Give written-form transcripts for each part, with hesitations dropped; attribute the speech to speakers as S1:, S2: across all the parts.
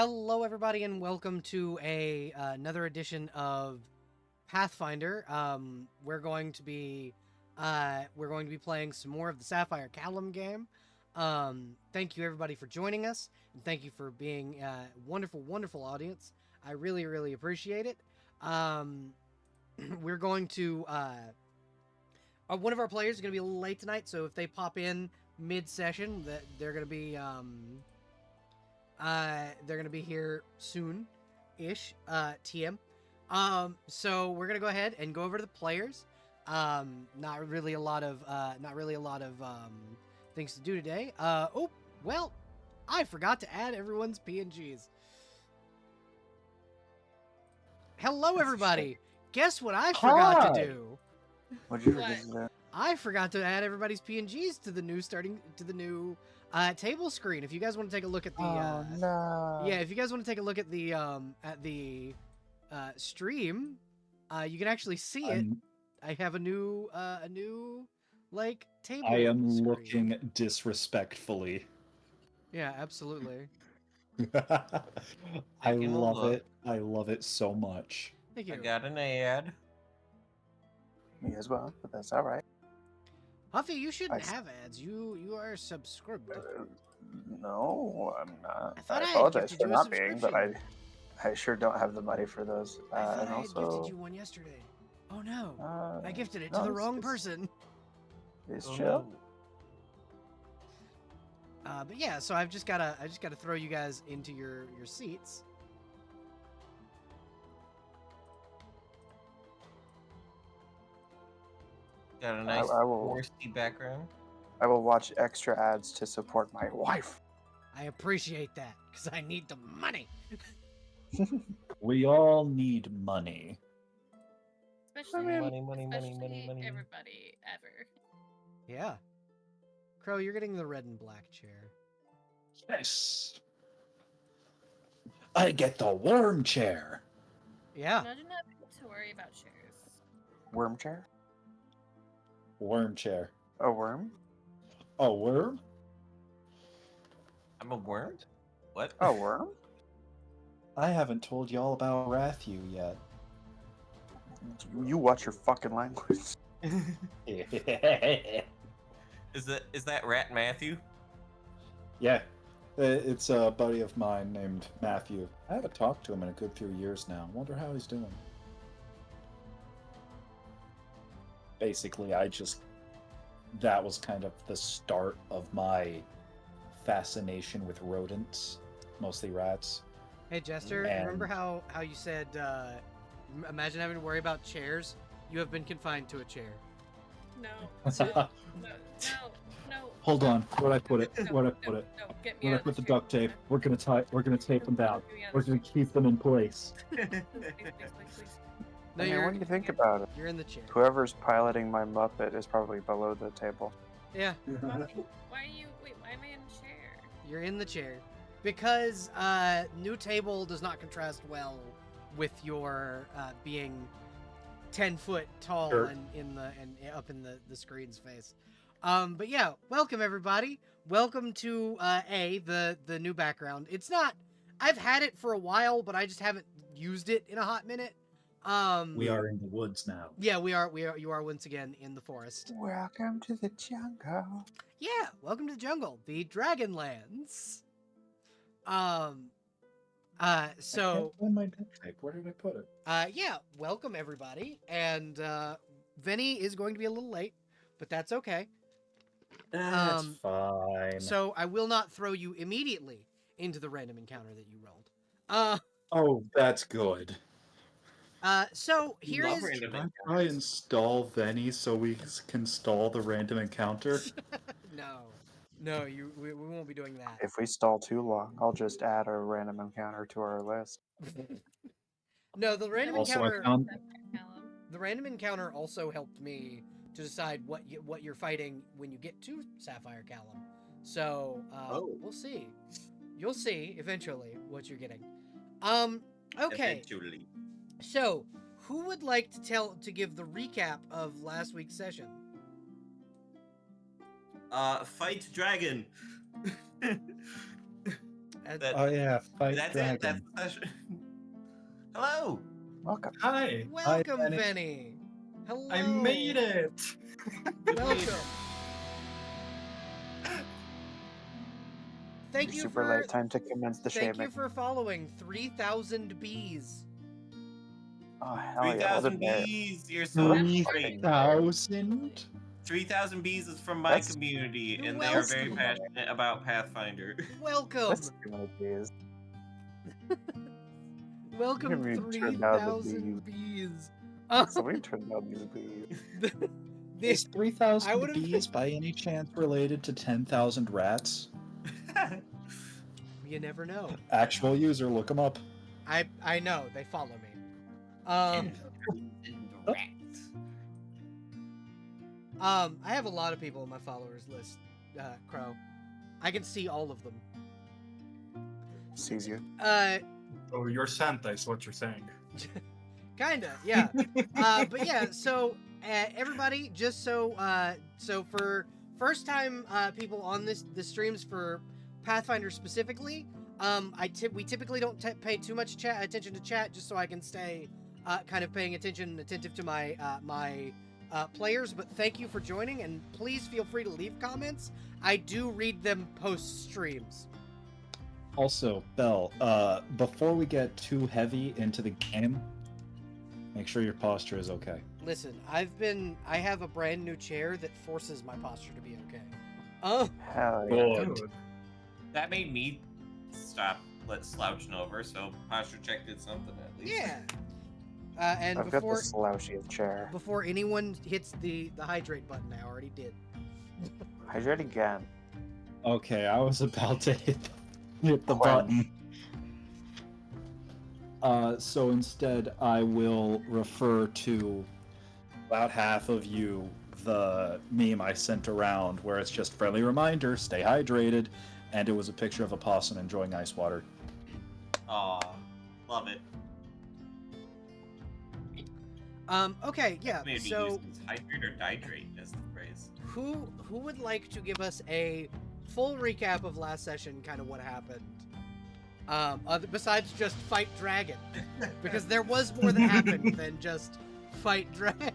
S1: Hello, everybody, and welcome to another edition of Pathfinder. We're going to be playing some more of the Sapphire callium game. Thank you, everybody, for joining us, and thank you for being a wonderful, wonderful audience. I really, really appreciate it. We're going to one of our players is going to be a little late tonight, so if they pop in mid-session, that they're going to be here soon-ish, TM. So we're gonna go ahead and go over to the players. Not really a lot of things to do today. Oh, well, I forgot to add everyone's PNGs. Hello, everybody. Guess what I forgot to do?
S2: What'd you forget to do?
S1: I forgot to add everybody's PNGs to the new table screen. If you guys want to take a look at the
S2: no.
S1: yeah, if you guys want to take a look at the stream, you can actually see it. I have a new like table.
S3: I am
S1: screen.
S3: looking disrespectfully.
S1: Yeah, absolutely.
S3: I love it. I love it so much.
S1: Thank you.
S4: I got an ad.
S2: Me as well, but that's all right.
S1: Huffy, you shouldn't have ads. You are subscribed.
S2: No, I'm not.
S1: I
S2: I apologize
S1: gifted
S2: for
S1: you a
S2: not being, but
S1: subscription.
S2: I sure don't have the money for those.
S1: I thought
S2: and
S1: I had
S2: also,
S1: gifted you one yesterday. Oh no, I gifted it
S2: no,
S1: to the wrong person.
S2: It's
S4: Oh,
S2: chill.
S4: no.
S1: But yeah, so I just gotta throw you guys into your seats.
S4: Got a nice
S2: I will-
S4: foresty background.
S2: I will watch extra ads to support my wife.
S1: I appreciate that because I need the money.
S3: We all need money.
S5: Especially,
S4: Money.
S5: everybody ever.
S1: Yeah. Crow, you're getting the red and black chair.
S3: Yes. I get the worm chair.
S1: Yeah.
S5: Imagine not having to worry about chairs.
S2: Worm chair?
S3: Worm chair.
S2: A worm?
S3: A worm?
S4: I'm a worm? What?
S2: A worm?
S3: I haven't told y'all about Rathu yet.
S2: You watch your fucking language.
S4: Is that Rat Matthew?
S3: Yeah. It's a buddy of mine named Matthew. I haven't talked to him in a good few years now. Wonder how he's doing. Basically, that was kind of the start of my fascination with rodents, mostly rats.
S1: Hey, Jester,
S3: And-
S1: remember how you said, imagine having to worry about chairs? You have been confined to a chair.
S5: No, no.
S3: Hold on, where'd I put it?
S5: No,
S3: Where'd I put it?
S5: No, get me
S3: Where'd I
S5: out
S3: put the
S5: of this
S3: duct tape? We're gonna tape them down. We're gonna keep them in place.
S5: Please.
S1: No,
S2: I mean,
S1: you're
S2: when you think about it,
S1: you're in the chair.
S2: whoever's piloting my Muppet is probably below the table.
S1: Yeah,
S5: Why am I in a chair?
S1: you're in the chair because new table does not contrast well with your being 10 foot tall
S3: Sure.
S1: and up in the screen's face. But yeah, welcome everybody. Welcome to the new background. It's not. I've had it for a while, but I just haven't used it in a hot minute.
S3: We are in the woods now.
S1: Yeah, we are. You are once again in the forest.
S2: Welcome to the jungle.
S1: Yeah, welcome to the jungle, the Dragonlands. So
S3: I can't find my duct tape. Where did I put it?
S1: yeah, welcome everybody. And Vinny is going to be a little late, but that's okay.
S3: That's fine.
S1: So I will not throw you immediately into the random encounter that you rolled.
S3: Oh, that's good.
S1: So here
S4: love
S1: is
S4: random
S3: Can I try and stall Venny so we can stall the random encounter?
S1: no, we won't be doing that.
S2: If we stall too long, I'll just add a random encounter to our list.
S1: No, the random
S3: Also, I
S1: encounter.
S3: found
S1: The random encounter also helped me to decide what you're fighting when you get to Sapphire callium. So we'll see. You'll see eventually what you're getting. Okay.
S4: Eventually.
S1: So who would like to give the recap of last week's session?
S4: Fight dragon. That-
S3: Oh yeah, fight
S4: That's
S3: dragon.
S4: it. That's the session. Hello.
S2: Welcome.
S6: Hi,
S1: Welcome,
S3: Benny.
S1: Benny. Hello.
S6: I made it.
S1: Welcome. Thank you
S2: Super
S1: for
S2: late. Time to commence the
S1: thank
S2: shaming.
S1: you for following 3,000 bees.
S2: Oh hell yeah! What a
S4: 3,000
S2: bear.
S4: bees. You're so great.
S3: 3,000.
S4: 3,000 bees is from my
S2: That's-
S4: community,
S1: You're
S4: and they are very
S1: welcome.
S4: passionate about Pathfinder.
S1: Welcome.
S2: That's too many bees.
S1: Welcome
S2: Maybe we turn down the
S1: 3,000 bees.
S2: Somebody turn down these bees.
S3: Is
S1: This, I
S3: 3,000
S1: would've-
S3: bees by any chance related to 10,000 rats?
S1: you never know.
S3: Actual user, look them up.
S1: I know they follow me. I have a lot of people on my followers list, Crow. I can see all of them.
S2: Sees you.
S6: Oh, you're Santa, is what you're saying.
S1: Kinda, yeah. But yeah, so everybody, just so for first time people on the streams for Pathfinder specifically, we typically don't pay too much attention to chat, just so I can stay kind of paying attentive to my players. But thank you for joining, and please feel free to leave comments. I do read them post streams.
S3: Also, Belle, before we get too heavy into the game, make sure your posture is okay.
S1: Listen, I have a brand new chair that forces my posture to be okay. Oh,
S2: Hell yeah.
S6: Good.
S4: That made me stop slouching over, so posture check did something at least.
S1: yeah. And
S2: I've got the
S1: before
S2: slouchiest chair.
S1: before anyone hits the hydrate button, I already did.
S2: Hydrate again.
S3: Okay, I was about to hit the
S2: Quench.
S3: button. So instead, I will refer to about half of you the meme I sent around, where it's just friendly reminder, stay hydrated, and it was a picture of a possum enjoying ice water.
S4: Aw, love it.
S1: Okay, yeah.
S4: Maybe
S1: So,
S4: use hydrate or dihydrate as the phrase.
S1: who would like to give us a full recap of last session, kind of what happened? Besides just fight dragon, because there was more that happened than just fight dragon.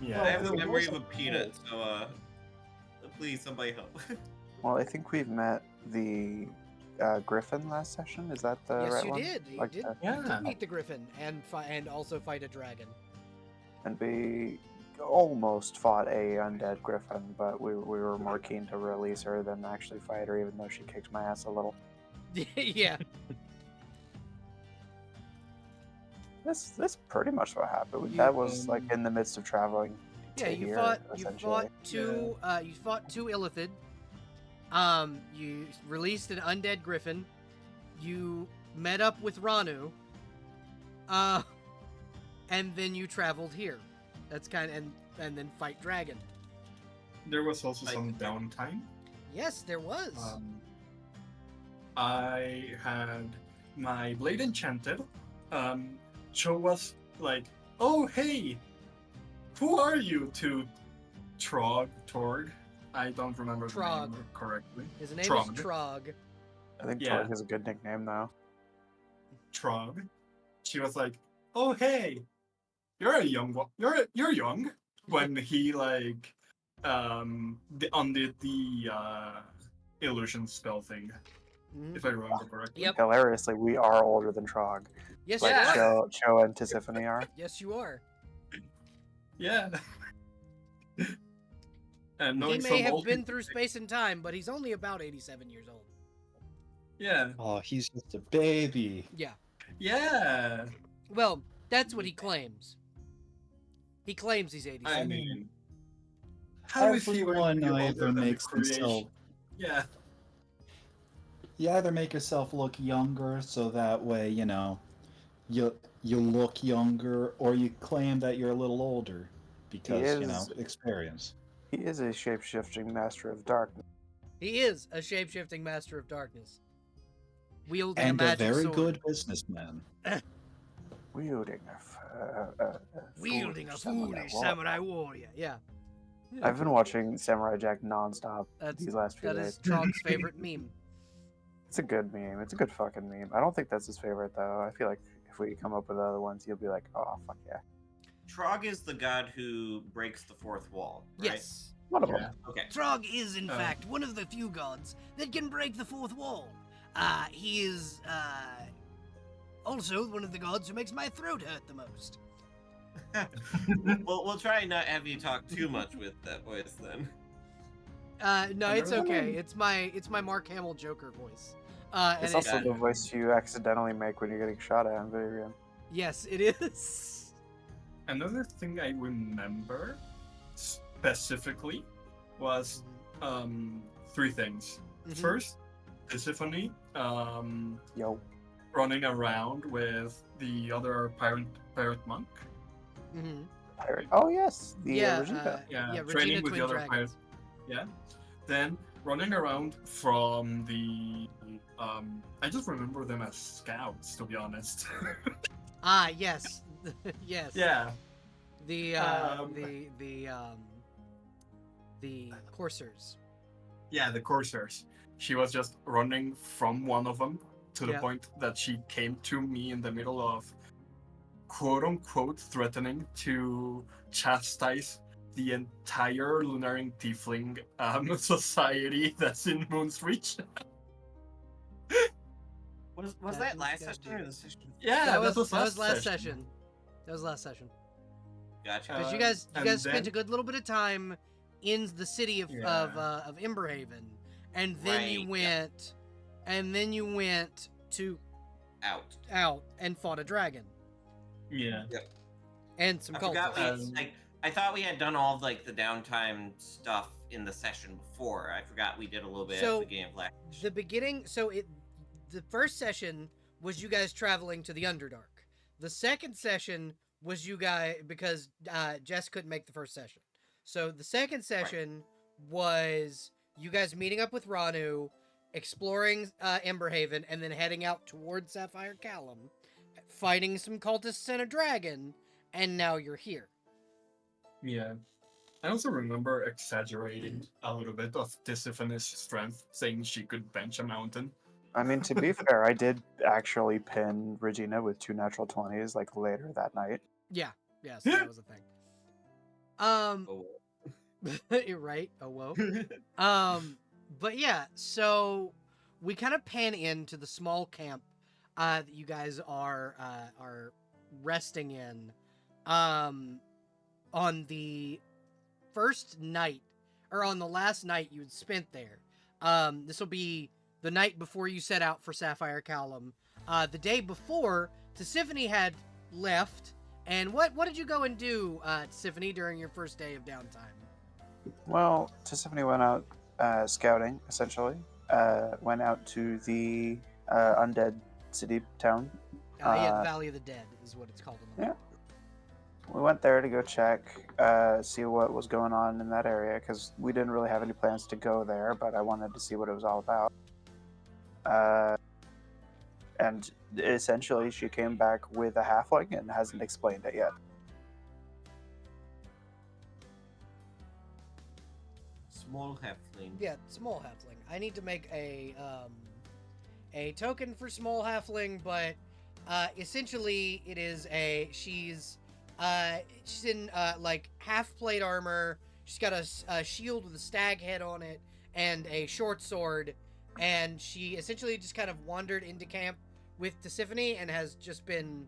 S6: Yeah.
S4: I have the
S3: there
S4: memory
S3: was
S4: of a
S3: a
S4: peanut, so please somebody help.
S2: Well, I think we've met the Griffin last session. Is that the
S1: Yes,
S2: right
S1: you
S2: one?
S1: did. You
S2: Like
S1: did,
S2: that.
S1: you did
S6: Yeah.
S1: meet the griffin and also fight a dragon.
S2: And we almost fought a undead Griffin, but we were more keen to release her than actually fight her, even though she kicked my ass a little.
S1: Yeah.
S2: That's pretty much what happened.
S1: You-
S2: That was like in the midst of traveling.
S1: Yeah,
S2: to
S1: you
S2: here,
S1: fought
S2: essentially.
S1: two illithid. You released an undead griffin. You met up with Ranu. And then you traveled here. That's and then fight dragon.
S6: There was also
S4: Like-
S6: some downtime.
S1: Yes, there was.
S6: I had my blade enchanted. Cho was like, "Oh hey, who are you?" To Torg. I don't remember the
S1: Trog.
S6: name correctly.
S1: His name
S6: Trog.
S1: is Trog.
S2: I think
S6: Yeah.
S2: Torg is a good nickname, though.
S6: Trog. She was like, "Oh hey, you're a young one. You're young." When he like undid the illusion spell thing,
S1: Mhm.
S6: if I remember correctly.
S1: Yep.
S2: Hilariously, we are older than Trog.
S1: Yes,
S2: Like
S1: you are.
S2: Cho and Tisiphone are.
S1: Yes, you are.
S6: Yeah. And
S1: He
S6: knowing
S1: may
S6: some
S1: have
S6: old
S1: been
S6: people-
S1: through space and time, but he's only about 87 years old.
S6: Yeah.
S3: Oh, he's just a baby.
S1: Yeah.
S6: Yeah.
S1: Well, that's what he claims. He claims he's 87.
S6: I mean, how is he going to
S3: Everyone
S6: be older
S3: either
S6: than the
S3: makes
S6: creation?
S3: themselves.
S6: Yeah.
S3: You either make yourself look younger, so that way you look younger, or you claim that you're a little older because
S2: is-
S3: experience.
S2: He is a shape-shifting master of darkness.
S1: He is a shape-shifting master of darkness. Wielding
S3: And
S1: a
S3: a
S1: magic
S3: very
S1: sword.
S3: good businessman.
S2: Wielding
S1: Wielding a foolish samurai warrior. Yeah.
S2: I've been watching Samurai Jack nonstop
S1: That's
S2: these last few
S1: that
S2: days.
S1: is Trog's favorite meme.
S2: It's a good meme. It's a good fucking meme. I don't think that's his favorite though. I feel like if we come up with other ones, he'll be like, "Oh fuck yeah."
S4: Trog is the god who breaks the fourth wall, right?
S1: Yes.
S2: One of
S6: Yeah.
S2: them.
S4: Okay.
S1: Trog is, in
S6: Oh.
S1: fact, one of the few gods that can break the fourth wall. He is also one of the gods who makes my throat hurt the most.
S4: We'll try and not have you talk too much with that voice then.
S1: No, it's
S6: Another
S1: okay.
S6: one?
S1: It's my Mark Hamill Joker voice. And
S2: It's
S1: it-
S2: also
S4: got
S2: the
S4: it.
S2: voice you accidentally make when you're getting shot at in video game.
S1: yes, it is.
S6: Another thing I remember specifically was three things.
S1: Mhm.
S6: First, Persephone
S2: Yo.
S6: running around with the other pirate monk.
S1: Mhm.
S2: Pirate. Oh yes, the
S1: Yeah,
S2: Regina.
S6: Yeah,
S1: yeah,
S6: training
S1: Regina
S6: with the
S1: Twin
S6: other
S1: Dragons.
S6: Yeah. Then running around from the I just remember them as scouts, to be honest.
S1: Yes, yes.
S6: Yeah.
S1: The coursers.
S6: Yeah, the coursers. She was just running from one of them to the
S1: Yeah.
S6: point that she came to me in the middle of quote unquote threatening to chastise the entire Lunaring Tiefling society that's in Moon's Reach.
S4: Was
S1: That
S4: that
S1: is
S4: last
S1: gotta
S4: session
S1: be-
S4: or the session?
S6: Yeah,
S1: that was
S6: last
S1: last session. That was last session.
S4: Gotcha.
S1: Because you
S6: Um,
S1: guys
S6: and
S1: spent
S6: then-
S1: a good little bit of time in the city of
S6: Yeah.
S1: of Emberhaven, and then you
S4: Right, yeah.
S1: went to
S4: Out.
S1: out and fought a dragon
S6: Yeah.
S1: and some
S4: I forgot
S1: cultists.
S4: we I thought we had done all of like the downtime stuff in the session before. I forgot we did a little bit
S1: So,
S4: at the beginning of last session.
S1: The beginning, the first session was you guys traveling to the Underdark. The second session was you guys, because Jess couldn't make the first session. So the second session was you guys meeting up with Ranu, exploring Emberhaven, and then heading out towards Sapphire Callium, fighting some cultists and a dragon, and now you're here.
S6: Yeah. I also remember exaggerating a little bit of Tissiphane's strength, saying she could bench a mountain.
S2: I mean, to be fair, I did actually pin Regina with 2 natural 20s like later that night.
S1: Yeah, so that was a thing.
S4: Oh,
S1: You're right. Oh, whoa. But yeah, so we kind of pan into the small camp that you guys are resting in on the first night, or on the last night you'd spent there. This will be the night before you set out for Sapphire Callium. The day before, Tisiphone had left. And what did you go and do, Tisiphone, during your first day of downtime?
S2: Well, Tisiphone went out scouting, essentially. Went out to the undead city town.
S1: The Valley of the Dead is what it's called in the
S2: Yeah.
S1: map.
S2: We went there to go check, see what was going on in that area, because we didn't really have any plans to go there, but I wanted to see what it was all about. And essentially, she came back with a halfling and hasn't explained it yet.
S4: small halfling.
S1: Yeah, small halfling. I need to make a token for small halfling, but essentially it is she's in like half plate armor. She's got a shield with a stag head on it and a short sword, and she essentially just kind of wandered into camp with Tisiphone and has just been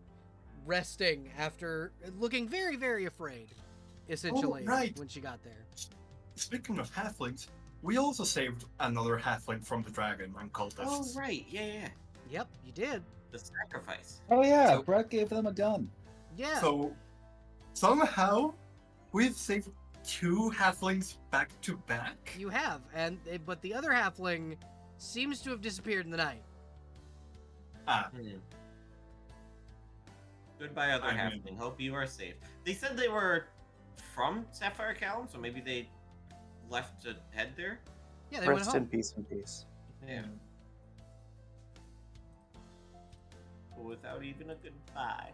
S1: resting after looking very, very afraid, essentially,
S6: right.
S1: when she got there.
S6: Speaking of halflings, we also saved another halfling from the dragon and cultists.
S4: Oh right, yeah.
S1: Yep, you did.
S4: The sacrifice.
S3: Oh yeah,
S6: So-
S3: Brett gave them a gun.
S1: Yeah.
S6: So somehow we've saved 2 halflings back to back.
S1: You have, but the other halfling seems to have disappeared in the night.
S4: Goodbye, other
S6: I mean-
S4: halfling. Hope you are safe. They said they were from Sapphire Callium, so maybe they left to head there.
S1: Yeah, they went
S2: Rest in
S1: home.
S2: peace and peace.
S4: Yeah. Without even a goodbye.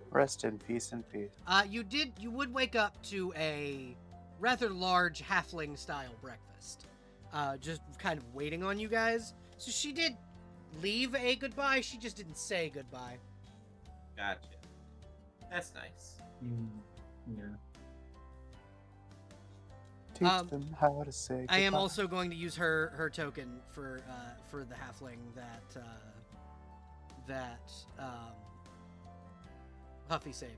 S2: Rest in peace and peace.
S1: You would wake up to a rather large halfling style breakfast, just kind of waiting on you guys. So she did leave a goodbye. She just didn't say goodbye.
S4: Gotcha. That's nice.
S6: Yeah.
S2: Teach them how to say goodbye.
S1: I am also going to use her token for the halfling that Huffy saved.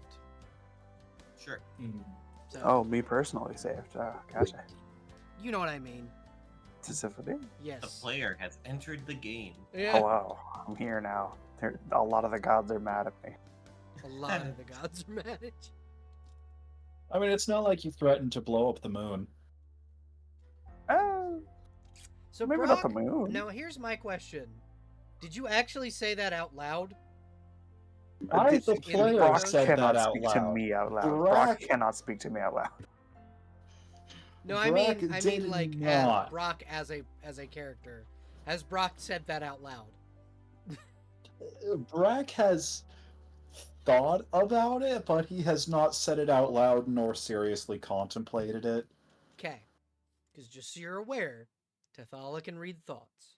S4: Sure.
S1: So,
S2: Oh, me personally saved. Oh, gotcha.
S1: you know what I mean.
S2: Specifically?
S1: Yes.
S4: The player has entered the game.
S1: Yeah.
S2: Hello, I'm here now. A lot of the gods are mad at me.
S1: A lot of the gods are mad at you.
S3: I mean, it's not like you threatened to blow up the moon.
S1: So
S2: Maybe
S1: Brock,
S2: not the moon.
S1: now here's my question. Did you actually say that out loud?
S3: I, the
S1: in the
S3: player,
S1: Brock
S3: said
S2: cannot
S3: that out
S2: speak
S3: loud.
S2: to me out loud.
S3: Brock-
S2: Brock cannot speak to me out loud.
S1: No,
S3: Brock
S1: I mean
S3: did
S1: like
S3: not.
S1: as Brock as a character. Has Brock said that out loud?
S3: Brack has thought about it, but he has not said it out loud nor seriously contemplated it.
S1: Okay. Because just so you're aware, Tethala can read thoughts.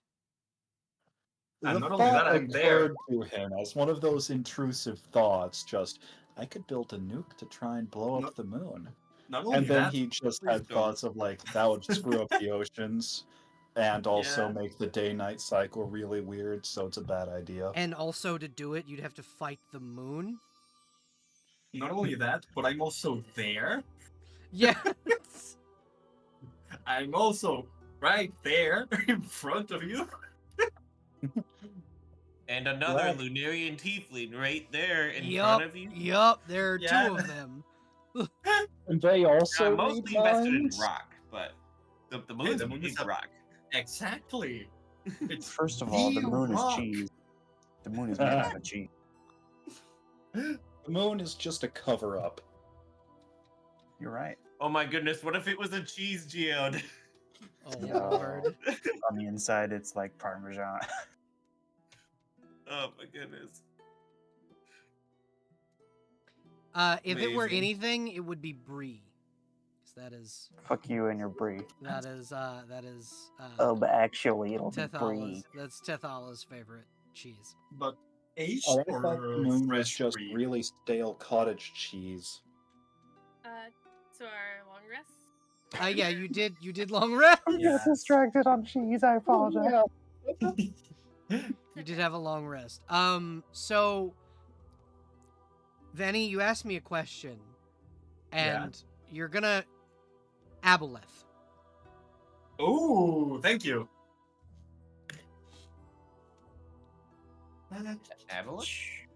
S6: And
S3: The
S6: not only that,
S3: thought
S6: I'm there.
S3: occurred to him as one of those intrusive thoughts, just, I could build a nuke to try and blow
S6: No-
S3: up the moon.
S6: Not only
S3: And then
S6: that,
S3: he just
S6: please
S3: had
S6: don't.
S3: thoughts of, like, that would screw up the oceans, and also
S4: Yeah.
S3: make the day-night cycle really weird, so it's a bad idea.
S1: And also to do it, you'd have to fight the moon.
S6: Not only that, but I'm also there.
S1: Yeah.
S6: I'm also right there in front of you.
S4: And another
S3: Right.
S4: Lunarian tiefling right there in
S1: Yup.
S4: front of you.
S1: Yup. There are
S6: Yeah.
S1: two of them.
S3: And they also
S4: I'm
S3: read
S4: mostly invested in
S3: minds?
S4: rock, but the moon's
S6: the
S4: a
S6: moon is
S4: big
S6: a-
S4: rock.
S6: Exactly. It's
S2: First of all, the moon is
S6: rock.
S2: cheese. The moon is made out of cheese.
S3: The moon is just a cover-up.
S2: You're right.
S4: Oh my goodness, what if it was a cheese geode?
S1: Oh
S2: No.
S1: lord.
S2: On the inside, it's like Parmesan.
S4: Oh my goodness.
S1: If it were
S4: Amazing.
S1: anything, it would be brie. 'Cause that is
S2: Fuck you and your brie.
S1: that is
S2: But actually, it'll be brie.
S1: That's Tethala's favorite cheese.
S6: But aged
S3: Oh, I thought
S6: or
S3: the moon was
S6: fresh
S3: just
S6: brie?
S3: really stale cottage cheese.
S5: So our long rest.
S1: Yeah, you did long rest.
S2: I
S6: Yes.
S2: got distracted on cheese. I apologize.
S1: You did have a long rest. So Vanny, you asked me a question, and you're gonna aboleth.
S6: Oh, thank you.
S4: Avalanche?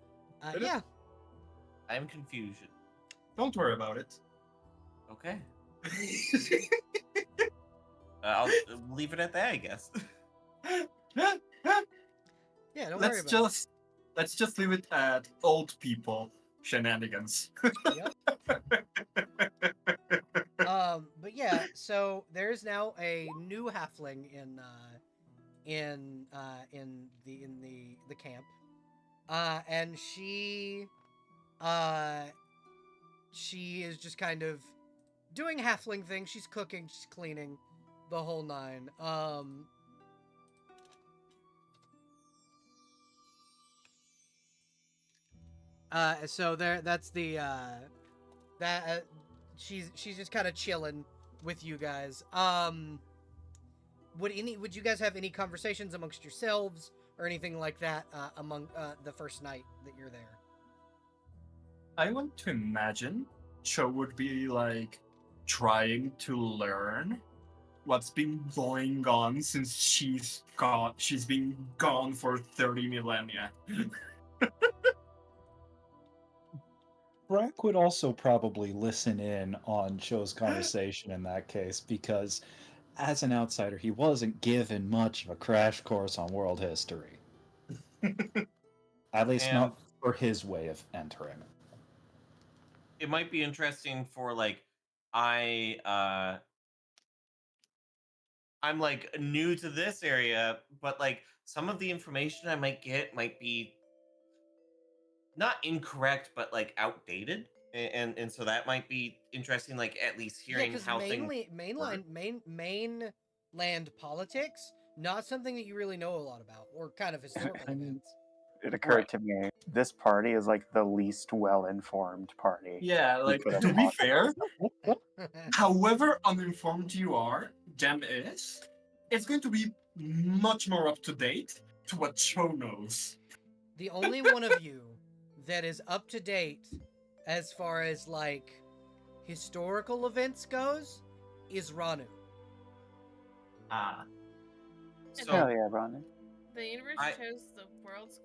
S1: Yeah.
S4: I'm confusion.
S6: Don't worry about it.
S4: Okay. I'll leave it at that, I guess.
S1: Yeah, don't worry about
S6: Let's just leave it at old people shenanigans.
S1: it. But yeah, so there's now a new halfling in the camp, and she is just kind of doing halfling things. She's cooking, she's cleaning, the whole nine. So that's the she's just kind of chilling with you guys. Would you guys have any conversations amongst yourselves or anything like that among the first night that you're there?
S6: I want to imagine Cho would be like trying to learn what's been going on since she's been gone for 30 millennia.
S3: Brack would also probably listen in on Cho's conversation in that case, because as an outsider, he wasn't given much of a crash course on world history. At least
S4: And-
S3: not for his way of entering.
S4: It might be interesting for like I'm like new to this area, but like some of the information I might get might be not incorrect, but like outdated, and so that might be interesting. Like at least hearing how things.
S1: mainland politics Not something that you really know a lot about, or kind of historical
S3: I mean-
S1: events.
S2: It occurred
S6: Right.
S2: to me, this party is like the least well-informed party.
S6: Yeah,
S2: you
S6: like
S2: could have
S6: to be
S2: possibly
S6: fair, however uninformed you are, Gem is, it's going to be much more up to date to what Cho knows.
S1: The only one of you that is up to date as far as like historical events goes is Ranu.
S6: Ah.
S4: So
S2: Hell yeah, Ronnie.
S5: The universe
S4: I-
S5: chose the world's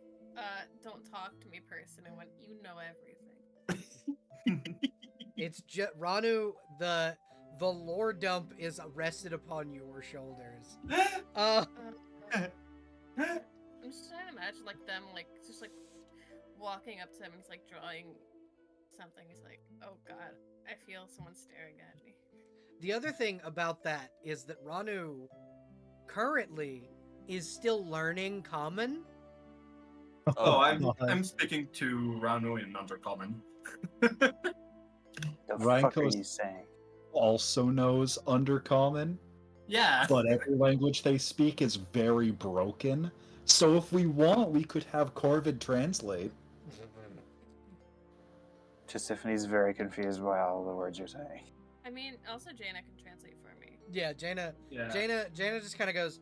S5: don't talk to me person, and when you know everything.
S1: It's just Ranu. The lore dump is rested upon your shoulders.
S5: Uh, I'm just trying to imagine like them like just like walking up to him and he's like drawing something. He's like, oh god, I feel someone staring at me.
S1: The other thing about that is that Ranu currently is still learning Common.
S6: Oh,
S3: God.
S6: I'm speaking to Ranu in Undercommon.
S2: The fuck are
S3: Ranko's-
S2: you saying?
S3: Also knows Undercommon,
S6: Yeah.
S3: but every language they speak is very broken. So if we want, we could have Corvid translate.
S2: Tisiphane's very confused by all the words you're saying.
S5: I mean, also Jaina can translate for me.
S1: Yeah, Jaina
S6: Yeah.
S1: just kind of goes,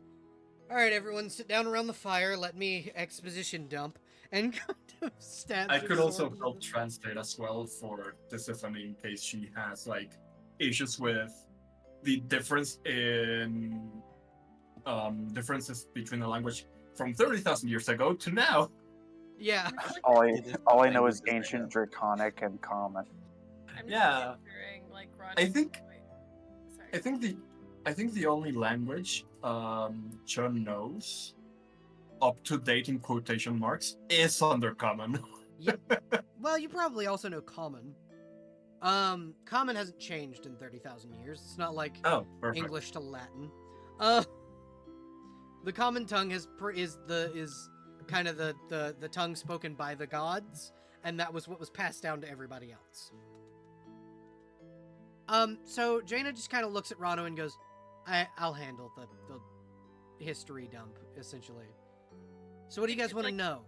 S1: all right, everyone, sit down around the fire. Let me exposition dump, and kind of stabs.
S6: I
S1: her
S6: could also
S1: sword
S6: help
S1: into the-
S6: translate as well for Tiffany in case she has like issues with the difference in differences between the language from 30,000 years ago to now.
S1: Yeah.
S5: I'm just, like,
S2: All I know is
S4: Languages right
S2: ancient,
S4: now.
S2: draconic, and common.
S5: I'm just
S6: Yeah.
S5: picturing like Ron.
S6: I think-
S5: Wait, sorry.
S6: I think the only language Chun knows up to date in quotation marks is Undercommon.
S1: Well, you probably also know Common. Common hasn't changed in 30,000 years. It's not like
S6: Oh, perfect.
S1: English to Latin. The Common tongue is kind of the tongue spoken by the gods, and that was what was passed down to everybody else. So Jaina just kind of looks at Rano and goes, I'll handle the history dump, essentially. So what do you guys want to
S5: Like-
S1: know?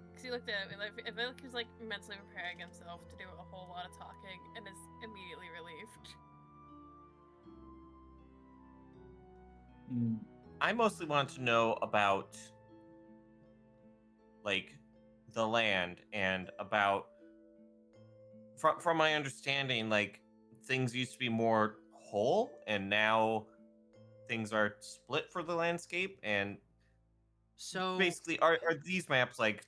S5: Because he looked at it, I feel like he was like mentally preparing himself to do a whole lot of talking and is immediately relieved.
S4: I mostly want to know about like the land and about from my understanding, like things used to be more whole and now things are split for the landscape, and
S1: So
S4: basically are these maps like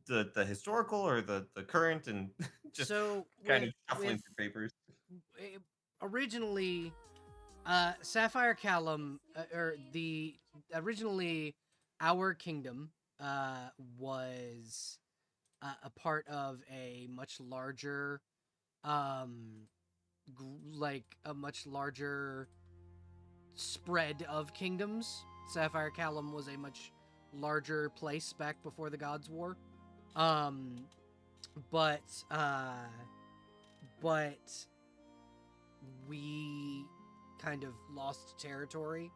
S4: the historical or the current, and just
S1: so
S4: kind of
S1: with-
S4: shuffling
S1: with-
S4: through papers.
S1: originally Sapphire Callium originally our kingdom was a part of a much larger like a much larger spread of kingdoms. Sapphire Callium was a much larger place back before the Gods War. But we kind of lost territory.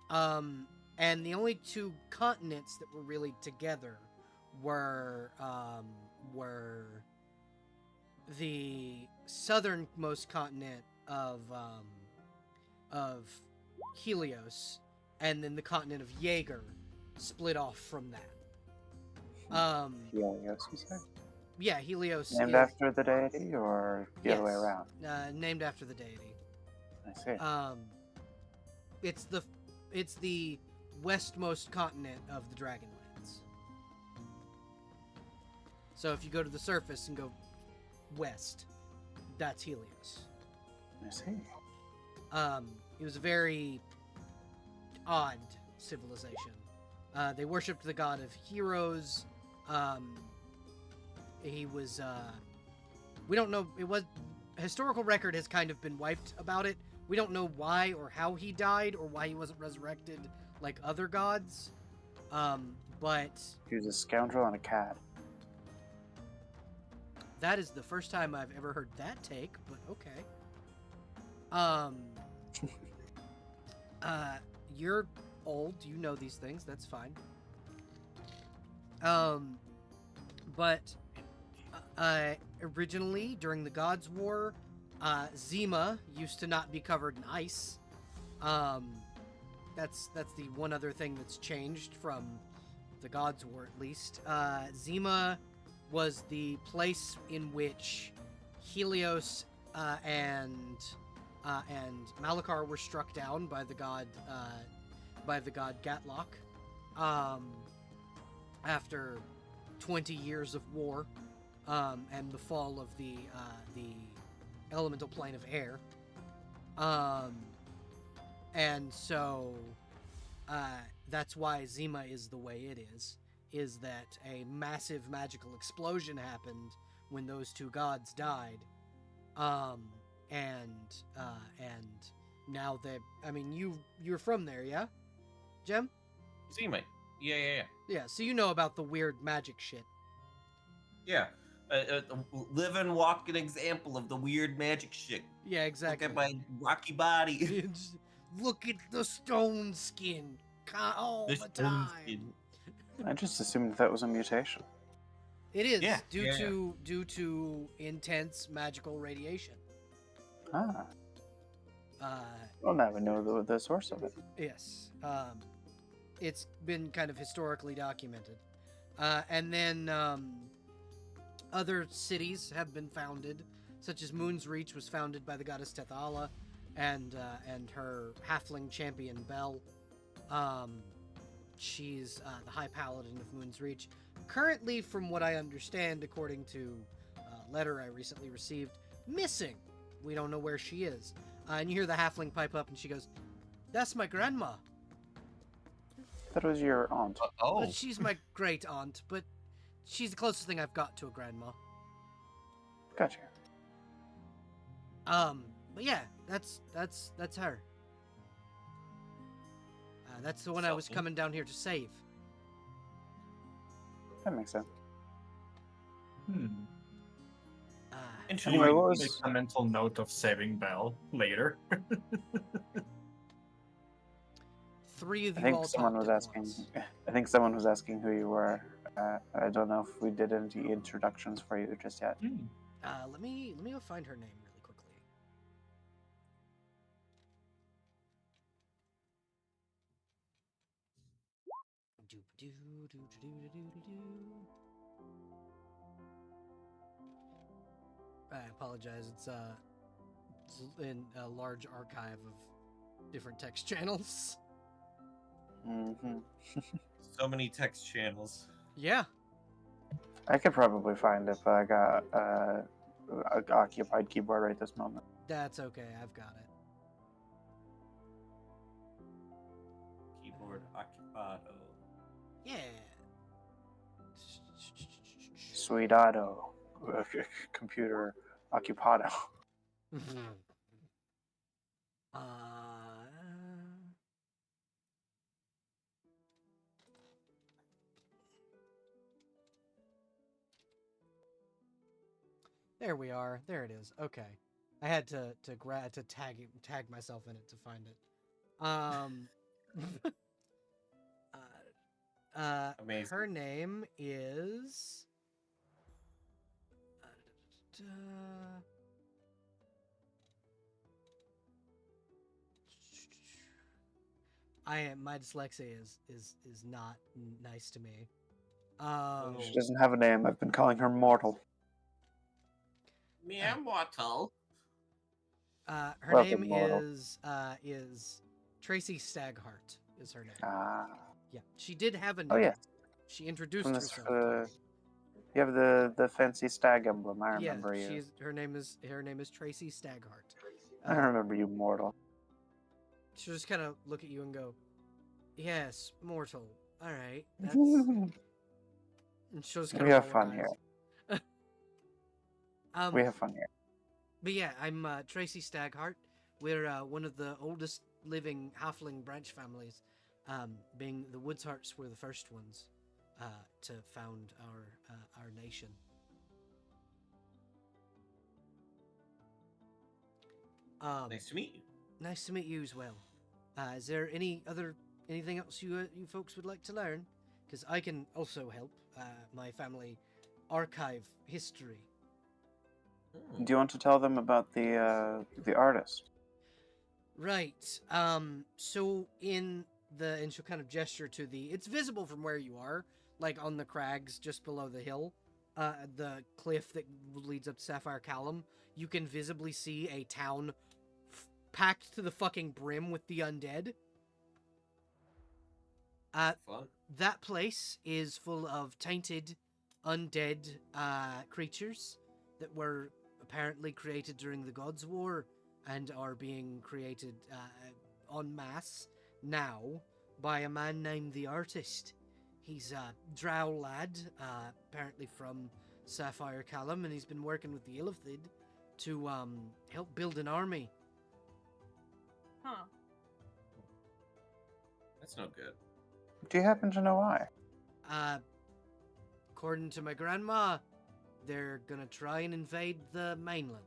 S1: And the only two continents that were really together were the southernmost continent of Helios, and then the continent of Jaeger split off from that.
S2: Helios, you said?
S1: Yeah, Helios
S2: Named
S1: is
S2: after the deity, or the other way
S1: Yes.
S2: around?
S1: Named after the deity.
S2: I see.
S1: It's the westmost continent of the Dragonlands. So if you go to the surface and go west, that's Helios.
S2: I see.
S1: It was a very odd civilization. They worshipped the god of heroes. He was we don't know, historical record has kind of been wiped about it. We don't know why or how he died or why he wasn't resurrected like other gods. But
S2: He was a scoundrel and a cad.
S1: that is the first time I've ever heard that take, but okay. you're old. You know these things. That's fine. But originally during the Gods' War, Zima used to not be covered in ice. That's the one other thing that's changed from the Gods' War, at least. Zima was the place in which Helios and Malachar were struck down by the god Gatlock after 20 years of war and the fall of the elemental plane of air. And so that's why Zima is the way it is that a massive magical explosion happened when those two gods died. And now you're from there, yeah? Jem?
S4: Zima. Yeah.
S1: Yeah, so you know about the weird magic shit.
S4: Yeah. Living, walking example of the weird magic shit.
S1: Yeah, exactly.
S4: Look at my rocky body.
S1: Look at the stone skin all the time. Skin.
S2: I just assumed that was a mutation.
S1: It is due to intense magical radiation.
S2: We'll never know the source of it.
S1: Yes. It's been kind of historically documented. And then other cities have been founded, such as Moon's Reach was founded by the goddess Thepaladinbelle and her halfling champion Belle. She's the High Paladin of Moon's Reach. Currently, from what I understand, according to a letter I recently received, missing. We don't know where she is. And you hear the halfling pipe up and she goes, "That's my grandma."
S2: That was your aunt.
S1: Well, she's my great aunt, but she's the closest thing I've got to a grandma.
S2: Gotcha.
S1: But yeah, that's her. That's the one I was coming down here to save.
S2: That makes sense.
S6: Anyway, we'll make a mental note of saving Belle later.
S1: 3 of you
S2: I think
S1: all
S2: someone
S1: talked
S2: was
S1: at
S2: asking.
S1: once.
S2: I think someone was asking who you were. I don't know if we did any introductions for you just yet.
S1: Let me go find her name really quickly. I apologize. It's in a large archive of different text channels.
S2: Mm-hmm.
S4: So many text channels.
S1: Yeah.
S2: I could probably find if I got an occupied keyboard right this moment.
S1: That's okay. I've got it.
S4: Keyboard occupado.
S1: Yeah.
S2: Sweetado. Computer occupado.
S1: There we are. There it is. Okay. I had to tag myself in it to find it.
S4: Amazing.
S1: Her name is my dyslexia is not nice to me.
S2: She doesn't have a name. I've been calling her Mortal.
S4: Mere mortal.
S1: Her
S2: Welcome,
S1: name
S2: Mortal.
S1: is Tracy Staghart is her name. Yeah, she did have a name.
S2: Oh yeah.
S1: She introduced
S2: From this,
S1: herself.
S2: you have the fancy stag emblem. I remember you.
S1: Her name is Tracy Staghart.
S2: I remember you, Mortal.
S1: She'll just kind of look at you and go, "Yes, mortal. All right." That's... and she'll just kind
S2: We
S1: of
S2: have fun here. We have fun here.
S1: But yeah, I'm Tracy Staghart. We're one of the oldest living halfling branch families. Being the Woodsharts were the first ones to found our nation.
S4: Nice to meet you.
S1: Nice to meet you as well. Is there anything else you folks would like to learn? Because I can also help my family archive history.
S2: Do you want to tell them about the artist?
S1: Right. So and she'll kind of gesture to it's visible from where you are, like on the crags just below the hill, the cliff that leads up to Sapphire Callium. You can visibly see a town packed to the fucking brim with the undead.
S4: Fun.
S1: That place is full of tainted, undead creatures that were apparently created during the Gods' War and are being created en masse now by a man named the Artist. He's a drow lad, apparently from Sapphire Callium, and he's been working with the Illithid to help build an army.
S5: Huh.
S4: That's no good.
S2: Do you happen to know why?
S1: According to my grandma, they're gonna try and invade the mainland.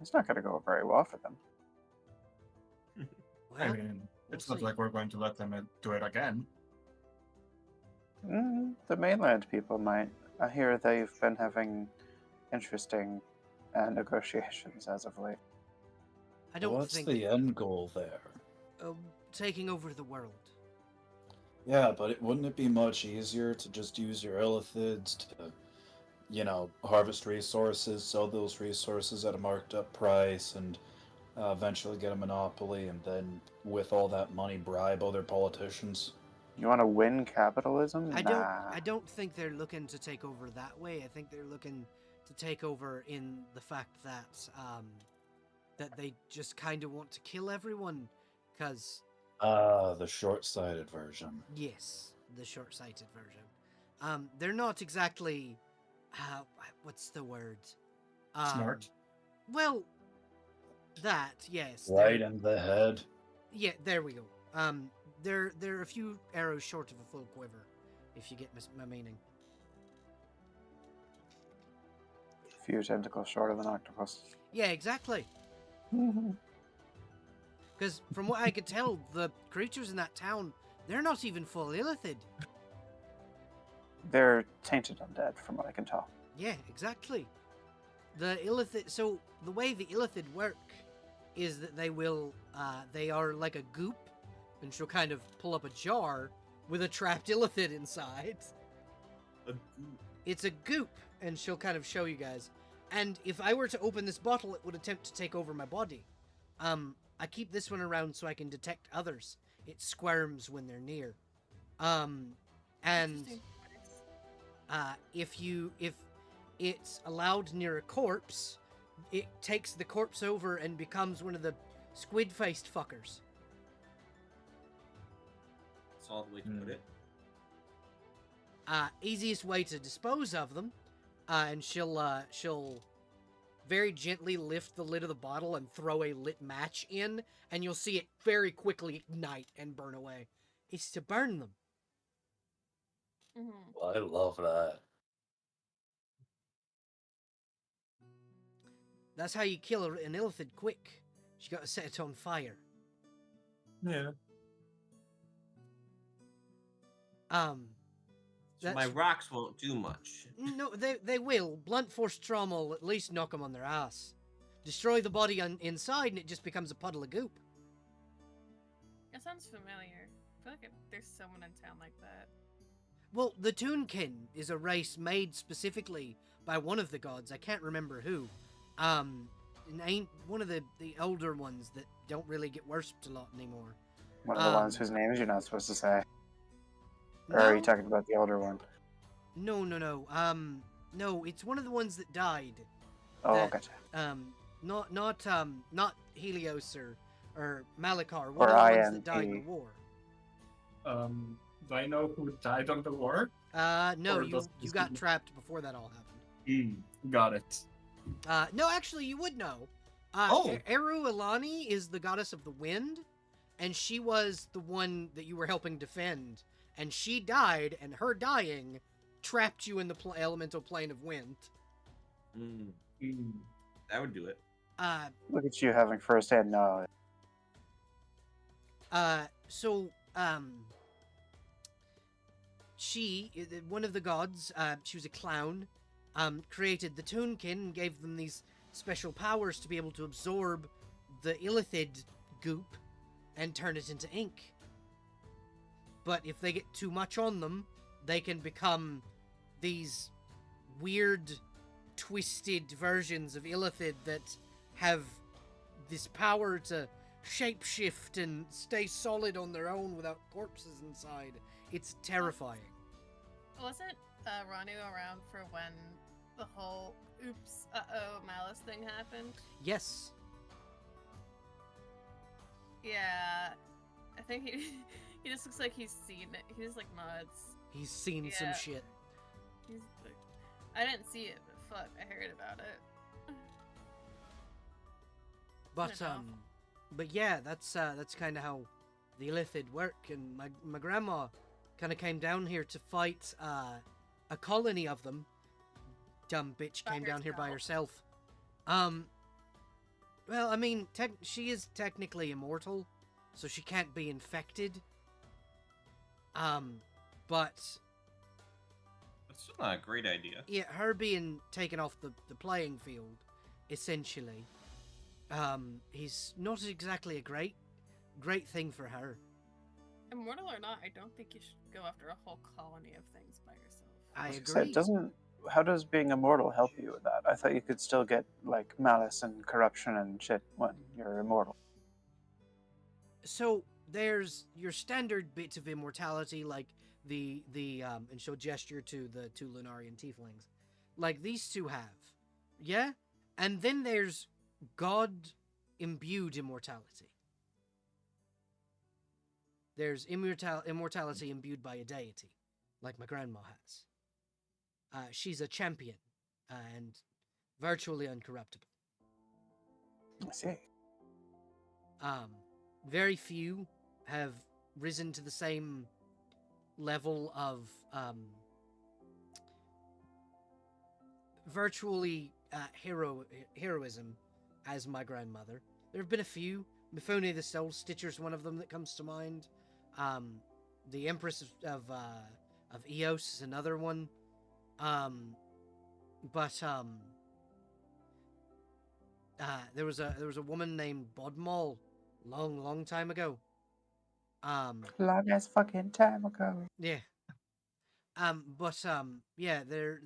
S2: It's not going to go very well for them.
S6: I
S1: Well,
S6: mean, it's
S1: we'll
S6: not
S1: see.
S6: like we're going to let them do it again.
S2: The mainland people might. I hear they've been having interesting negotiations as of late.
S1: I don't
S3: What's
S1: think
S3: the end goal there?
S1: taking over the world.
S3: Yeah, but wouldn't it be much easier to just use your illithids to, harvest resources, sell those resources at a marked up price, and eventually get a monopoly, and then with all that money bribe other politicians?
S2: You want to win capitalism?
S1: I
S2: Nah.
S1: don't think they're looking to take over that way. I think they're looking to take over in the fact that that they just kind of want to kill everyone, because
S3: The short-sighted version.
S1: yes, the short-sighted version. They're not exactly what's the word?
S6: Smart.
S1: Well, that yes.
S3: Right in the head.
S1: Yeah, there we go. They're a few arrows short of a full quiver, if you get my meaning.
S2: Few tentacles short of an octopus.
S1: Yeah, exactly. Because from what I could tell, the creatures in that town, they're not even full illithid.
S2: They're tainted undead, from what I can tell.
S1: Yeah, exactly. The illithid. So the way the illithid work is that they are like a goop, and she'll kind of pull up a jar with a trapped illithid inside.
S4: A goop.
S1: It's a goop, and she'll kind of show you guys. And if I were to open this bottle, it would attempt to take over my body. I keep this one around so I can detect others. It squirms when they're near. And
S5: Interesting.
S1: if it's allowed near a corpse, it takes the corpse over and becomes one of the squid-faced fuckers.
S4: Solid way to put it.
S1: Easiest way to dispose of them, and she'll very gently lift the lid of the bottle and throw a lit match in, and you'll see it very quickly ignite and burn away. It's to burn them.
S5: Mm-hmm.
S3: I love that.
S1: That's how you kill an illithid quick. You gotta set it on fire.
S6: Yeah.
S4: So my rocks won't do much.
S1: No, they will. Blunt force trauma will at least knock them on their ass. Destroy the body inside and it just becomes a puddle of goop.
S5: That sounds familiar. I feel like there's someone in town like that.
S1: Well, the Toonkin is a race made specifically by one of the gods. I can't remember who. One of the older ones that don't really get worshipped a lot anymore.
S2: One of the ones whose names you're not supposed to say. Or are you talking about the older one?
S1: No. No, it's one of the ones that died.
S2: Oh,
S1: That-
S2: gotcha.
S1: Not Helios or Malachar.
S2: Or
S1: One of the ones that died in
S2: INT.
S1: the war.
S6: Do I know who died on the war?
S1: No,
S6: Or
S1: you
S6: does
S1: you
S6: this
S1: got
S6: mean-
S1: trapped before that all happened.
S6: Got it.
S1: No, actually, you would know.
S6: Oh.
S1: Eru Ilani is the goddess of the wind, and she was the one that you were helping defend. And she died, and her dying trapped you in the elemental plane of wind.
S4: Mm,
S6: Mm.
S4: that would do it.
S2: Look at you having first-hand knowledge.
S1: So, she, one of the gods, she was a clown, created the Toonkin and gave them these special powers to be able to absorb the illithid goop and turn it into ink. But if they get too much on them, they can become these weird, twisted versions of illithid that have this power to shapeshift and stay solid on their own without corpses inside. It's terrifying.
S5: Wasn't Ranu around for when the whole oops, malice thing happened?
S1: Yes.
S5: Yeah. I think he just looks like he's seen it. He just like nods.
S1: He's seen some shit.
S5: He's like, I didn't see it, but fuck, I heard about it.
S1: But yeah, that's kind of how the illithid work, and my grandma kind of came down here to fight a colony of them. Dumb bitch came down here by herself. Well, I mean, she is technically immortal, so she can't be infected. But
S4: That's still not a great idea.
S1: yeah, her being taken off the playing field, essentially, he's not exactly a great thing for her.
S5: Immortal or not, I don't think you should go after a whole colony of things by yourself.
S1: I
S2: Like
S1: agree.
S2: said, how does being immortal help you with that? I thought you could still get like malice and corruption and shit when you're immortal.
S1: So there's your standard bits of immortality, like the and she'll gesture to the two Lunarian tieflings, like these two have, yeah. And then there's God imbued immortality. There's immortality imbued by a deity, like my grandma has. She's a champion and virtually uncorruptible.
S2: I see.
S1: Very few have risen to the same level of virtually heroism as my grandmother. There have been a few. Mifune the Soul Stitcher's one of them that comes to mind. The Empress of Eos is another one. There was a woman named Bodmal long time ago.
S2: Long as fucking time ago.
S1: Yeah. Yeah, they're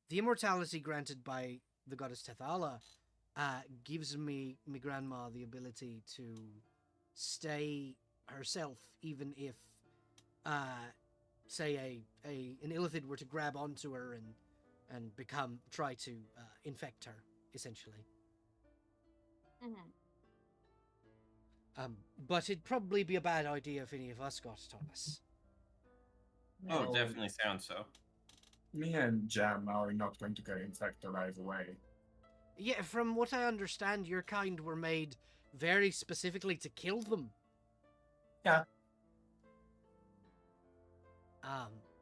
S1: the immortality granted by the goddess Tethala gives me grandma the ability to stay herself, even if say an illithid were to grab onto her and try to infect her, essentially.
S5: Mm-hmm.
S1: But it'd probably be a bad idea if any of us got it on us.
S4: Oh,
S6: No,
S4: definitely sounds so.
S6: Me and Jam are not going to get infected right away.
S1: Yeah, from what I understand, your kind were made very specifically to kill them.
S6: Yeah.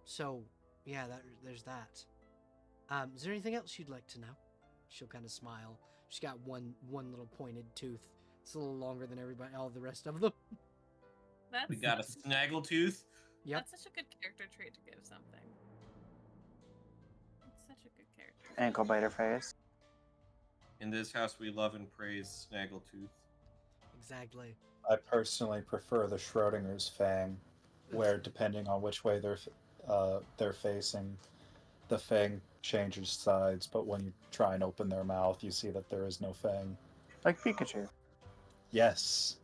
S1: So, yeah, there's that. Is there anything else you'd like to know? She'll kind of smile. She's got one little pointed tooth. It's a little longer than all the rest of them.
S4: We got a snaggletooth.
S1: Yep.
S5: That's such a good character trait to give something. It's such a good character.
S2: Ankle biter face.
S4: In this house, we love and praise snaggletooth.
S1: Exactly.
S3: I personally prefer the Schrodinger's fang, where depending on which way they're facing, the fang changes sides. But when you try and open their mouth, you see that there is no fang.
S2: Like Pikachu.
S3: Yes.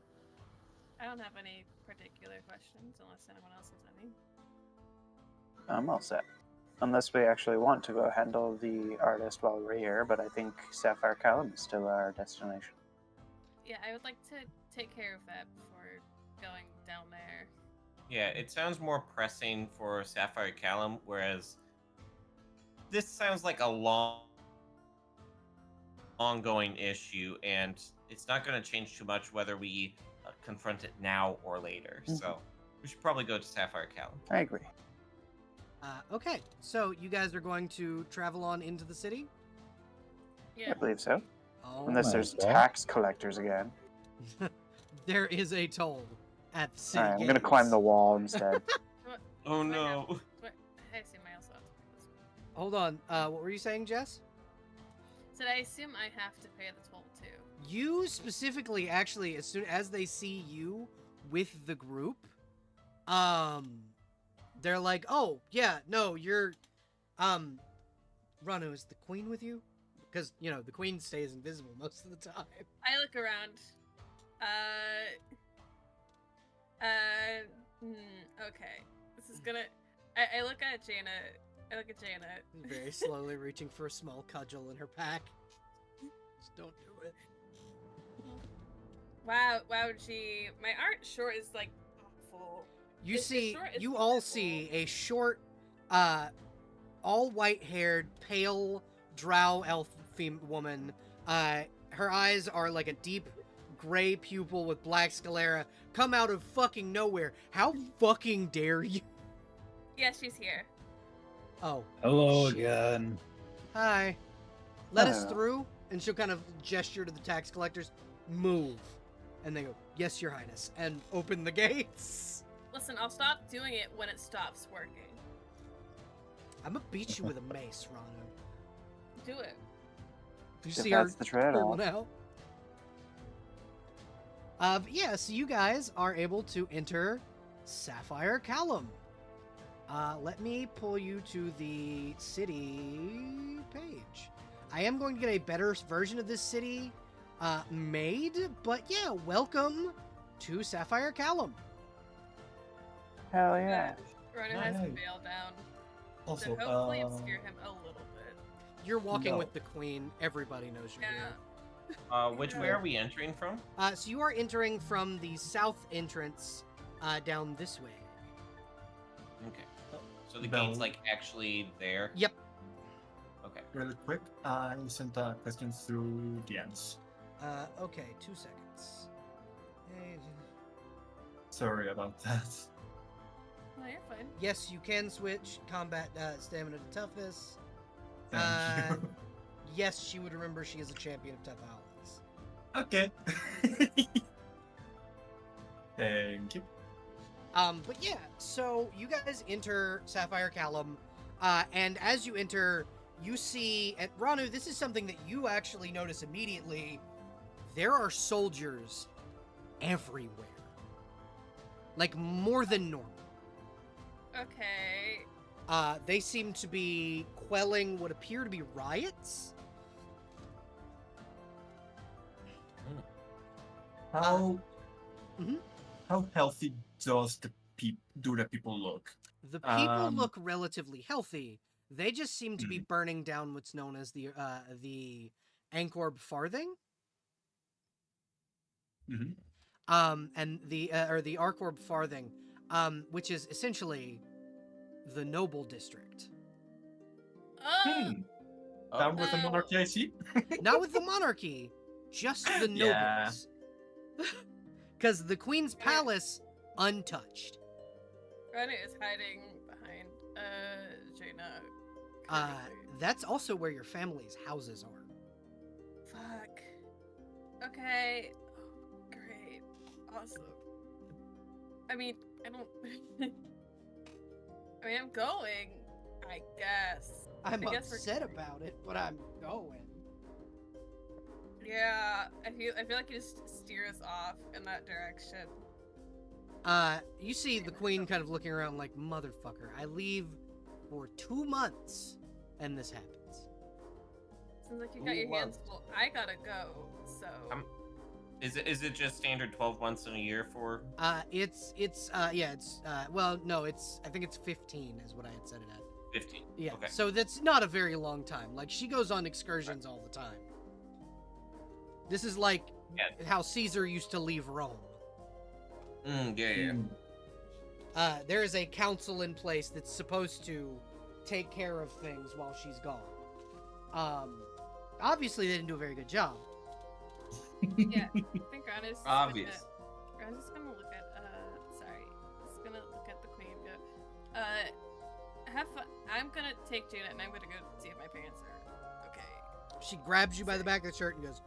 S5: I don't have any particular questions unless anyone else has any.
S2: I'm all set. Unless we actually want to go handle the artist while we're here, but I think Sapphire Callium is still our destination.
S5: Yeah, I would like to take care of that before going down there.
S4: Yeah, it sounds more pressing for Sapphire Callium, whereas this sounds like a ongoing issue, and it's not going to change too much whether we confront it now or later.
S2: Mhm.
S4: So we should probably go to Sapphire Callium.
S2: I agree.
S1: Okay, so you guys are going to travel on into the city?
S5: Yeah.
S2: I believe so.
S1: Oh,
S2: Unless
S3: my
S2: there's
S3: God.
S2: tax collectors again.
S1: there is a toll at the city
S2: Alright, I'm gonna climb the wall instead.
S4: Oh
S5: Do I
S4: no.
S5: have- do I assume I also have to.
S1: Hold on. What were you saying, Jess?
S5: Said I assume I have to pay the toll too.
S1: You specifically, actually, as soon as they see you with the group, they're like, "Oh, yeah, no, you're, Ranu, is the queen with you?" Because the queen stays invisible most of the time.
S5: I look around. Okay. This is gonna. I look at Jaina.
S1: Very slowly reaching for a small cudgel in her pack. Just don't do it.
S5: Wow, G. My art short is like awful.
S1: You
S5: It's
S1: see,
S5: short, it's
S1: you all
S5: wonderful.
S1: see a short, all white-haired, pale drow elf woman. Her eyes are like a deep gray pupil with black sclera come out of fucking nowhere. How fucking dare you?
S5: Yeah, she's here.
S1: Oh,
S3: Hello
S1: shit.
S3: again.
S1: Hi. Let us
S2: Hello.
S1: through. And she'll kind of gesture to the tax collectors. Move. And they go, "Yes, your highness," and open the gates.
S5: Listen, I'll stop doing it when it stops working.
S1: I'm gonna beat you with a mace, Ranu.
S5: Do it.
S1: You
S2: If
S1: see her
S2: that's the
S1: pull
S2: trade-off.
S1: one out. Yeah, so you guys are able to enter Sapphire Callium. Let me pull you to the city page. I am going to get a better version of this city made, but yeah, welcome to Sapphire Callium.
S2: Hell yeah.
S5: Ronu has the
S6: Nice.
S5: veil down.
S6: Also,
S5: So hopefully obscure him a little bit.
S1: You're walking
S6: No.
S1: with the queen. Everybody knows you're
S5: Yeah.
S1: here.
S4: Which way are we entering from?
S1: So you are entering from the south entrance down this way.
S4: Okay. So the
S6: Bell.
S4: gate's like actually there.
S1: Yep.
S4: Okay.
S6: really quick, I sent questions through DMs.
S1: Okay, 2 seconds.
S6: Sorry about that.
S5: No, you're fine.
S1: Yes, you can switch combat stamina to toughness.
S6: Thank you.
S1: Yes, she would remember she is a champion of tough allies.
S6: Okay. Thank you.
S1: But yeah, so you guys enter Sapphire Callium, and as you enter, you see, and Ranu, this is something that you actually notice immediately. There are soldiers everywhere. Like, more than normal.
S5: Okay.
S1: They seem to be quelling what appear to be riots.
S6: How
S1: Mhm.
S6: how healthy does do the people look?
S1: The people
S6: Um,
S1: look relatively healthy. They just seem to be burning down what's known as the Ankorb Farthing.
S6: Mhm.
S1: And the or the Arkorb Farthing, which is essentially the noble district.
S5: Oh,
S6: Down with the
S5: Oh.
S6: monarchy, I see.
S1: Not with the monarchy, just the
S6: Yeah.
S1: nobles. Because the queen's palace, untouched.
S5: Ronu is hiding behind Jaina. currently.
S1: That's also where your family's houses are.
S5: Fuck. Okay. Oh, great. Awesome. I mean, I don't. I mean, I'm going. I guess.
S1: I'm
S5: I guess we're-
S1: upset about it, but I'm going.
S5: Yeah, I feel like you just steer us off in that direction.
S1: You see the queen kind of looking around like, motherfucker, I leave for 2 months, and this happens.
S5: Seems like you got your hands full. I gotta go, so.
S4: Is it just standard 12 months in a year for?
S1: Well, no, I think it's 15 is what I had set it at.
S4: 15.
S1: Yeah,
S4: Okay.
S1: so that's not a very long time. Like, she goes on excursions all the time. This is like
S4: Yeah.
S1: how Caesar used to leave Rome.
S4: Yeah.
S1: There is a council in place that's supposed to take care of things while she's gone. Obviously, they didn't do a very good job.
S5: Yeah, I think Rana's just
S4: Obvious.
S5: Rana's just gonna look at, sorry. Just gonna look at the queen and go, have fun. I'm gonna take Jaina and I'm gonna go see if my parents are okay.
S1: She grabs you by the back of the shirt and goes,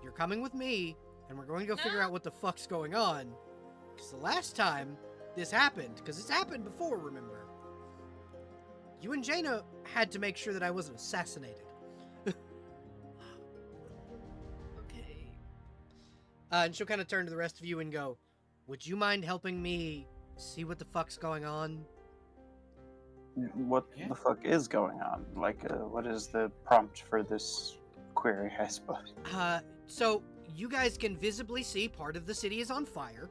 S1: "You're coming with me, and we're going to go figure out what the fuck's going on. Because the last time this happened, because it's happened before, remember, you and Jaina had to make sure that I wasn't assassinated."
S5: Okay.
S1: And she'll kind of turn to the rest of you and go, "Would you mind helping me see what the fuck's going on?"
S2: What the fuck is going on? Like, what is the prompt for this query, I suppose?
S1: So you guys can visibly see part of the city is on fire.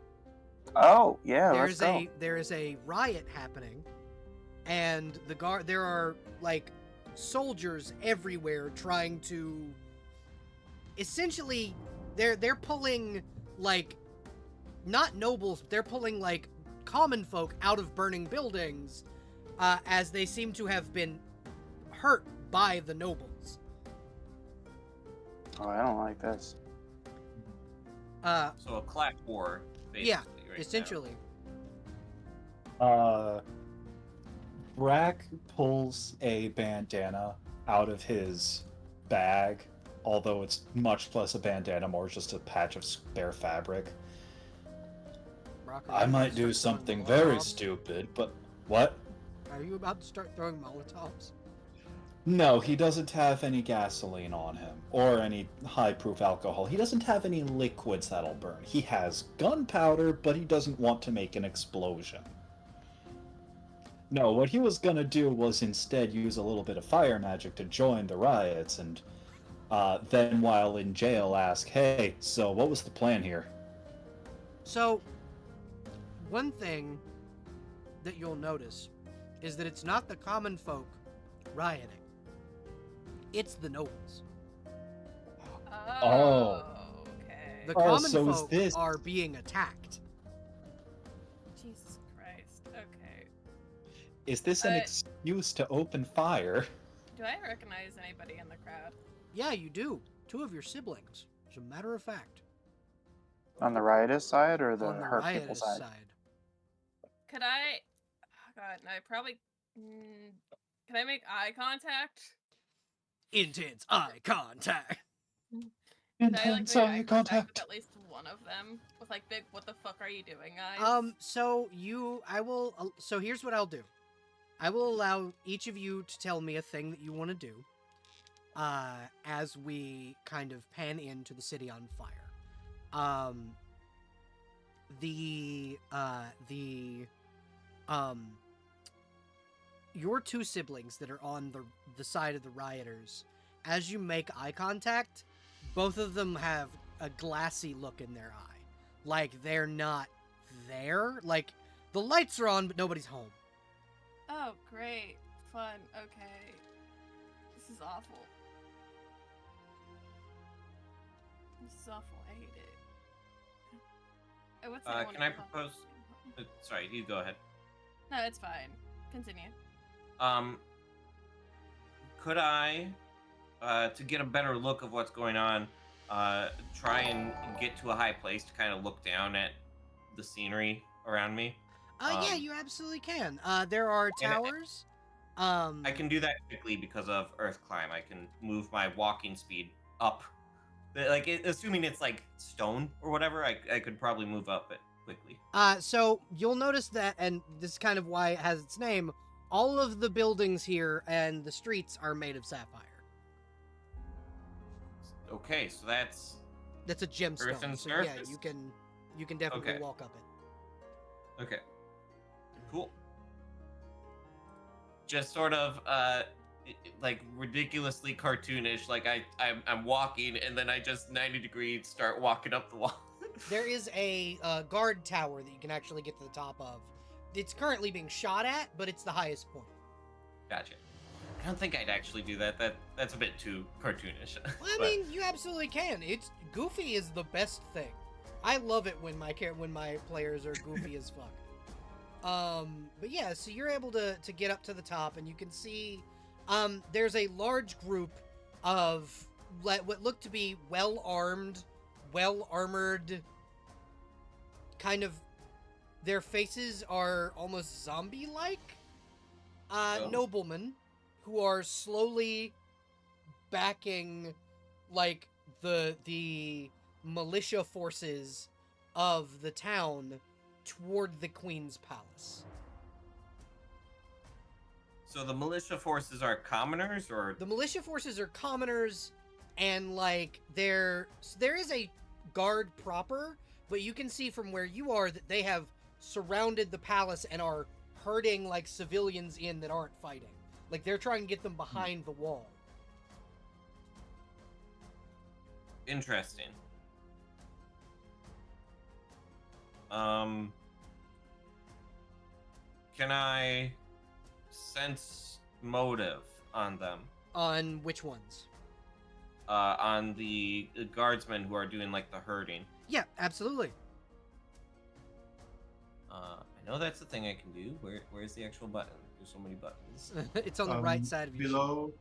S2: Oh, yeah, let's go.
S1: There is a riot happening, and there are like soldiers everywhere trying to. Essentially, they're pulling like not nobles, they're pulling like common folk out of burning buildings, as they seem to have been hurt by the nobles.
S2: Oh, I don't like this.
S4: So a class war, basically.
S1: Yeah,
S4: right
S1: essentially.
S3: Brack pulls a bandana out of his bag, although it's much less a bandana, more just a patch of spare fabric.
S1: Brock,
S3: I might do something very stupid, but what?
S1: Are you about to start throwing Molotovs?
S3: No, he doesn't have any gasoline on him, or any high-proof alcohol. He doesn't have any liquids that'll burn. He has gunpowder, but he doesn't want to make an explosion. No, what he was gonna do was instead use a little bit of fire magic to join the riots, and then while in jail ask, "Hey, so what was the plan here?"
S1: So, one thing that you'll notice is that it's not the common folk rioting. It's the nobles.
S3: Oh.
S5: Okay.
S1: The
S3: Oh,
S1: common
S3: so is
S1: folk
S3: this-
S1: are being attacked.
S5: Jesus Christ. Okay.
S3: Is this an excuse to open fire?
S5: Do I recognize anybody in the crowd?
S1: Yeah, you do. 2 of your siblings, as a matter of fact.
S2: On the riotous side or the
S1: On the
S2: hurt people
S1: riotous
S2: side?
S1: side.
S5: Could I? Oh God, no, I probably. Can I make eye contact?
S1: Intense eye contact.
S5: Could I like
S3: Intense
S5: make
S3: eye
S5: eye contact with at least one of them? With like big, what the fuck are you doing, guys?
S1: So here's what I'll do. I will allow each of you to tell me a thing that you want to do, as we kind of pan into the city on fire. Your 2 siblings that are on the side of the rioters, as you make eye contact, both of them have a glassy look in their eye. Like they're not there. Like the lights are on, but nobody's home.
S5: Oh, great. Fun. Okay. This is awful. This is awful. I hate it. What's that one
S4: Can I
S5: called?
S4: propose? Sorry, you go ahead.
S5: No, it's fine. Continue.
S4: Could I, to get a better look of what's going on, try and get to a high place to kind of look down at the scenery around me?
S1: Yeah, you absolutely can. There are towers.
S4: I can do that quickly because of Earth Climb. I can move my walking speed up. Like, assuming it's like stone or whatever, I could probably move up it quickly.
S1: So you'll notice that, and this is kind of why it has its name, all of the buildings here and the streets are made of sapphire.
S4: Okay, so that's
S1: a gemstone.
S4: Earth and
S1: so yeah,
S4: surface?
S1: you can definitely
S4: Okay.
S1: walk up it.
S4: okay. Cool. Just sort of like ridiculously cartoonish. Like I'm walking and then I just 90 degrees start walking up the wall.
S1: There is a guard tower that you can actually get to the top of. It's currently being shot at, but it's the highest point.
S4: Gotcha. I don't think I'd actually do that. That's a bit too cartoonish.
S1: Well, I mean, you absolutely can. It's goofy is the best thing. I love it when my players are goofy as fuck. But yeah, so you're able to get up to the top, and you can see there's a large group of what look to be well-armed, well-armored, kind of, their faces are almost zombie-like, noblemen who are slowly backing, like, the militia forces of the town toward the Queen's palace.
S4: So the militia forces are commoners, or
S1: The militia forces are commoners, and, like, there is a guard proper, but you can see from where you are that they have surrounded the palace and are herding, like, civilians in that aren't fighting. Like, they're trying to get them behind the wall.
S4: interesting. Can I sense motive on them?
S1: On which ones?
S4: On the guardsmen who are doing like the herding.
S1: Yeah, absolutely.
S4: I know that's the thing I can do. Where's the actual button? There's so many buttons.
S1: It's on the right side of your sheet.
S6: Below,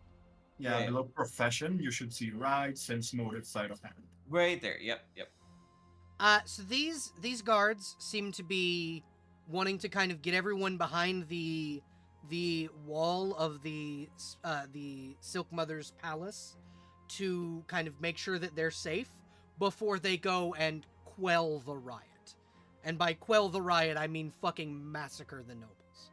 S4: Yeah.
S6: below profession, you should see right, sense motive, side of hand.
S4: Right there. Yep.
S1: So these guards seem to be wanting to kind of get everyone behind the wall of the Silk Mother's palace to kind of make sure that they're safe before they go and quell the riot. And by quell the riot, I mean fucking massacre the nobles.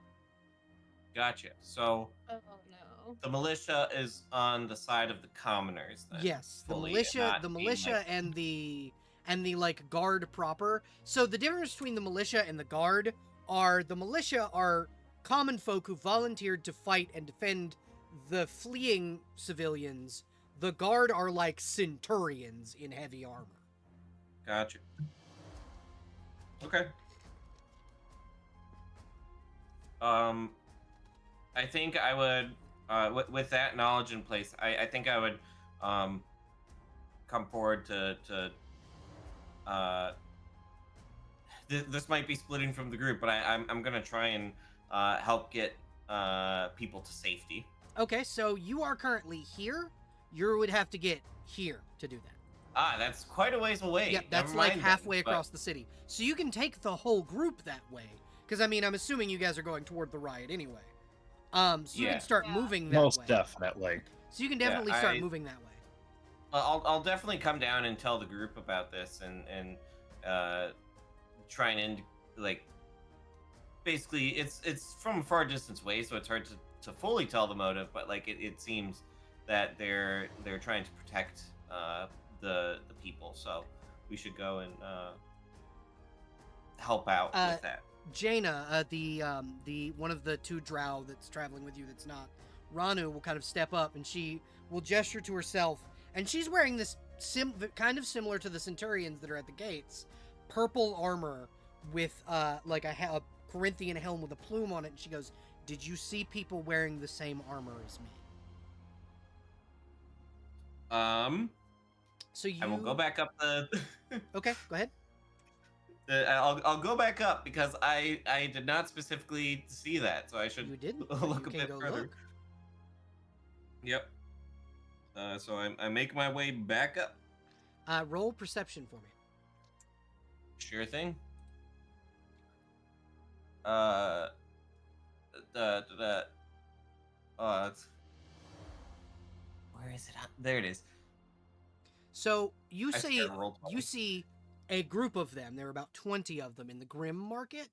S4: Gotcha. So
S5: Oh no.
S4: the militia is on the side of the commoners. Then,
S1: Yes, the
S4: fully,
S1: militia,
S4: not being, like-
S1: and the like guard proper. So the difference between the militia and the guard are the militia are common folk who volunteered to fight and defend the fleeing civilians. The guard are like centurions in heavy armor.
S4: Gotcha. Okay. I think I would, with that knowledge in place, I think I would, come forward to this might be splitting from the group, but I'm gonna try and help get people to safety.
S1: Okay, so you are currently here. You would have to get here to do that.
S4: That's quite a ways away.
S1: Yep, that's
S4: Never
S1: like
S4: mind
S1: halfway
S4: then, but-
S1: across the city. So you can take the whole group that way. Because, I mean, I'm assuming you guys are going toward the riot anyway. So you
S4: Yeah.
S1: can start
S5: Yeah.
S1: moving that
S3: Most
S1: way.
S3: definitely.
S1: So you can
S4: Yeah,
S1: definitely start moving that way.
S4: I'll definitely come down and tell the group about this and try and like basically it's from a far distance away, so it's hard to fully tell the motive, but like it seems that they're trying to protect the people, so we should go and help out with that.
S1: Jaina, the one of the two drow that's traveling with you that's not Ranu, will kind of step up and she will gesture to herself, and she's wearing this kind of similar to the centurions that are at the gates, purple armor with like a Corinthian helm with a plume on it, and she goes, "Did you see people wearing the same armor as me?" So you
S4: I will go back up the.
S1: Okay, go ahead.
S4: I'll go back up because I did not specifically see that, so I should
S1: You didn't.
S4: look
S1: You
S4: a
S1: can
S4: bit
S1: go
S4: further.
S1: look.
S4: Yep. So I make my way back up.
S1: Roll perception for me.
S4: Sure thing. Where is it? There it is.
S1: So you
S4: I
S1: see,
S4: scared rolled
S1: you
S4: twice.
S1: see a group of them. There are about 20 of them in the Grim Market,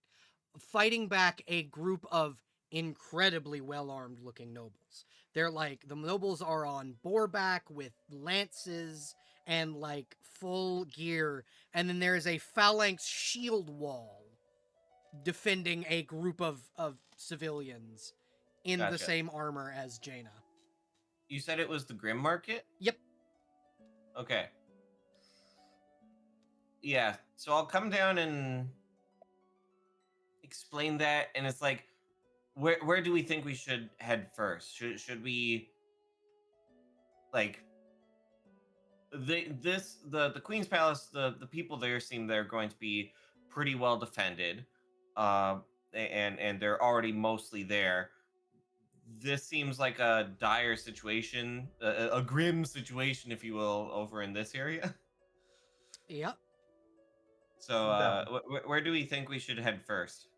S1: fighting back a group of incredibly well-armed looking nobles. They're like, the nobles are on boarback with lances and like full gear, and then there is a phalanx shield wall defending a group of civilians in the
S4: Gotcha.
S1: same armor as Jaina.
S4: You said it was the Grim Market?
S1: Yep.
S4: Okay. Yeah, so I'll come down and explain that, and it's like, where do we think we should head first? Should we like the Queen's Palace? The people there seem they're going to be pretty well defended, and they're already mostly there. This seems like a dire situation, a grim situation, if you will, over in this area.
S1: Yep.
S4: So, where do we think we should head first?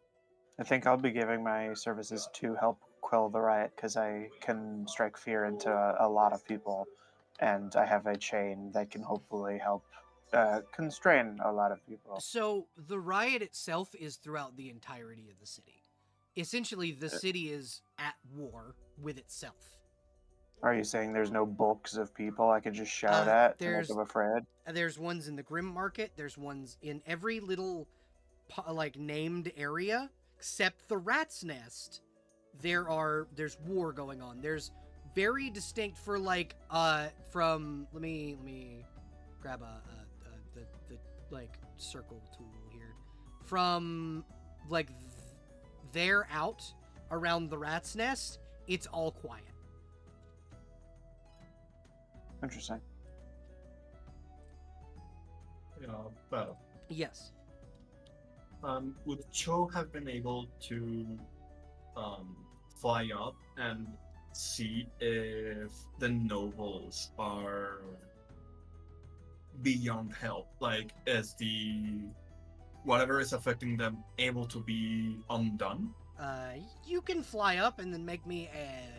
S2: I think I'll be giving my services to help quell the riot because I can strike fear into a lot of people and I have a chain that can hopefully help constrain a lot of people.
S1: So the riot itself is throughout the entirety of the city. Essentially, the city is at war with itself.
S2: Are you saying there's no bulks of people I could just shout at to make them afraid?
S1: There's ones in the Grim Market. There's ones in every little named area except the Rat's Nest. There's war going on. There's very distinct for from let me grab the circle tool here. From there out around the Rat's Nest, it's all quiet.
S2: Interesting.
S6: Yeah, well,
S1: Yes.
S6: would Cho have been able to fly up and see if the nobles are beyond help? Like, is the whatever is affecting them able to be undone?
S1: You can fly up and then make me a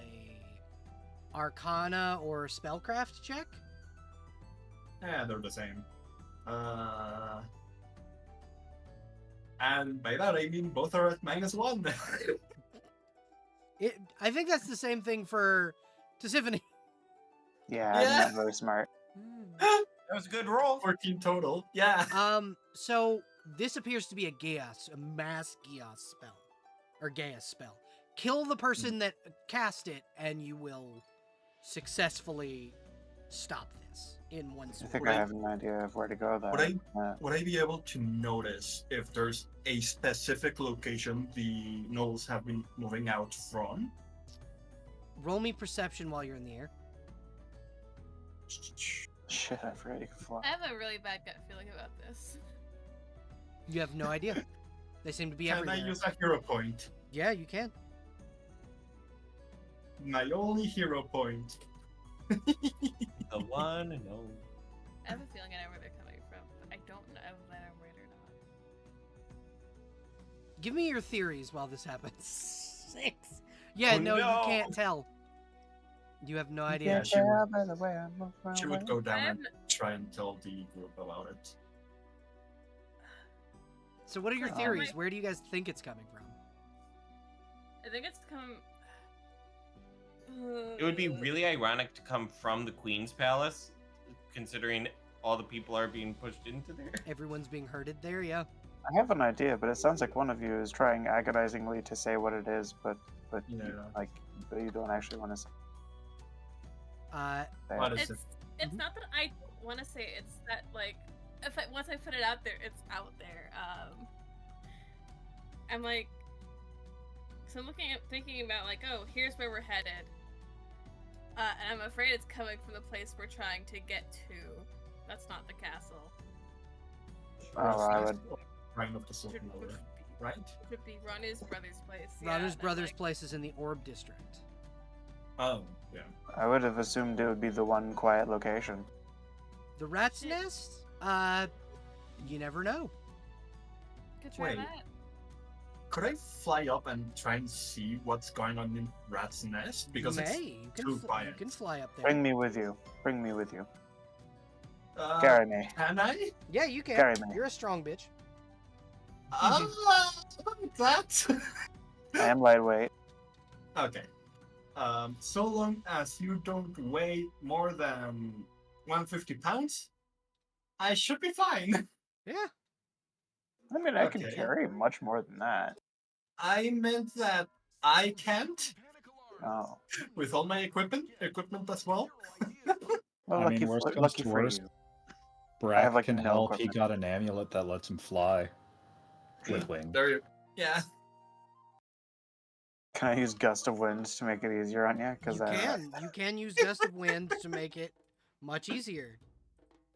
S1: Arcana or Spellcraft check.
S6: Yeah, they're the same. And by that I mean both are at -1.
S1: I think that's the same thing for Tisiphone.
S2: Yeah, I'm not very smart.
S4: That was a good roll.
S6: 14 total. Yeah.
S1: So this appears to be a mass Geas spell. Or Geas spell. Kill the person that cast it, and you will successfully stop this in one
S2: I
S1: swing.
S2: think I have an idea of where to go though.
S6: Would I be able to notice if there's a specific location the gnolls have been moving out from?
S1: Roll me perception while you're in the air.
S2: Shit, I forgot you could fly.
S5: I have a really bad gut feeling about this.
S1: You have no idea. They seem to be
S6: Can
S1: everywhere.
S6: I use a hero point?
S1: Yeah, you can.
S6: My only hero point.
S4: The one and only.
S5: I have a feeling I know where they're coming from, but I don't know if I'm right or not.
S1: Give me your theories while this happens. 6. Yeah,
S4: Oh,
S1: no,
S4: no.
S1: you can't tell. You have no idea.
S6: Yeah, she would-
S2: by the way I move my
S6: She
S2: way.
S6: would go down
S5: I
S6: and try and tell the group about it.
S1: So what are your
S2: Oh.
S1: theories? Where do you guys think it's coming from?
S5: I think it's coming.
S4: It would be really ironic to come from the Queen's Palace, considering all the people are being pushed into there.
S1: Everyone's being herded there, yeah.
S2: I have an idea, but it sounds like one of you is trying agonizingly to say what it is, but
S6: Yeah.
S2: but you don't actually want to say.
S6: What is it?
S5: It's not that I want to say it, it's that once I put it out there, it's out there. I'm like, so I'm thinking about oh, here's where we're headed, and I'm afraid it's coming from the place we're trying to get to. That's not the castle.
S2: Oh, I would.
S6: Right of the Silver Lower, right?
S5: It would be Ranu's brother's place.
S1: Ranu's
S5: and,
S1: brother's place is in the Orb District.
S6: Oh, yeah.
S2: I would have assumed it would be the one quiet location.
S1: The Rat's Nest? You never know.
S5: Could try
S6: Wait.
S5: that.
S6: Could I fly up and try and see what's going on in Rat's Nest? Because it's
S1: you can,
S6: too
S1: you
S6: quiet.
S1: can fly up there.
S2: Bring me with you. Bring me with you.
S6: Carry
S2: Carry me.
S6: Can I?
S1: Yeah, you can.
S2: Carry me.
S1: You're a strong bitch.
S6: That.
S2: I am lightweight.
S6: Okay. So long as you don't weigh more than 150 pounds, I should be fine.
S1: Yeah.
S2: I mean, I can
S6: Okay.
S2: carry much more than that.
S6: I meant that I can't
S2: Oh.
S6: with all my equipment as well.
S2: Well,
S3: I
S2: lucky,
S3: mean, worst comes
S2: lucky
S3: to
S2: for
S3: worst.
S2: you.
S3: Brack
S2: have, like,
S3: can
S2: no
S3: help. He
S2: equipment.
S3: got an amulet that lets him fly with wings.
S6: There you. Yeah.
S2: Can I use Gust of Wind to make it easier on you? Because
S1: You can use Gust of Wind to make it much easier.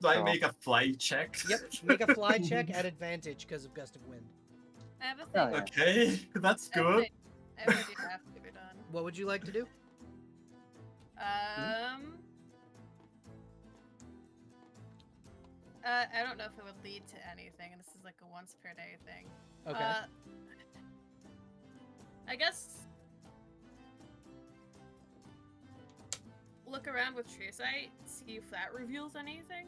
S6: Do I
S2: Oh.
S6: make a fly check?
S1: Yep. Make a fly check at advantage because of Gust of Wind.
S5: I have a thing.
S2: Oh, yeah.
S6: Okay, that's
S5: I have
S6: good.
S5: an- I have an idea after we're done.
S1: What would you like to do?
S5: I don't know if it would lead to anything, and this is like a once per day thing.
S1: Okay.
S5: I guess look around with True Sight, see if that reveals anything?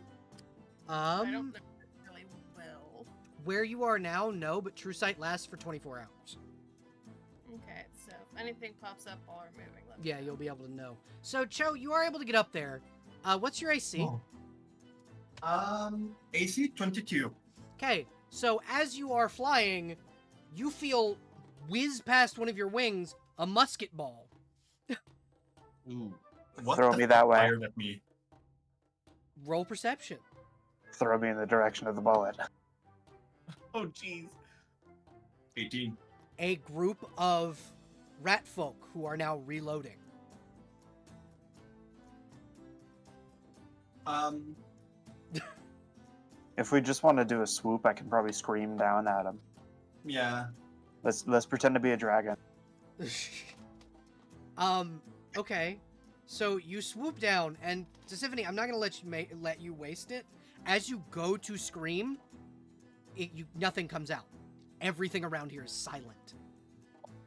S5: I don't know if it really will.
S1: Where you are now, no, but True Sight lasts for 24 hours.
S5: Okay, so if anything pops up while we're moving, let me
S1: Yeah,
S5: know.
S1: you'll be able to know. So, Cho, you are able to get up there. What's your AC?
S6: AC 22.
S1: Okay, so as you are flying, you feel whiz past one of your wings a musket ball.
S4: Ooh.
S6: What
S2: Throw
S6: the
S2: me that way.
S6: fired at me?
S1: Roll perception.
S2: Throw me in the direction of the bullet.
S4: Oh, jeez.
S6: 18.
S1: A group of rat folk who are now reloading.
S2: If we just want to do a swoop, I can probably scream down at him.
S6: Yeah.
S2: Let's pretend to be a dragon.
S1: Okay. So you swoop down, and Tiffany, I'm not gonna let you waste it. As you go to scream, nothing comes out. Everything around here is silent.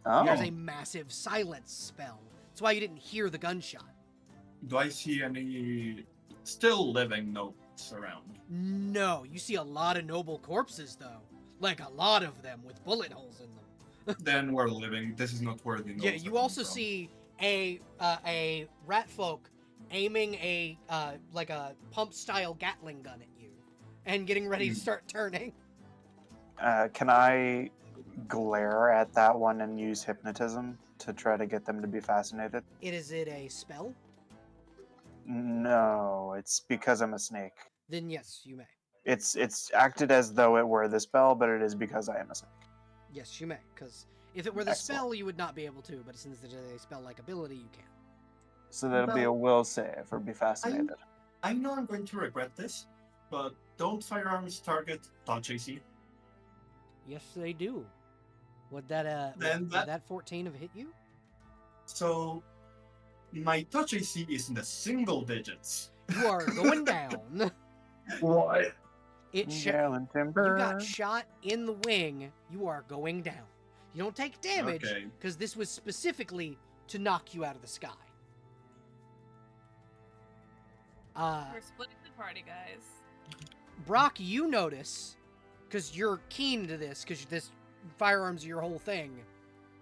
S2: Oh.
S1: There's a massive silence spell. That's why you didn't hear the gunshot.
S6: Do I see any still living notes around?
S1: No, you see a lot of noble corpses though. Like a lot of them with bullet holes in them.
S6: Then we're living. This is not where the notes
S1: Yeah,
S6: are
S1: you
S6: coming
S1: also
S6: from.
S1: see a rat folk aiming a like a pump style Gatling gun at you and getting ready to start turning.
S2: Can I glare at that one and use hypnotism to try to get them to be fascinated?
S1: Is it a spell?
S2: No, it's because I'm a snake.
S1: Then yes, you may.
S2: It's acted as though it were the spell, but it is because I am a snake.
S1: Yes, you may. Because if it were the
S2: Excellent.
S1: spell, you would not be able to. But since it is a spell-like ability, you can.
S2: So that'll be a will save or be fascinated.
S6: I know I'm going to regret this, but don't firearms target touch AC?
S1: Yes, they do. Would that
S6: Then
S1: would that 14 have hit you?
S6: So my touch AC is in the single digits.
S1: You are going down.
S6: What?
S1: It
S2: Gale and
S1: You
S2: timber.
S1: got shot in the wing. You are going down. You don't take damage
S6: Okay.
S1: because this was specifically to knock you out of the sky.
S5: We're splitting the party, guys.
S1: Brock, you notice, because you're keen to this, because this firearms are your whole thing.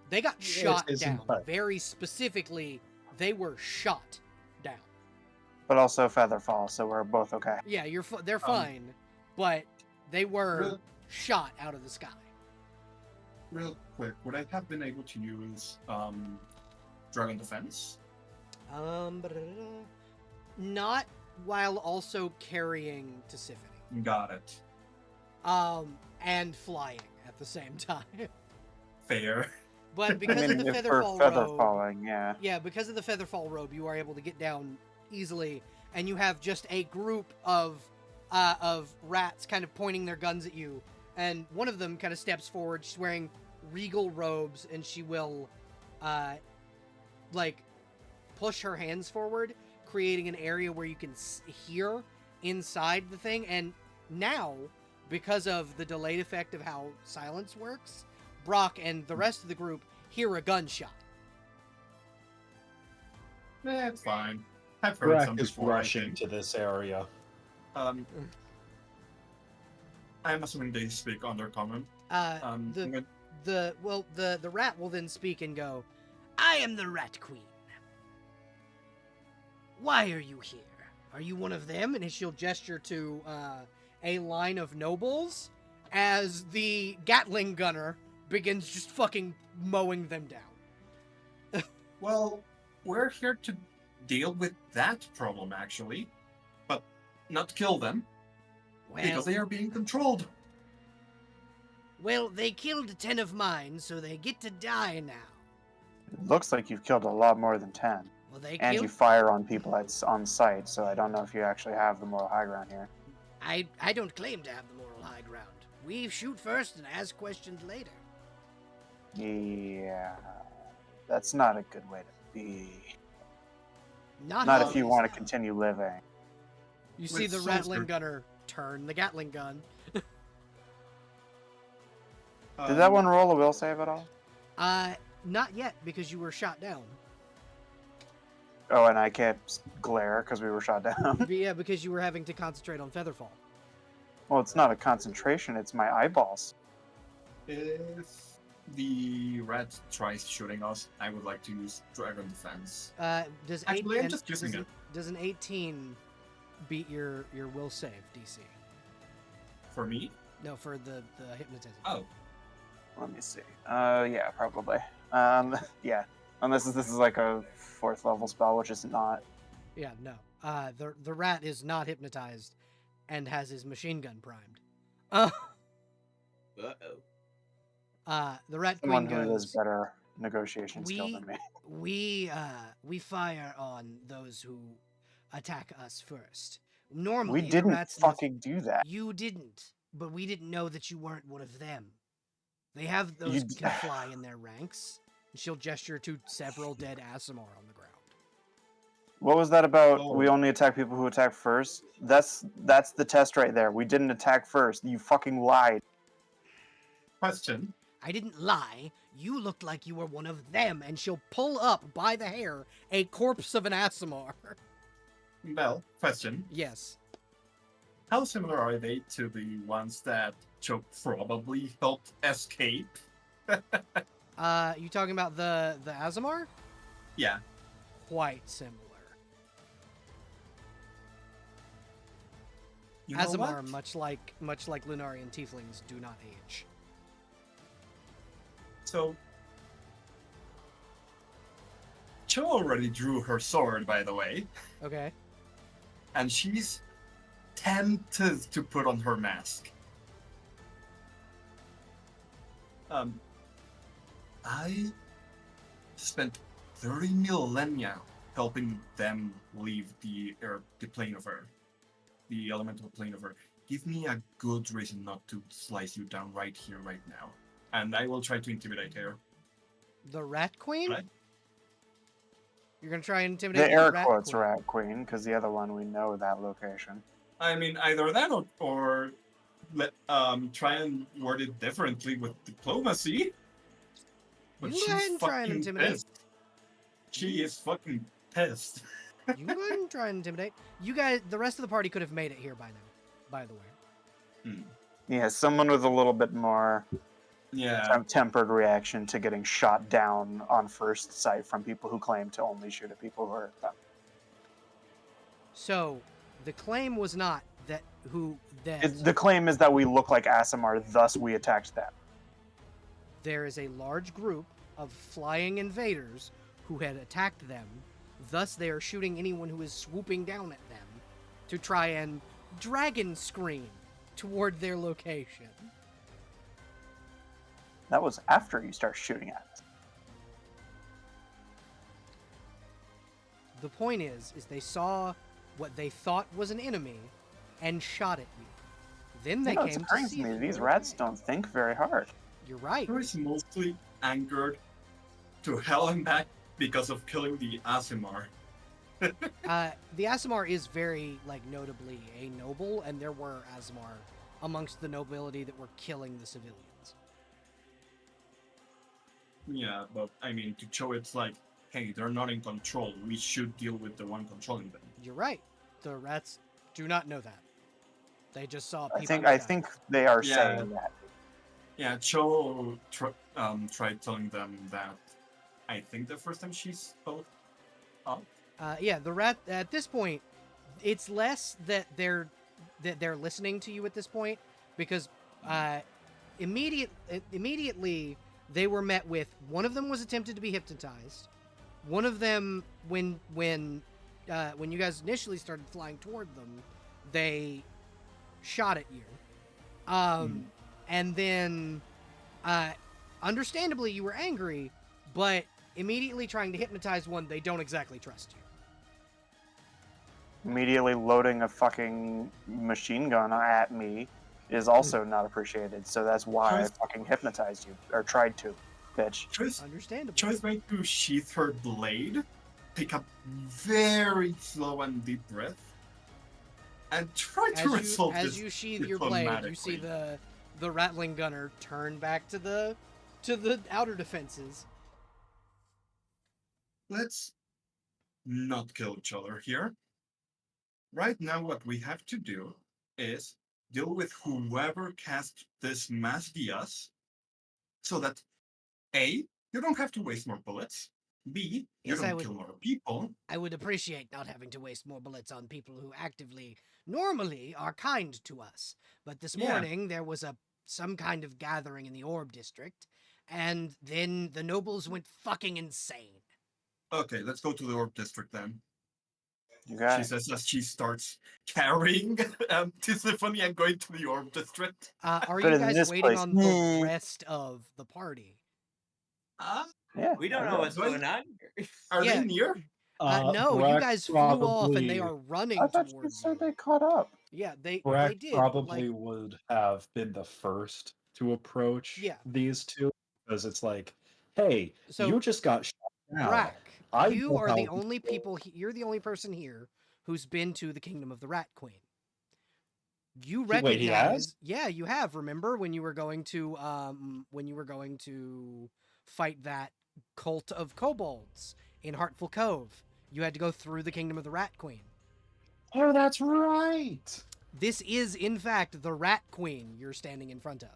S1: They got shot
S3: it's
S1: down.
S3: fine.
S1: Very specifically, they were shot down.
S2: But also feather fall, so we're both okay.
S1: Yeah, they're fine, but they were
S6: Real,
S1: shot out of the sky.
S6: real quick, would I have been able to use Dragon Defense?
S1: Not while also carrying Tisiphone.
S6: Got it.
S1: And flying at the same time.
S6: Fair.
S1: But because of the
S2: if for
S1: featherfall
S2: feather
S1: robe,
S2: falling, yeah.
S1: yeah, because of the featherfall robe, you are able to get down easily, and you have just a group of rats kind of pointing their guns at you, and one of them kind of steps forward. She's wearing regal robes, and she will, like, push her hands forward, creating an area where you can hear inside the thing. And now, because of the delayed effect of how silence works, Brock and the rest of the group hear a gunshot.
S6: It's fine. I've heard
S3: Brack
S6: some
S3: is
S6: before, I
S3: rushing
S6: think.
S3: to this area.
S6: I'm assuming they speak undercommon. I'm gonna-
S1: The rat will then speak and go, "I am the Rat Queen. Why are you here? Are you one of them?" And she'll gesture to a line of nobles as the Gatling gunner begins just fucking mowing them down.
S6: Well, we're here to deal with that problem, actually, but not kill them because they are being controlled.
S1: Well, they killed 10 of mine, so they get to die now.
S2: It looks like you've killed a lot more than 10.
S1: Well, they
S2: And you
S1: killed...
S2: fire on people on sight, so I don't know if you actually have the moral high ground here.
S1: I don't claim to have the moral high ground. We shoot first and ask questions later.
S2: Yeah, that's not a good way to be.
S1: Not
S2: Not if you
S1: always,
S2: want
S1: no.
S2: to continue living.
S1: You see
S6: With
S1: the
S6: Soldier-
S1: rattling gunner turn the Gatling gun.
S2: Did that one roll a will save at all?
S1: Not yet, because you were shot down.
S2: Oh, and I can't glare because we were shot down.
S1: Yeah, because you were having to concentrate on Featherfall.
S2: Well, it's not a concentration, it's my eyeballs.
S6: If the rat tries shooting us, I would like to use Dragon Defense. Actually, I'm just using it.
S1: Does an 18 beat your will save DC?
S6: For me?
S1: No, for the hypnotism.
S6: Oh.
S2: Let me see. Yeah, probably. Yeah. Unless this is like a 4th level spell, which is not.
S1: Yeah, no. The rat is not hypnotized and has his machine gun primed. The rat
S2: Someone
S1: queen
S2: who has
S1: goes,
S2: better negotiation skill than me.
S1: we fire on those who attack us first. Normally,
S2: We
S1: the
S2: didn't
S1: rats
S2: fucking do that.
S1: You didn't, but we didn't know that you weren't one of them. They have those can fly in their ranks. And she'll gesture to several dead Aasimar on the ground.
S2: What was that about?
S6: Oh.
S2: We only attack people who attack first? That's the test right there. We didn't attack first. You fucking lied.
S6: Question.
S1: I didn't lie. You looked like you were one of them, and she'll pull up by the hair a corpse of an Aasimar.
S6: Belle, question.
S1: Yes.
S6: How similar are they to the ones that Cho probably helped escape?
S1: You talking about the Aasimar?
S6: Yeah.
S1: Quite similar.
S6: You know
S1: Aasimar,
S6: what?
S1: much like Lunarian tieflings, do not age.
S6: So, Cho already drew her sword, by the way,
S1: Okay.
S6: and she's tempted to put on her mask. I spent 30 millennia helping them leave the plane of Earth, the elemental plane of Earth. Give me a good reason not to slice you down right here, right now. And I will try to intimidate her.
S1: The Rat Queen?
S6: Right.
S1: You're gonna try and intimidate
S2: The air
S1: Rat
S2: quotes
S1: Queen.
S2: Rat Queen, because the other one we know that location.
S6: I mean, either that or try and word it differently with diplomacy. But
S1: You can go ahead
S6: she's
S1: and try and
S6: fucking
S1: intimidate.
S6: pissed. She is fucking pissed.
S1: You can go ahead and try and intimidate. You guys, the rest of the party could have made it here by now, by the way.
S2: Yeah, someone with a little bit more
S6: Yeah.
S2: tempered reaction to getting shot down on first sight from people who claim to only shoot at people who are them.
S1: So, the claim was not that
S2: The claim is that we look like Aasimar, thus we attacked them.
S1: there is a large group of flying invaders who had attacked them. Thus, they are shooting anyone who is swooping down at them to try and dragon scream toward their location.
S2: That was after you start shooting at us.
S1: The point is they saw what they thought was an enemy and shot at you. Then they
S2: It
S1: came to
S2: brings
S1: see
S2: me.
S1: that
S2: These
S1: you were
S2: rats
S1: okay.
S2: don't think very hard.
S1: You're right.
S6: Her is mostly angered to hell and back because of killing the Aasimar.
S1: The Aasimar is very, notably a noble, and there were Aasimar amongst the nobility that were killing the civilians.
S6: Yeah, but I mean, to Cho, it's like, hey, they're not in control. We should deal with the one controlling them.
S1: You're right. The rats do not know that. They just saw people.
S2: I think they are
S6: Yeah.
S2: saying that.
S6: Yeah, Cho tried telling them that I think the first time she spoke up.
S1: Yeah, the rat at this point, it's less that they're listening to you at this point, because immediately they were met with, one of them was attempted to be hypnotized. One of them, when you guys initially started flying toward them, they shot at you. And then understandably you were angry, but immediately trying to hypnotize one, they don't exactly trust you.
S2: Immediately loading a fucking machine gun at me is also not appreciated. So that's why I fucking hypnotized you, or tried to, bitch.
S1: Understandable.
S6: Cho's going to sheath her blade, take a very slow and deep breath, and try to resolve this.
S1: As you sheathe your blade, you see the rattling gunner turn back to the outer defenses.
S6: Let's not kill each other here. Right now, what we have to do is deal with whoever cast this mass Diaz so that A, you don't have to waste more bullets. B, you
S1: Yes, I
S6: don't
S1: would.
S6: kill more people.
S1: I would appreciate not having to waste more bullets on people who actively, normally, are kind to us. But this
S6: Yeah.
S1: morning there was some kind of gathering in the Orb District, and then the nobles went fucking insane.
S6: Okay, let's go to the Orb District then.
S2: You got
S6: She
S2: it.
S6: says as she starts carrying Tisiphone and going to the Orb District.
S1: Are
S2: But
S1: you
S2: in
S1: guys
S2: this
S1: waiting
S2: place-
S1: on the rest of the party?
S2: Yeah.
S4: We don't
S2: I
S4: know
S2: got
S4: what's
S2: it.
S4: going on here.
S6: Are
S1: Yeah.
S6: they near?
S1: No, you
S3: Brack
S1: guys flew off and they
S3: probably-
S1: are running
S2: I thought you
S1: towards
S2: said
S1: you.
S2: they caught up.
S1: Yeah, they
S3: Brack
S1: did.
S3: probably
S1: like,
S3: would have been the first to approach
S1: Yeah.
S3: these two because it's like, hey,
S1: So,
S3: you just got shot down.
S1: Brack,
S3: I
S1: you
S3: know
S1: are
S3: how
S1: the
S3: these
S1: only
S3: go.
S1: people. You're the only person here who's been to the Kingdom of the Rat Queen. You recognize?
S3: Wait, he has?
S1: Yeah, you have. Remember when you were going to fight that cult of kobolds in Heartful Cove? You had to go through the Kingdom of the Rat Queen.
S3: Oh, that's right.
S1: This is, in fact, the Rat Queen you're standing in front of.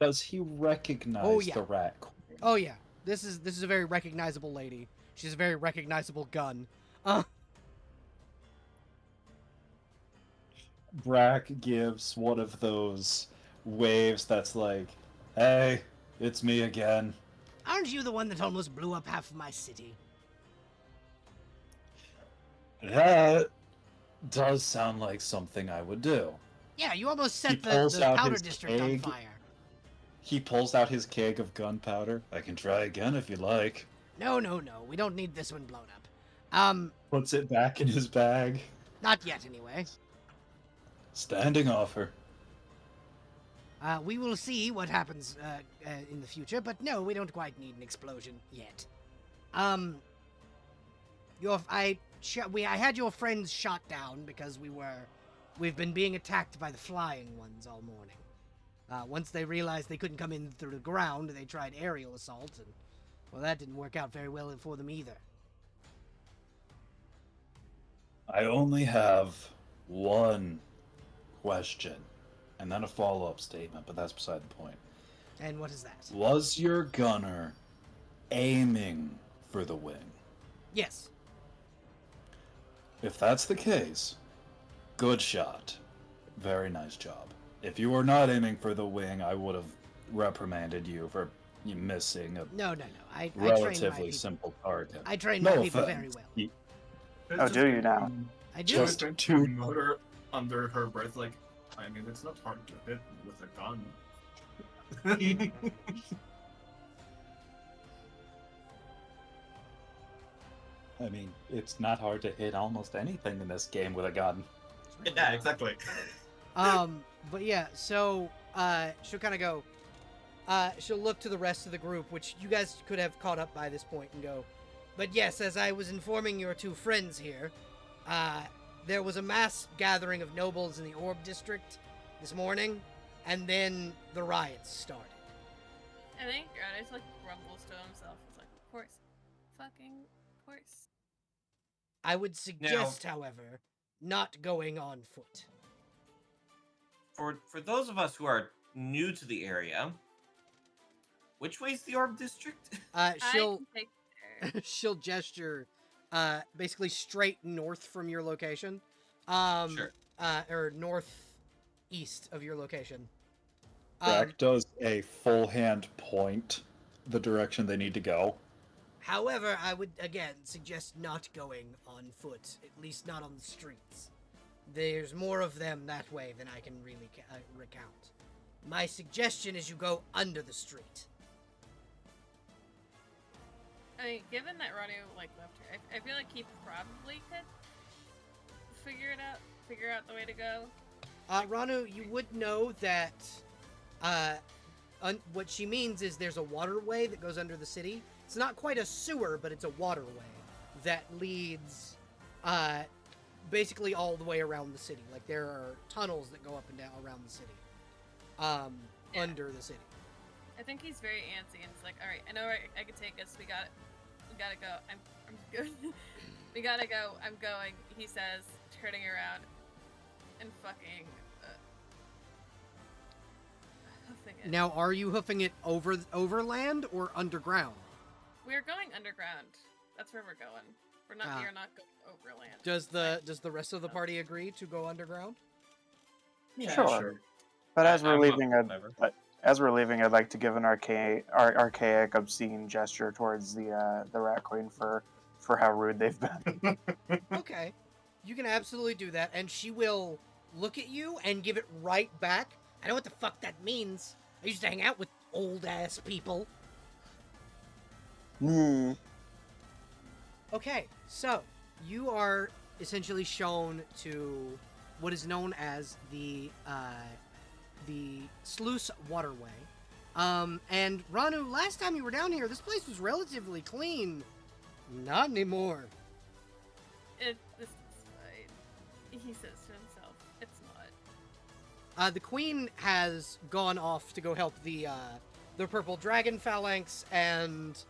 S3: Does he recognize
S1: Oh, yeah.
S3: the rat queen?
S1: Oh yeah, this is a very recognizable lady. She has a very recognizable gun.
S3: Brack gives one of those waves that's like, hey, it's me again.
S1: Aren't you the one that almost blew up half of my city?
S3: That does sound like something I would do.
S1: Yeah, you almost set the
S3: pulls out
S1: powder
S3: his
S1: district on
S3: keg.
S1: fire.
S3: He pulls out his keg of gunpowder. I can try again if you like.
S1: No, we don't need this one blown up.
S3: Puts it back in his bag.
S1: Not yet anyway.
S3: Standing offer.
S1: We will see what happens in the future, but no, we don't quite need an explosion yet. I had your friends shot down because we've been being attacked by the flying ones all morning. Once they realized they couldn't come in through the ground, they tried aerial assault, and well, that didn't work out very well for them either.
S3: I only have one question, and then a follow-up statement, but that's beside the point.
S1: And what is that?
S3: Was your gunner aiming for the wing?
S1: Yes.
S3: If that's the case, good shot. Very nice job. If you were not aiming for the wing, I would have reprimanded you for missing a
S1: No. I train my
S3: relatively
S1: people.
S3: simple target.
S1: I train my
S3: No
S1: people very
S3: offense.
S1: well.
S2: Oh, do you now?
S1: I do.
S3: Just
S6: Just
S3: two-
S6: to under her breath, like, I mean, it's not hard to hit with a gun.
S3: I mean, it's not hard to hit almost anything in this game with a gun.
S6: Yeah, exactly.
S1: But yeah, so she'll kind of go. She'll look to the rest of the group, which you guys could have caught up by this point, and go. But yes, as I was informing your two friends here, there was a mass gathering of nobles in the Orb District this morning, and then the riots started.
S5: I think Granus like rumbles to himself. It's like, of course, fucking of course.
S1: I would suggest, however, not going on foot.
S4: For those of us who are new to the area, which way's the Orb District?
S1: She'll
S5: I can take her.
S1: she'll gesture, basically straight north from your location,
S4: Sure.
S1: or northeast of your location.
S3: Brack does a full hand point the direction they need to go.
S1: However, I would again suggest not going on foot, at least not on the streets. There's more of them that way than I can really recount. My suggestion is you go under the street.
S5: I mean, given that Ranu like left her, I feel like he probably could figure out the way to go.
S1: Ranu, you would know that what she means is there's a waterway that goes under the city. It's not quite a sewer, but it's a waterway that leads basically all the way around the city. Like, there are tunnels that go up and down around the city, under the city.
S5: I think he's very antsy, and it's like, all right, I know I could take us. We gotta go. I'm good. We gotta go. I'm going. He says, turning around and fucking hoofing it.
S1: Now, are you hoofing it overland or underground?
S5: We're going underground. That's where we're going. We're not. We are not going overland.
S1: Does the rest of the party agree to go underground?
S6: Yeah,
S2: Sure. But as we're leaving,
S4: whatever.
S2: I'd like to give an archaic, obscene gesture towards the Rat Queen for how rude they've been.
S1: Okay, you can absolutely do that, and she will look at you and give it right back. I know what the fuck that means. I used to hang out with old ass people. Okay, so you are essentially shown to what is known as the sluice waterway. And Ranu, last time you were down here, this place was relatively clean. Not anymore.
S5: This is fine. He says to himself, it's not.
S1: The queen has gone off to go help the purple dragon phalanx, and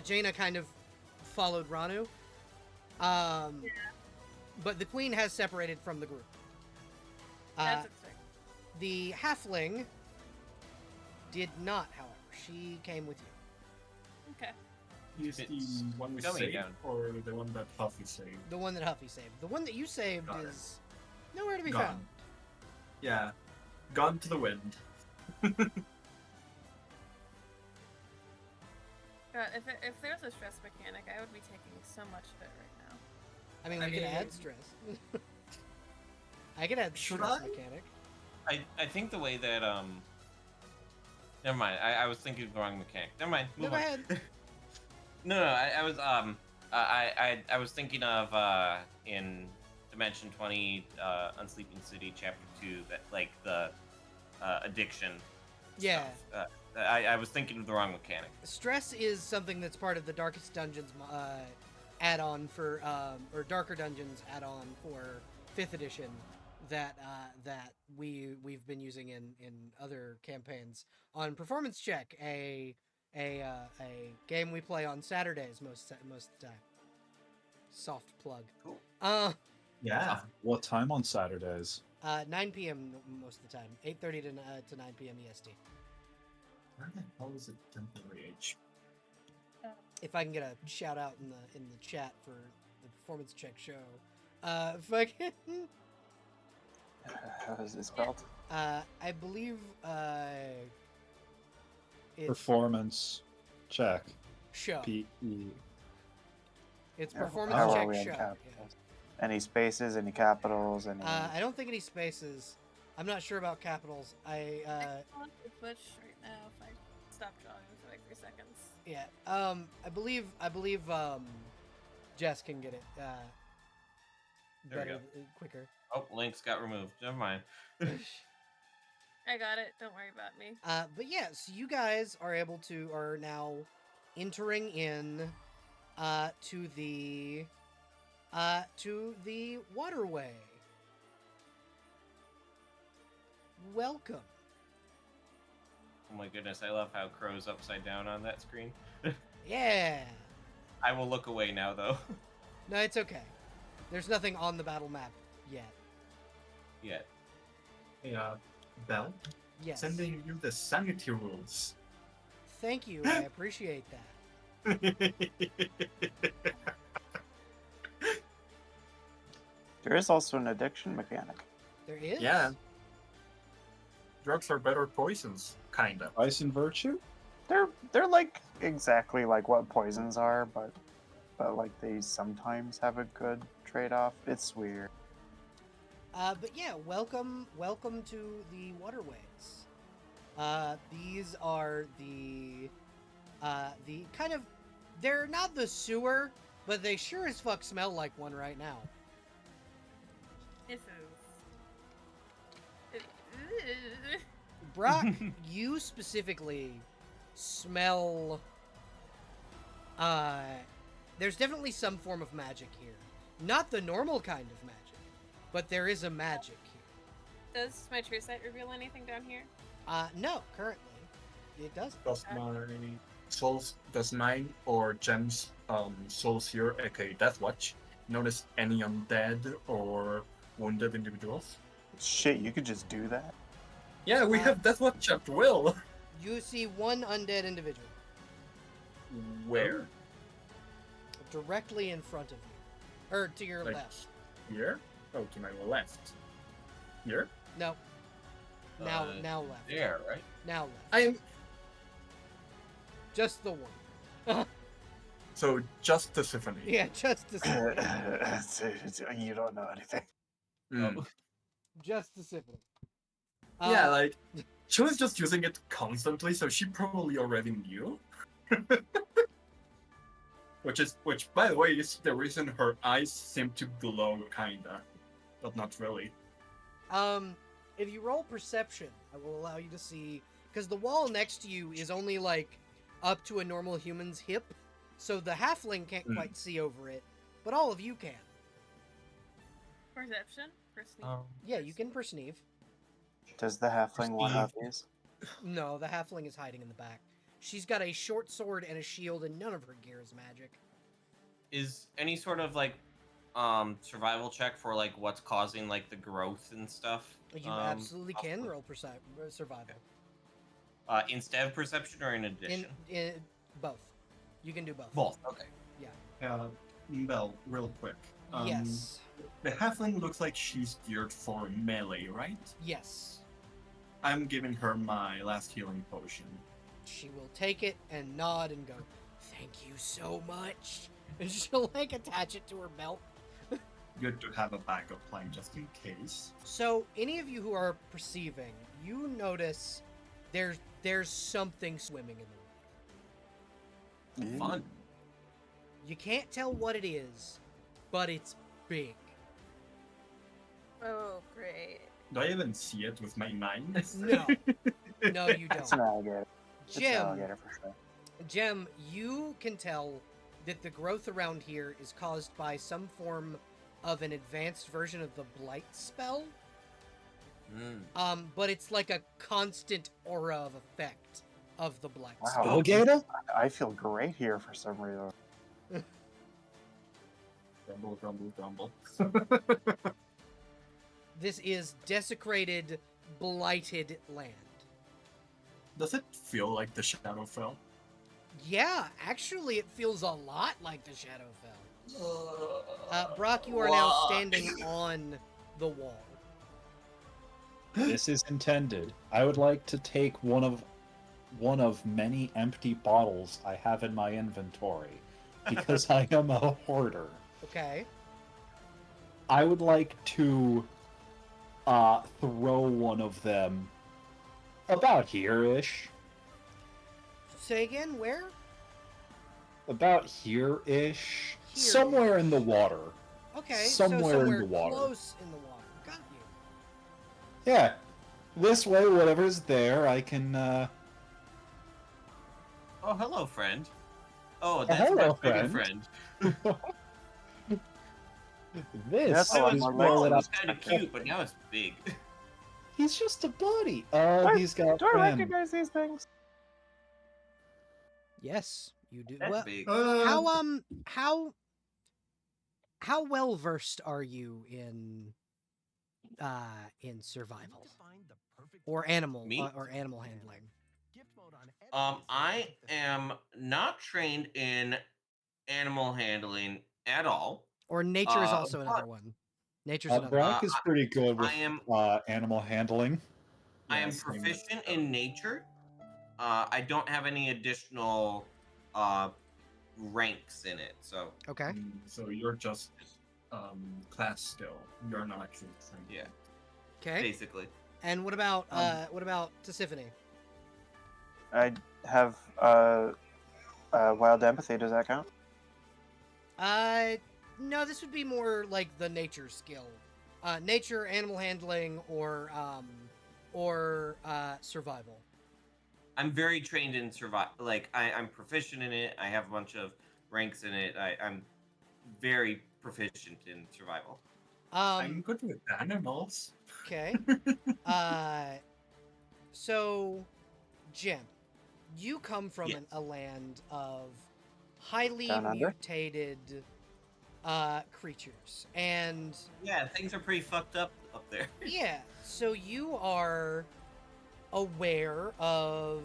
S1: Jaina kind of followed Ranu. But the queen has separated from the group.
S5: That's expected.
S1: The halfling did not, however. She came with you.
S5: Okay.
S6: Is the one we
S4: Going
S6: saved,
S4: down.
S6: or the one that Puffy saved?
S1: The one that Huffy saved. The one that you saved
S6: Got it.
S1: is nowhere to be
S6: Gone.
S1: found.
S6: Yeah. Gone to the wind.
S5: God, if there's a stress mechanic, I would be taking so much of it right now.
S1: I mean,
S6: I
S1: we could add
S6: mean-
S1: stress. I could add
S6: Should
S1: stress
S6: I?
S1: mechanic.
S4: I think the way that never mind. I was thinking of the wrong mechanic. Never mind.
S1: No,
S4: Move
S1: go
S4: on.
S1: ahead.
S4: No, I was I was thinking of in Dimension 20 Unsleeping City Chapter 2 that like the addiction
S1: Yeah.
S4: stuff. I was thinking of the wrong mechanic.
S1: Stress is something that's part of the Darkest Dungeons add-on for, or Darker Dungeons add-on for 5th edition that we've been using in other campaigns. On Performance Check, a game we play on Saturdays most of the time. Soft plug.
S4: Cool.
S6: Yeah.
S3: What time on Saturdays?
S1: 9 p.m. most of the time. 8:30 to 9 p.m. EST.
S6: Where the hell is it? Temporary age.
S1: If I can get a shout out in the chat for the Performance Check show. If I can.
S2: How is it spelled?
S1: I believe it's
S3: Performance check.
S1: show.
S3: P-E.
S1: It's
S2: Yeah,
S1: Performance
S2: how are
S1: Check
S2: we in
S1: show.
S2: capitals? Any spaces? Any capitals? Any?
S1: I don't think any spaces. I'm not sure about capitals.
S5: I can on the Twitch right now if I stop drawing for like 3 seconds.
S1: Yeah. I believe Jess can get it
S4: There we
S1: better,
S4: go.
S1: quicker.
S4: Oh, links got removed. Never mind.
S5: I got it. Don't worry about me.
S1: But yeah, so you guys are now entering in to the waterway. Welcome.
S4: Oh my goodness, I love how Crow's upside down on that screen.
S1: Yeah.
S4: I will look away now though.
S1: No, it's okay. There's nothing on the battle map yet.
S4: Yet.
S6: Hey, Belle,
S1: Yes.
S6: sending you the sanity rules.
S1: Thank you. I appreciate that.
S2: There is also an addiction mechanic.
S1: There is?
S6: Yeah. Drugs are better poisons, kind of.
S3: Vice and virtue?
S2: They're like exactly like what poisons are, but like they sometimes have a good trade-off. It's weird.
S1: But yeah, welcome to the waterways. These are the kind of, they're not the sewer, but they sure as fuck smell like one right now.
S5: This is.
S1: Brock, you specifically smell, there's definitely some form of magic here. Not the normal kind of magic, but there is a magic here.
S5: Does my true sight reveal anything down here?
S1: No, currently. It doesn't.
S6: Does my does mine or Gem's Souls here, aka Death Watch, notice any undead or wounded individuals?
S2: Shit, you could just do that.
S6: Yeah, we have Death Watch at will.
S1: You see one undead individual
S6: Where?
S1: directly in front of you, or to your
S6: Like-
S1: left.
S6: Here? Oh, to my left. Here?
S1: No. Now
S4: Uh,
S1: left.
S4: There, right?
S1: Now left.
S6: I am.
S1: Just the one.
S6: So just the symphony.
S1: Yeah, just the symphony.
S2: You don't know anything.
S6: Mm.
S1: Just the symphony.
S6: Yeah, like she was just using it constantly, so she probably already knew. Which, by the way, is the reason her eyes seem to glow, kinda, but not really.
S1: If you roll perception, I will allow you to see, because the wall next to you is only like up to a normal human's hip, so the halfling can't quite see over it, but all of you can.
S5: Perception? Perceive?
S1: Yeah, you can perceive.
S2: Does the halfling want up these?
S1: No, the halfling is hiding in the back. She's got a short sword and a shield, and none of her gear is magic.
S4: Is any sort of like survival check for like what's causing like the growth and stuff?
S1: You absolutely can
S4: possible?
S1: roll survival.
S4: Instead of perception or in addition?
S1: In both. You can do both.
S4: Both. Okay.
S6: Belle, real quick.
S1: Yes.
S6: The halfling looks like she's geared for melee, right?
S1: Yes.
S6: I'm giving her my last healing potion.
S1: She will take it and nod and go, "Thank you so much." And she'll like attach it to her belt.
S6: Good to have a backup plan just in case.
S1: So, any of you who are perceiving, you notice there's something swimming in the water.
S4: Fun.
S1: You can't tell what it is, but it's big.
S5: Oh, great.
S6: Do I even see it with my mind?
S1: No. No, you
S2: It's an
S1: don't.
S2: alligator. It's an
S1: Gem,
S2: alligator for sure.
S1: Gem, you can tell that the growth around here is caused by some form of an advanced version of the Blight spell. But it's like a constant aura of effect of the Blight
S2: Wow.
S1: spell.
S3: Alligator?
S2: I feel great here for some reason.
S6: Grumble, grumble, grumble.
S1: This is desecrated, blighted land.
S6: Does it feel like the Shadowfell?
S1: Yeah, actually, it feels a lot like the Shadowfell. Brock, you are now standing on the wall.
S3: This is intended. I would like to take one of many empty bottles I have in my inventory because I am a hoarder.
S1: Okay.
S3: I would like to throw one of them about here-ish.
S1: Say again, where?
S3: About here-ish.
S1: Here-ish.
S3: Somewhere in the water.
S1: Okay,
S3: Somewhere
S1: so
S3: in
S1: somewhere
S3: the water.
S1: close in the water. Got you.
S3: Yeah. This way, whatever's there, I can,
S4: Oh, hello, friend. Oh,
S3: Oh,
S4: that's
S3: hello,
S4: my bigger
S3: friend.
S4: friend.
S3: This
S2: That's
S4: I
S2: a lot
S3: is
S4: was
S2: more
S4: small,
S3: what
S4: it
S3: I-
S4: was kind of cute, but now it's big.
S3: He's just a buddy. Oh, he's got
S2: Do I
S3: friends.
S2: recognize these things?
S1: Yes, you do.
S4: That's
S1: Well,
S4: big.
S1: how well versed are you in survival or animal
S4: Me?
S1: or animal handling?
S4: I am not trained in animal handling at all.
S1: Or nature is
S4: Uh,
S1: also another one. Nature's another
S3: Brock
S1: one.
S3: is pretty good with
S4: I am-
S3: animal handling.
S4: I am
S6: Yes,
S4: proficient in nature. I don't have any additional ranks in it, so
S1: Okay.
S6: So you're just class still. You're not actually trained.
S4: yeah,
S1: Okay.
S4: basically.
S1: And what about Tisiphone?
S2: I have wild empathy. Does that count?
S1: No, this would be more like the nature skill. Nature, animal handling, or survival.
S4: I'm very trained in survival. Like I'm proficient in it. I have a bunch of ranks in it. I'm very proficient in survival.
S6: I'm good with animals.
S1: Okay. So, Jim, You come from
S4: Yes.
S1: a land of highly
S2: Down under?
S1: mutated creatures, and
S4: Yeah, things are pretty fucked up there.
S1: yeah, so you are aware of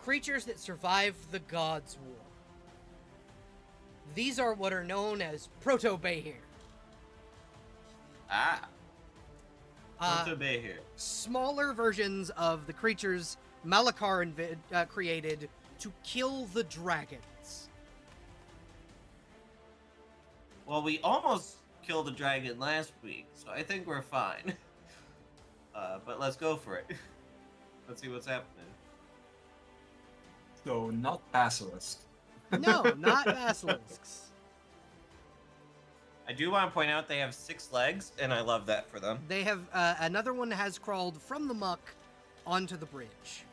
S1: creatures that survived the Gods' War. These are what are known as proto-Behir.
S4: Ah. Bay here.
S1: Smaller versions of the creatures Malakar created to kill the dragons.
S4: Well, we almost killed a dragon last week, so I think we're fine. But let's go for it. Let's see what's happening.
S6: So not basilisk.
S1: No, not basilisks.
S4: I do want to point out they have 6 legs, and I love that for them.
S1: They have another one has crawled from the muck onto the bridge.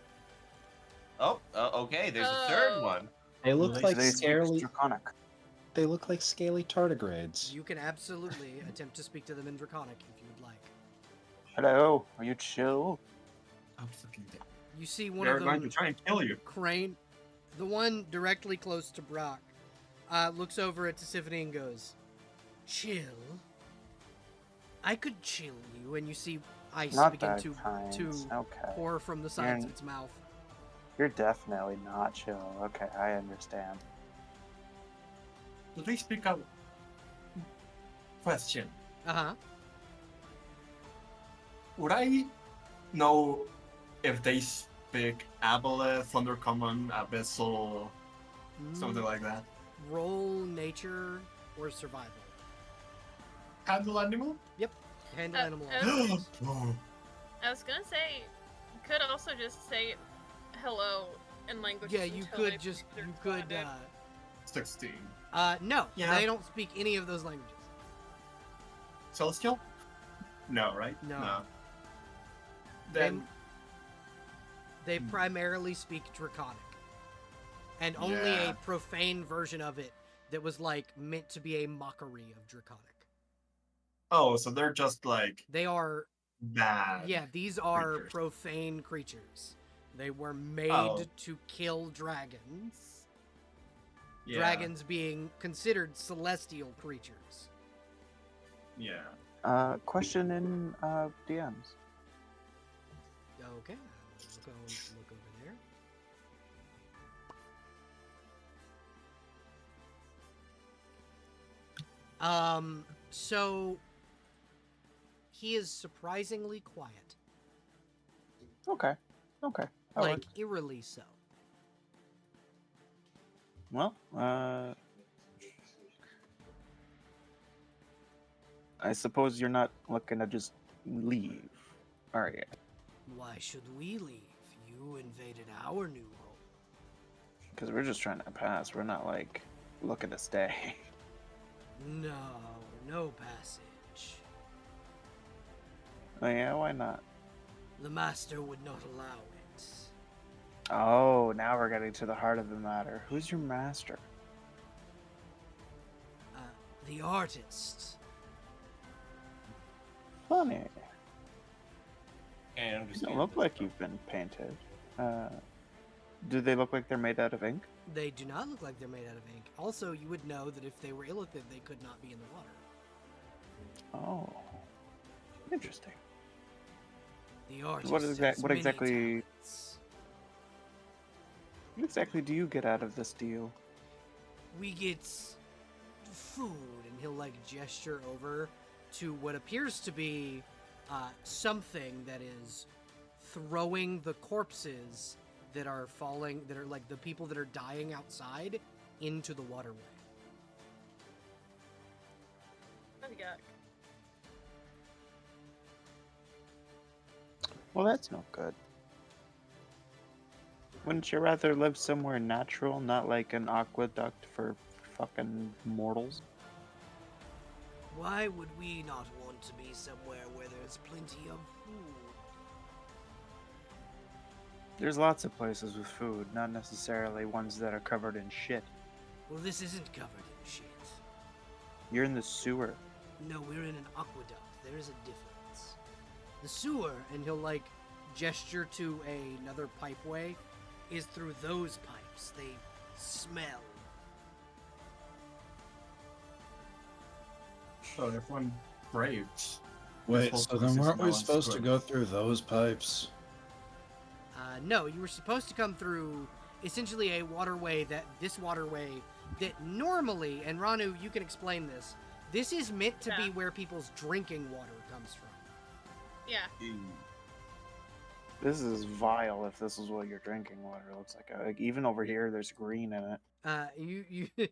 S4: Oh, okay. There's a third one.
S3: They look
S6: Like
S3: like
S2: They speak
S3: scaly.
S2: Draconic.
S3: They look like scaly tardigrades.
S1: You can absolutely attempt to speak to them in Draconic if you would like.
S2: Hello, are you chill?
S6: I'm fucking dead.
S1: You see one
S6: They're
S1: of
S6: going to
S1: them
S6: try and kill you.
S1: crane, the one directly close to Brock, looks over at Tisiphone and goes, "Chill? I could chill you," and you see ice
S2: Not
S1: begin
S2: that
S1: to
S2: kind. Okay.
S1: pour from the sides
S2: You're-
S1: of its mouth.
S2: You're definitely not chill. Okay, I understand.
S6: Please speak up. Question.
S1: Uh-huh.
S6: Would I know if they speak Aboleth, Thundercommon, Abyssal, something like that?
S1: Roll nature or survival.
S6: Handle animal?
S1: Handle animal.
S5: uh,
S1: actions.
S6: Oh.
S5: I was gonna say, you could also just say hello in language.
S1: Yeah, you could just, you could,
S6: 16.
S1: no,
S6: Yeah.
S1: they don't speak any of those languages.
S6: Celestial? No, right?
S1: No.
S6: Then,
S1: They
S6: Hmm.
S1: primarily speak Draconic. And only
S6: Yeah.
S1: a profane version of it that was, like, meant to be a mockery of Draconic.
S6: oh, so they're just like
S1: They are,
S6: bad.
S1: yeah, these are
S6: creatures.
S1: profane creatures. They were made
S6: Oh.
S1: to kill dragons.
S6: Yeah.
S1: Dragons being considered celestial creatures.
S6: Yeah.
S2: Question in DMs.
S1: Okay, I'll look over there. So he is surprisingly quiet,
S2: Okay. Okay. that
S1: like
S2: works.
S1: eerily so.
S2: Well, I suppose you're not looking to just leave, are you?
S1: Why should we leave? You invaded our new home.
S2: Because we're just trying to pass. We're not like looking to stay.
S1: No, no passage.
S2: Oh yeah, why not?
S1: The master would not allow it.
S2: Oh, now we're getting to the heart of the matter. Who's your master?
S1: The artist.
S2: Funny.
S4: And
S2: You
S4: understand
S2: don't look
S4: this,
S2: like
S4: though.
S2: you've been painted. Do they look like they're made out of ink?
S1: They do not look like they're made out of ink. Also, you would know that if they were illithid, they could not be in the water.
S2: Oh, interesting.
S1: The artist
S2: What is that-
S1: has
S2: what
S1: many
S2: exactly-
S1: talents.
S2: What exactly do you get out of this deal?
S1: We get food, and he'll like gesture over to what appears to be something that is throwing the corpses that are falling, that are like the people that are dying outside, into the waterway.
S5: Oh, yuck.
S2: Well, that's no good. Wouldn't you rather live somewhere natural, not like an aqueduct for fucking mortals?
S1: Why would we not want to be somewhere where there's plenty of food?
S2: There's lots of places with food, not necessarily ones that are covered in shit.
S1: Well, this isn't covered in shit.
S2: You're in the sewer.
S1: No, we're in an aqueduct. There is a difference. The sewer, and he'll like gesture to another pipeway, is through those pipes. They smell.
S6: So if one breaks.
S3: Wait,
S6: whole
S3: so
S6: place
S3: then
S6: is
S3: weren't we
S6: now
S3: supposed to
S6: unscrewed.
S3: go through those pipes?
S1: No, you were supposed to come through essentially a waterway that normally, and Ranu, you can explain this. This is meant to be
S5: Yeah.
S1: where people's drinking water comes from.
S5: Yeah.
S2: This is vile if this is what your drinking water looks like. Even over here, there's green in it.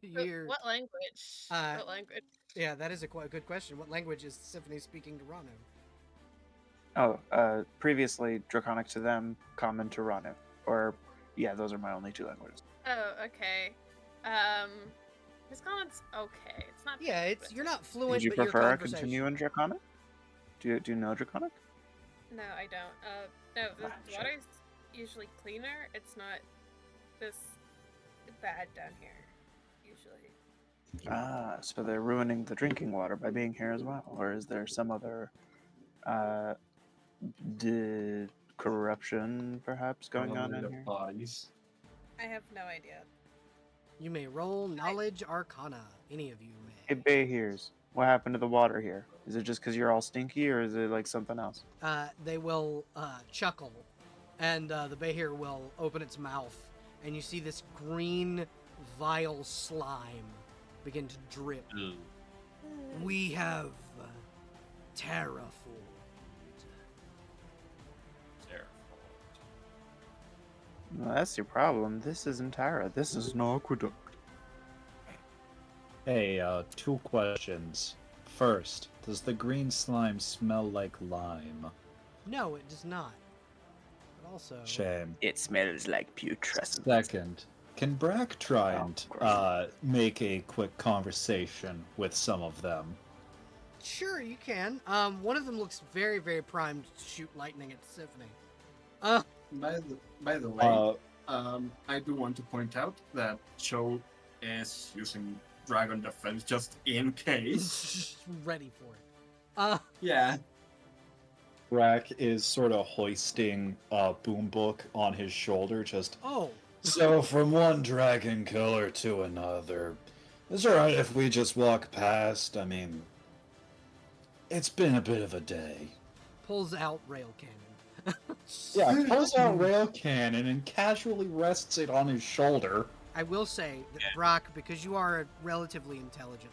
S1: You're.
S5: What language?
S1: Uh,
S5: What language?
S1: Yeah, that is a quite good question. What language is Symphony speaking to Ranu?
S2: Oh, previously Draconic to them, Common to Ranu. Or, yeah, those are my only two languages.
S5: Oh, okay. His comment's okay. It's not.
S1: Yeah,
S5: bad,
S1: it's
S5: but
S1: you're not
S2: Would
S1: fluent,
S2: you
S1: but your
S2: prefer I
S1: conversation.
S2: continue in Draconic? Do you know Draconic?
S5: No, I don't. No, the
S2: shit.
S5: water's usually cleaner. It's not this bad down here. Usually.
S2: Ah, so they're ruining the drinking water by being here as well. Or is there some other corruption perhaps going on in here?
S6: Bodies.
S5: I have no idea.
S1: You may roll knowledge arcana. Any of you may.
S2: Hey, Bayhears, what happened to the water here? Is it just because you're all stinky, or is it like something else?
S1: They will chuckle, and the Behir will open its mouth, and you see this green, vile slime begin to drip.
S4: Ooh.
S1: We have terraformed.
S2: Well, that's your problem. This isn't Tara. This is an aqueduct.
S3: Hey, 2 questions. First, does the green slime smell like lime?
S1: No, it does not. But also,
S3: Shame.
S2: It smells like putrescence.
S3: Second, can Brack try
S2: Oh,
S3: and
S2: of course.
S3: make a quick conversation with some of them?
S1: sure you can. One of them looks very, very primed to shoot lightning at Symphony.
S6: By the way, I do want to point out that Cho is using Dragon Defense just in case.
S1: Ready for it.
S6: Yeah.
S3: Brack is sort of hoisting a boom book on his shoulder, just
S1: Oh,
S3: so from one dragon killer to another. Is it alright if we just walk past? I mean, it's been a bit of a day.
S1: pulls out rail cannon.
S3: Yeah, pulls out rail cannon and casually rests it on his shoulder.
S1: I will say that Brock, because you are a relatively intelligent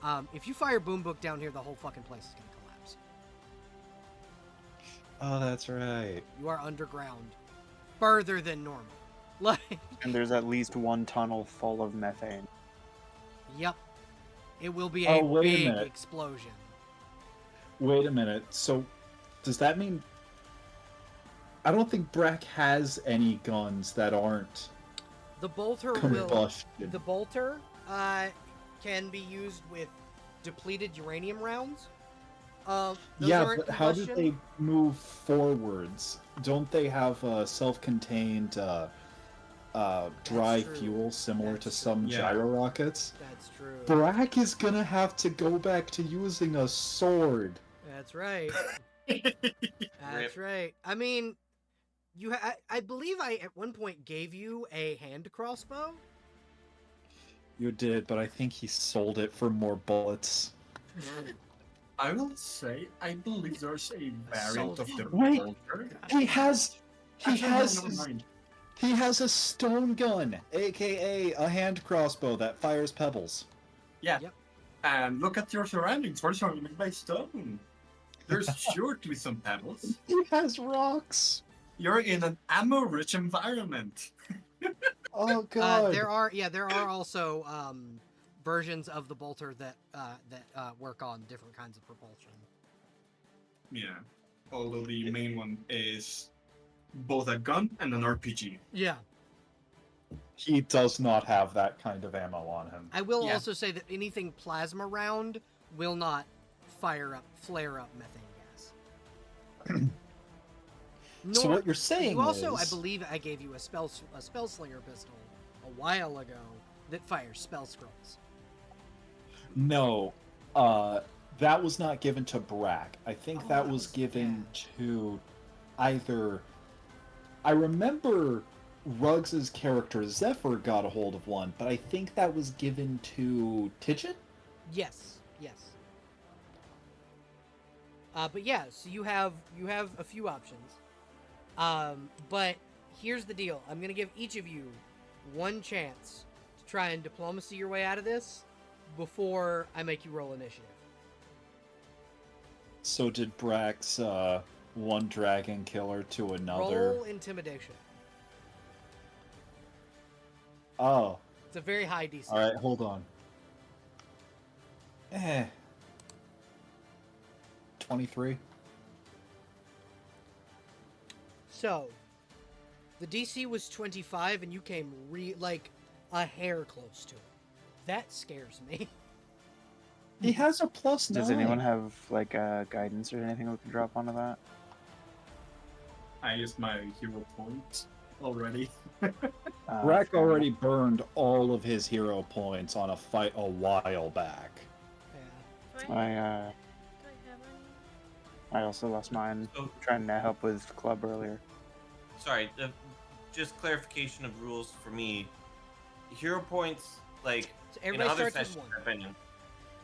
S1: man, if you fire boom book down here, the whole fucking place is gonna collapse.
S3: Oh, that's right.
S1: You are underground, further than normal. Like,
S2: And there's at least one tunnel full of methane.
S1: yep, it will be
S3: Oh,
S1: a
S3: wait a
S1: big
S3: minute.
S1: explosion.
S3: Wait a minute. So, does that mean... I don't think Brack has any guns that aren't
S1: The bolter will.
S3: combustion.
S1: The bolter can be used with depleted uranium rounds. Those
S3: Yeah,
S1: aren't
S3: but how do
S1: combustion.
S3: they move forwards? Don't they have a self-contained dry
S1: true.
S3: fuel similar
S1: That's
S3: to
S1: true.
S3: some
S6: Yeah.
S3: gyro rockets?
S1: That's true.
S3: Brack is gonna have to go back to using a sword.
S1: That's right. That's right. I mean, I believe I at one point gave you a hand crossbow.
S3: You did, but I think he sold it for more bullets.
S6: I will say, I believe there's a variant of the
S3: Wait.
S6: bolter.
S3: He has
S6: Never mind.
S3: he has a stone gun, aka a hand crossbow that fires pebbles.
S6: Yeah.
S1: Yep.
S6: And look at your surroundings. We're surrounded by stone. There's sure to be some pebbles.
S3: He has rocks.
S6: You're in an ammo-rich environment.
S3: Oh god.
S1: There are also versions of the bolter that work on different kinds of propulsion.
S6: Yeah. Although the main one is both a gun and an RPG.
S1: Yeah.
S3: He does not have that kind of ammo on him.
S1: I will
S6: Yeah.
S1: also say that anything plasma round will not flare up methane gas.
S3: So what you're saying
S1: You also,
S3: is...
S1: I believe, I gave you a spell slinger pistol a while ago that fires spell scrolls.
S3: No, that was not given to Brack. I think
S1: Oh,
S3: that
S1: that
S3: was
S1: was-
S3: given to either... I remember Ruggs' character Zephyr got a hold of one, but I think that was given to Tidget?
S1: Yes, yes. But yeah, so you have a few options. But here's the deal. I'm gonna give each of you one chance to try and diplomacy your way out of this before I make you roll initiative.
S3: So did Brax one dragon killer to another?
S1: Roll intimidation.
S3: Oh.
S1: It's a very high DC.
S3: Alright, hold on. 23.
S1: So, the DC was 25 and you came like a hair close to it. That scares me.
S3: He has a +9.
S2: Does anyone have like guidance or anything we can drop onto that?
S6: I used my hero point already.
S3: Brack already burned all of his hero points on a fight a while back.
S1: Yeah.
S5: Do I
S2: I
S5: have any?
S2: I also lost mine
S4: So,
S2: trying to help with club earlier.
S4: sorry, just clarification of rules for me. Hero points, like
S1: So
S4: in
S1: everybody
S4: other
S1: starts
S4: sessions
S1: with one.
S4: I've been in,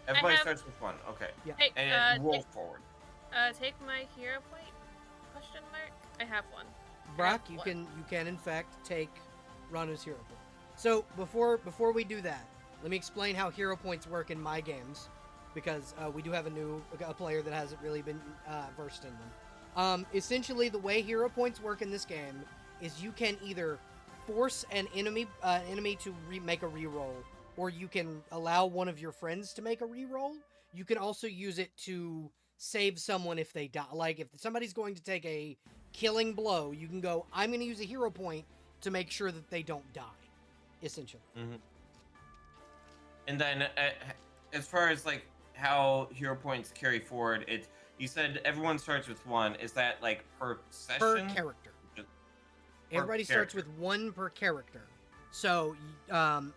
S4: everybody
S5: have-
S4: starts with one. Okay,
S1: Yeah.
S5: Hey,
S4: and roll forward.
S5: take my hero point? Question mark. I have one.
S1: Brock, you
S5: What?
S1: can in fact take Ranu's hero point. So before we do that, let me explain how hero points work in my games, because we do have a player that hasn't really been versed in them. Essentially, the way hero points work in this game is you can either force an enemy to make a reroll, or you can allow one of your friends to make a reroll. You can also use it to save someone if they die. Like if somebody's going to take a killing blow, you can go, I'm going to use a hero point to make sure that they don't die, essentially.
S4: And then, as far as like how hero points carry forward, you said everyone starts with one. Is that like per session?
S1: Per character.
S4: Just
S1: Everybody starts with
S4: character.
S1: one per character. So,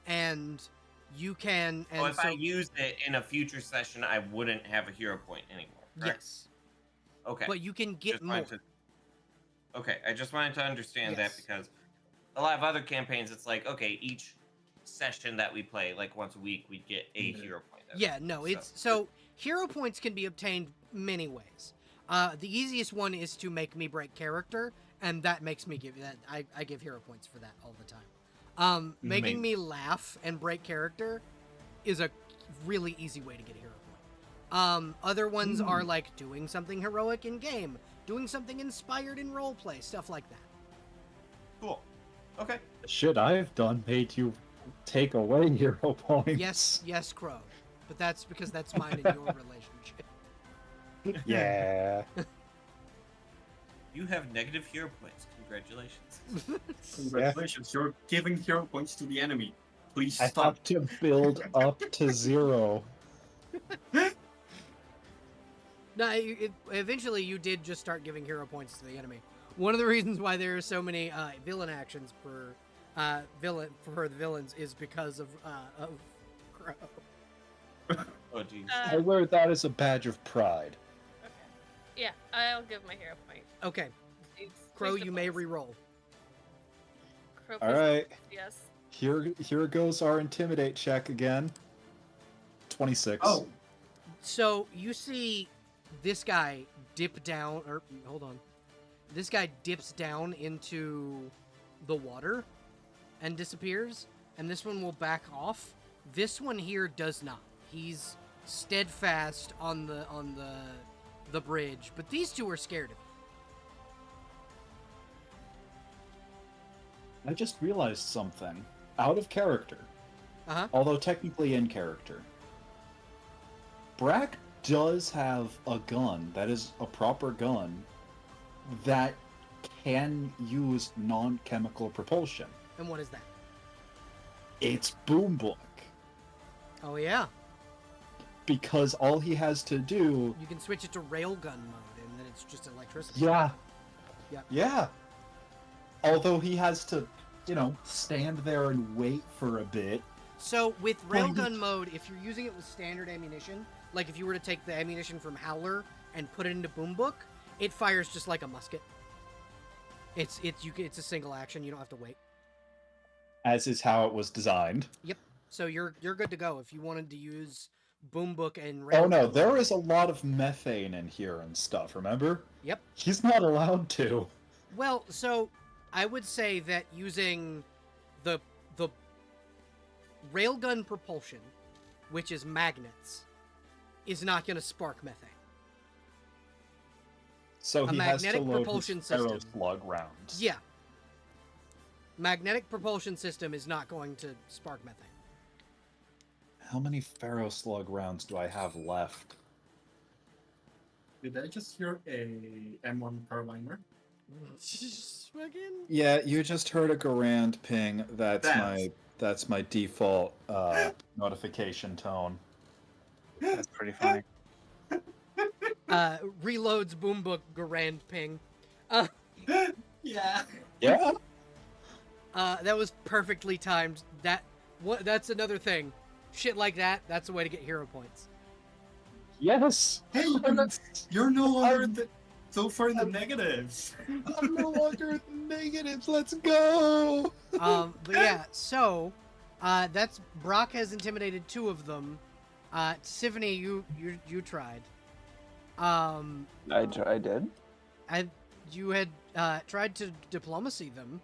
S1: and you can... And
S4: So if I use it in a future session, I wouldn't have a hero point anymore. Correct?
S1: Yes.
S4: Okay.
S1: But you can get
S4: Just
S1: more.
S4: wanted Okay, I just wanted to understand
S1: Yes.
S4: that because a lot of other campaigns, it's like, okay, each session that we play, like once a week, we'd get a hero point.
S1: Yeah, no, it's... So, hero points can be obtained many ways. The easiest one is to make me break character, and that makes me give that. I give hero points for that all the time. Making me laugh and break character is a really easy way to get a hero point. Other ones are like doing something heroic in game, doing something inspired in roleplay, stuff like that.
S4: Cool. Okay.
S3: The shit I've done made you take away hero points.
S1: Yes, Crow. But that's because that's mine and your relationship.
S3: Yeah.
S4: You have negative hero points. Congratulations.
S6: Congratulations, you're giving hero points to the enemy. Please
S3: I
S6: stop.
S3: have to build up to 0.
S1: No, eventually you did just start giving hero points to the enemy. One of the reasons why there are so many villain actions for the villains is because of Crow.
S4: Oh, geez.
S3: I wear that as a badge of pride.
S5: Okay. Yeah, I'll give my hero point.
S1: Okay,
S5: Please-
S1: Crow,
S5: please
S1: you may
S5: diplomacy.
S1: re-roll.
S5: Crow,
S3: All
S5: please
S3: right.
S5: Yes.
S3: Here goes our intimidate check again. 26.
S6: Oh,
S1: So you see this guy dip down, or hold on. This guy dips down into the water and disappears, and this one will back off. This one here does not. He's steadfast on the bridge, but these two are scared of him.
S3: I just realized something. Out of character.
S1: Uh-huh.
S3: Although technically in character. Brack does have a gun that is a proper gun that can use non-chemical propulsion.
S1: And what is that?
S3: It's Boom Book.
S1: Oh yeah,
S3: Because all he has to do...
S1: you can switch it to railgun mode, and then it's just electricity.
S3: Yeah.
S1: Yeah.
S3: Yeah. Although he has to, stand there and wait for a bit.
S1: So with
S3: Well,
S1: railgun mode, if you're using it with standard ammunition, like if you were to take the ammunition from Howler and put it into Boom Book, it fires just like a musket. It's a single action. You don't have to wait.
S3: as is how it was designed.
S1: Yep. So you're good to go if you wanted to use Boom Book and
S3: Oh
S1: Random
S3: no,
S1: Counter.
S3: there is a lot of methane in here and stuff, remember?
S1: Yep.
S3: He's not allowed to.
S1: Well, so I would say that using the railgun propulsion, which is magnets, is not going to spark methane.
S3: So
S1: A
S3: he has to
S1: magnetic
S3: load
S1: propulsion
S3: his ferro
S1: system.
S3: slug rounds.
S1: Yeah. Magnetic propulsion system is not going to spark methane.
S3: How many ferro slug rounds do I have left?
S6: Did I just hear a M1 Caroliner?
S1: Fucking.
S3: Yeah, you just heard a Garand ping. That's
S6: That's-
S3: my default notification tone.
S2: That's pretty funny.
S1: Reloads Boom Book Garand ping.
S6: Yeah.
S3: Yeah.
S1: That was perfectly timed. That's another thing. Shit like that, that's a way to get hero points.
S3: Yes.
S6: Hey, you're no longer so far in the negatives.
S3: I'm no longer in the negatives. Let's go.
S1: But yeah, so that's Brock has intimidated 2 of them. Tiffany, you tried.
S2: I did.
S1: You had tried to diplomacy them,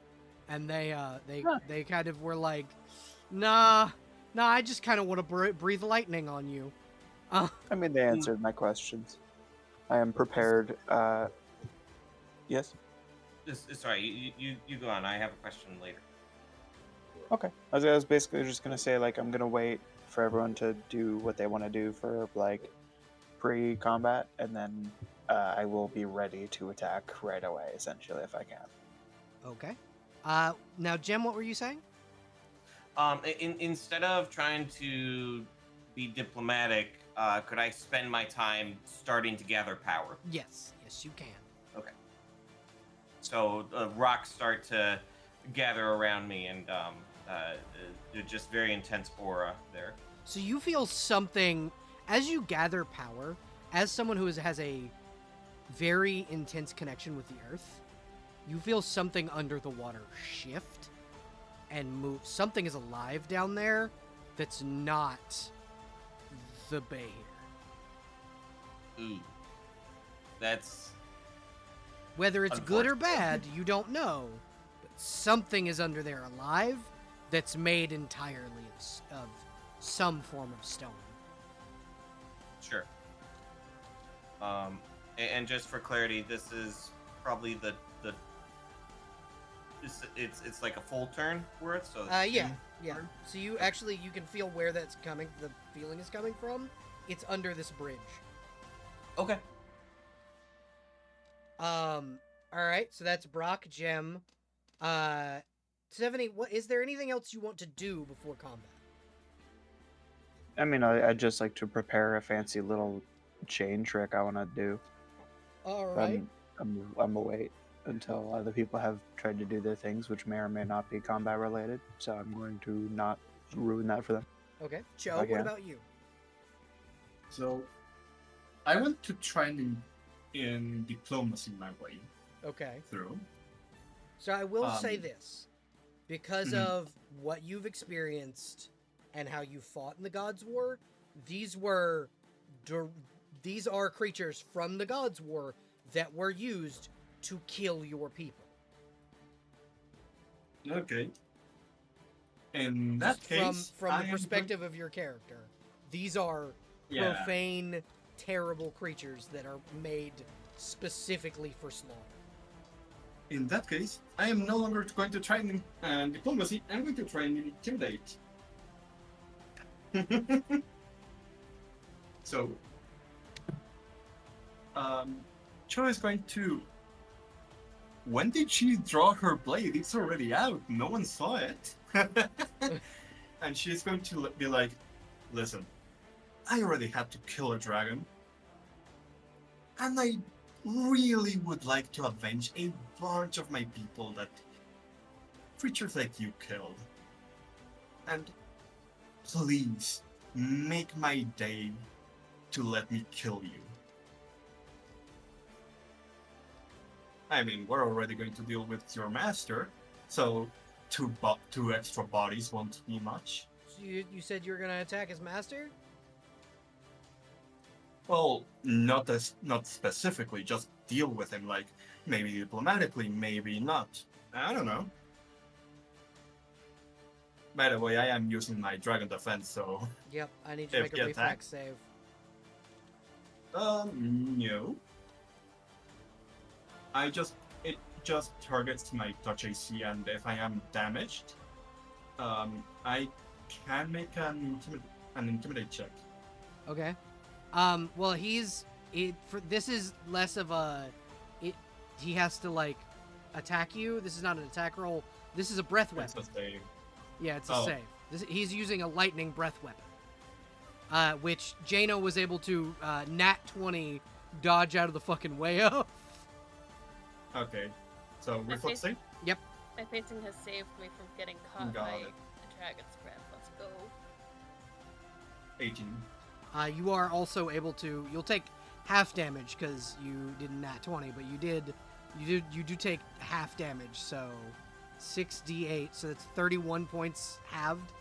S1: and they kind of were like, nah, I just kind of want to breathe lightning on you.
S2: I mean, they answered my questions. I am prepared. Yes.
S4: Sorry, you go on. I have a question later.
S2: Okay. I was basically just gonna say, like, I'm gonna wait for everyone to do what they want to do for, like, pre-combat, and then I will be ready to attack right away, essentially, if I can.
S1: Okay. Now, Jem, what were you saying?
S4: Instead of trying to be diplomatic, could I spend my time starting to gather power?
S1: Yes, you can.
S4: Okay. So rocks start to gather around me, and just very intense aura there.
S1: So you feel something as you gather power, as someone who has a very intense connection with the earth. You feel something under the water shift and move. Something is alive down there that's not the bay here.
S4: Ooh. That's...
S1: Whether it's good or bad, you don't know. But something is under there alive that's made entirely of some form of stone.
S4: Sure. And just for clarity, this is probably the it's like a full turn for it. So it's
S1: Yeah.
S4: turn.
S1: So you can feel where that's coming. The feeling is coming from. It's under this bridge.
S4: Okay.
S1: All right. So that's Brock, Jem, 70. What is there anything else you want to do before combat?
S2: I mean, I'd just like to prepare a fancy little chain trick I want to do.
S1: All right.
S2: I'm gonna wait until other people have tried to do their things, which may or may not be combat related. So I'm going to not ruin that for them.
S1: Okay. Joe, what about you?
S6: So, I want to try in diplomacy my way
S1: Okay.
S6: through.
S1: So I will say this. Because
S6: Mhm.
S1: of what you've experienced and how you fought in the Gods' War, these are creatures from the Gods' War that were used to kill your people.
S6: Okay. In that case,
S1: from
S6: I
S1: the
S6: am
S1: perspective of your character, these are
S6: Yeah.
S1: profane, terrible creatures that are made specifically for slaughter.
S6: In that case, I am no longer going to try in diplomacy. I'm going to try and intimidate. So, Cho is going to. When did she draw her blade? It's already out. No one saw it. And she's going to be like, "Listen, I already had to kill a dragon, and I really would like to avenge a bunch of my people that creatures like you killed. And please, make my day to let me kill you. I mean, we're already going to deal with your master, so two extra bodies won't be much.
S1: So you said you were gonna attack his master?
S6: Well, not specifically, just deal with him, like maybe diplomatically, maybe not. I don't know. By the way, I am using my dragon defense, so
S1: Yep, I need you to
S6: If
S1: make a
S6: you
S1: reflex save.
S6: no. It just targets my touch AC, and if I am damaged, I can make an intimidate check.
S1: Okay. Well, this is less of a, he has to like attack you. This is not an attack roll. This is a breath
S6: It's
S1: weapon.
S6: a save.
S1: Yeah, it's a save. He's using a lightning breath weapon, which Jano was able to nat 20 dodge out of the fucking way of.
S6: Okay, so reflex save.
S1: Yep.
S5: My facing has saved me from getting caught
S6: Got
S5: by
S6: it.
S5: the dragon's breath. Let's go.
S6: 18.
S1: You are also able to. You'll take half damage because you didn't nat 20, but you do take half damage. So 6d8. So that's 31 points halved.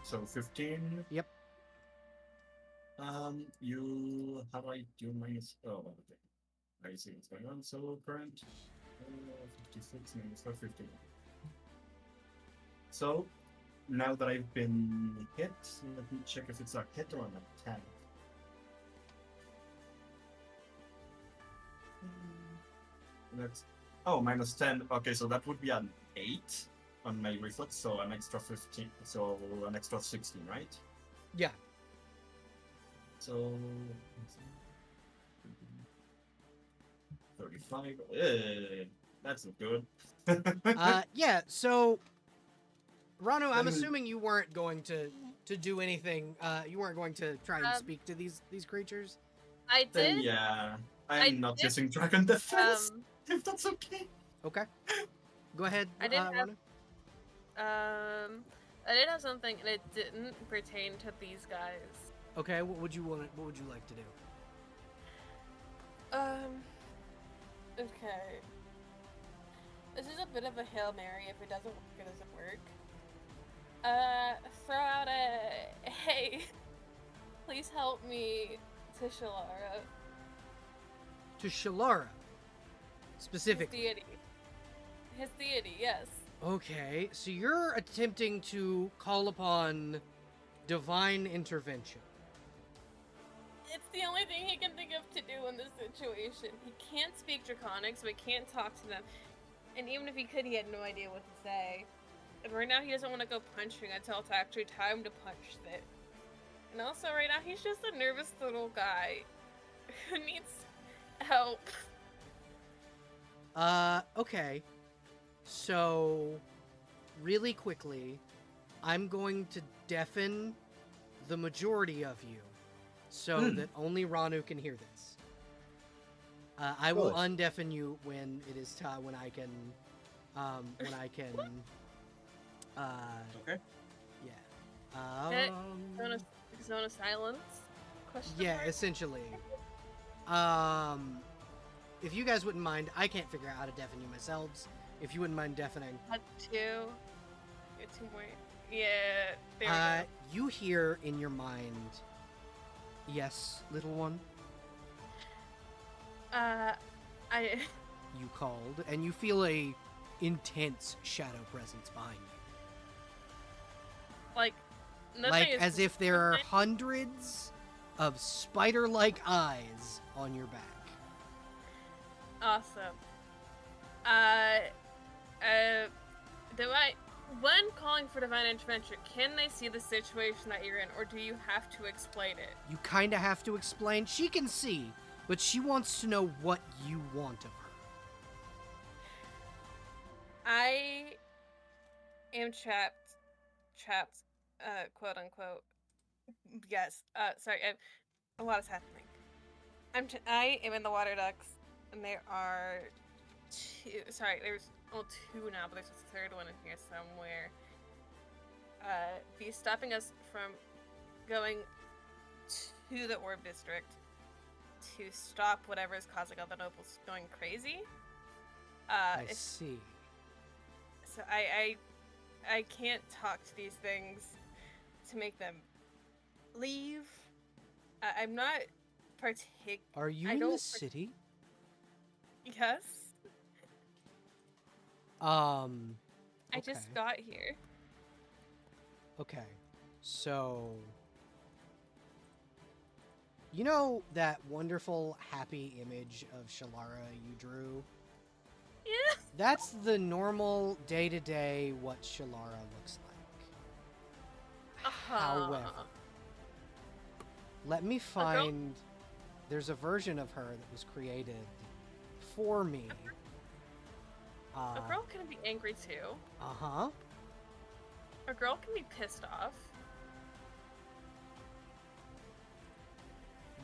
S6: So 15.
S1: Yep.
S6: How do I do minus? Oh, okay. I see what's going on. So current 56 minus 15. So now that I've been hit, let me check if it's a hit or an attack. That's minus 10. Okay, so that would be an 8 on my reflex, so an extra 15, so an extra 16, right?
S1: Yeah.
S6: So 35. That's not good.
S1: Yeah. So Ranu, I'm assuming you weren't going to do anything. You weren't going to try and speak to these creatures.
S5: I
S6: Then
S5: did.
S6: yeah,
S5: I
S6: I'm not
S5: did,
S6: using dragon defense. If that's okay.
S1: Okay. Go ahead.
S5: I did have-
S1: Ranu.
S5: I did have something, and it didn't pertain to these guys.
S1: Okay. What would you like to do?
S5: Okay. This is a bit of a Hail Mary. If it doesn't work, it doesn't work. Throw out a, hey, please help me to Shalara.
S1: To Shalara, specifically.
S5: His deity, yes.
S1: Okay, so you're attempting to call upon divine intervention.
S5: It's the only thing he can think of to do in this situation. He can't speak Draconic, so he can't talk to them. And even if he could, he had no idea what to say. And right now, he doesn't want to go punching until it's actually time to punch it. And also, right now, he's just a nervous little guy who needs help.
S1: Okay. So, really quickly, I'm going to deafen the majority of you so that only Ranu can hear this. I will undeafen you when it is time, when I can,
S4: Okay.
S1: yeah.
S5: Zone of silence? Question
S1: Yeah,
S5: mark?
S1: essentially. If you guys wouldn't mind, I can't figure out how to deafen you myself. If you wouldn't mind deafening.
S5: Two. Get 2 more. Yeah, there we go.
S1: You hear in your mind, yes, little one, you called, and you feel a intense shadow presence behind you.
S5: Like, nothing
S1: Like
S5: is
S1: as if there are
S5: nothing-
S1: hundreds of spider-like eyes on your back.
S5: Awesome. When calling for divine intervention, can they see the situation that you're in, or do you have to explain it?
S1: You kind of have to explain. She can see, but she wants to know what you want of her.
S5: I am trapped, quote unquote. Yes. Sorry. A lot is happening. I am in the water ducts, and there are two. Sorry, there's two now, but there's a third one in here somewhere. Be stopping us from going to the orb district to stop whatever is causing all the nobles going crazy.
S1: I see.
S5: So I can't talk to these things to make them leave. I'm not
S1: Are you
S5: I
S1: in the
S5: don't
S1: city?
S5: Yes.
S1: I
S5: I just got here.
S1: Okay. So you know that wonderful happy image of Shalara you drew?
S5: Yeah.
S1: That's the normal day-to-day what Shalara looks like. However, let me find... There's a version of her that was created for me.
S5: A girl can be angry too.
S1: Uh-huh.
S5: A girl can be pissed off.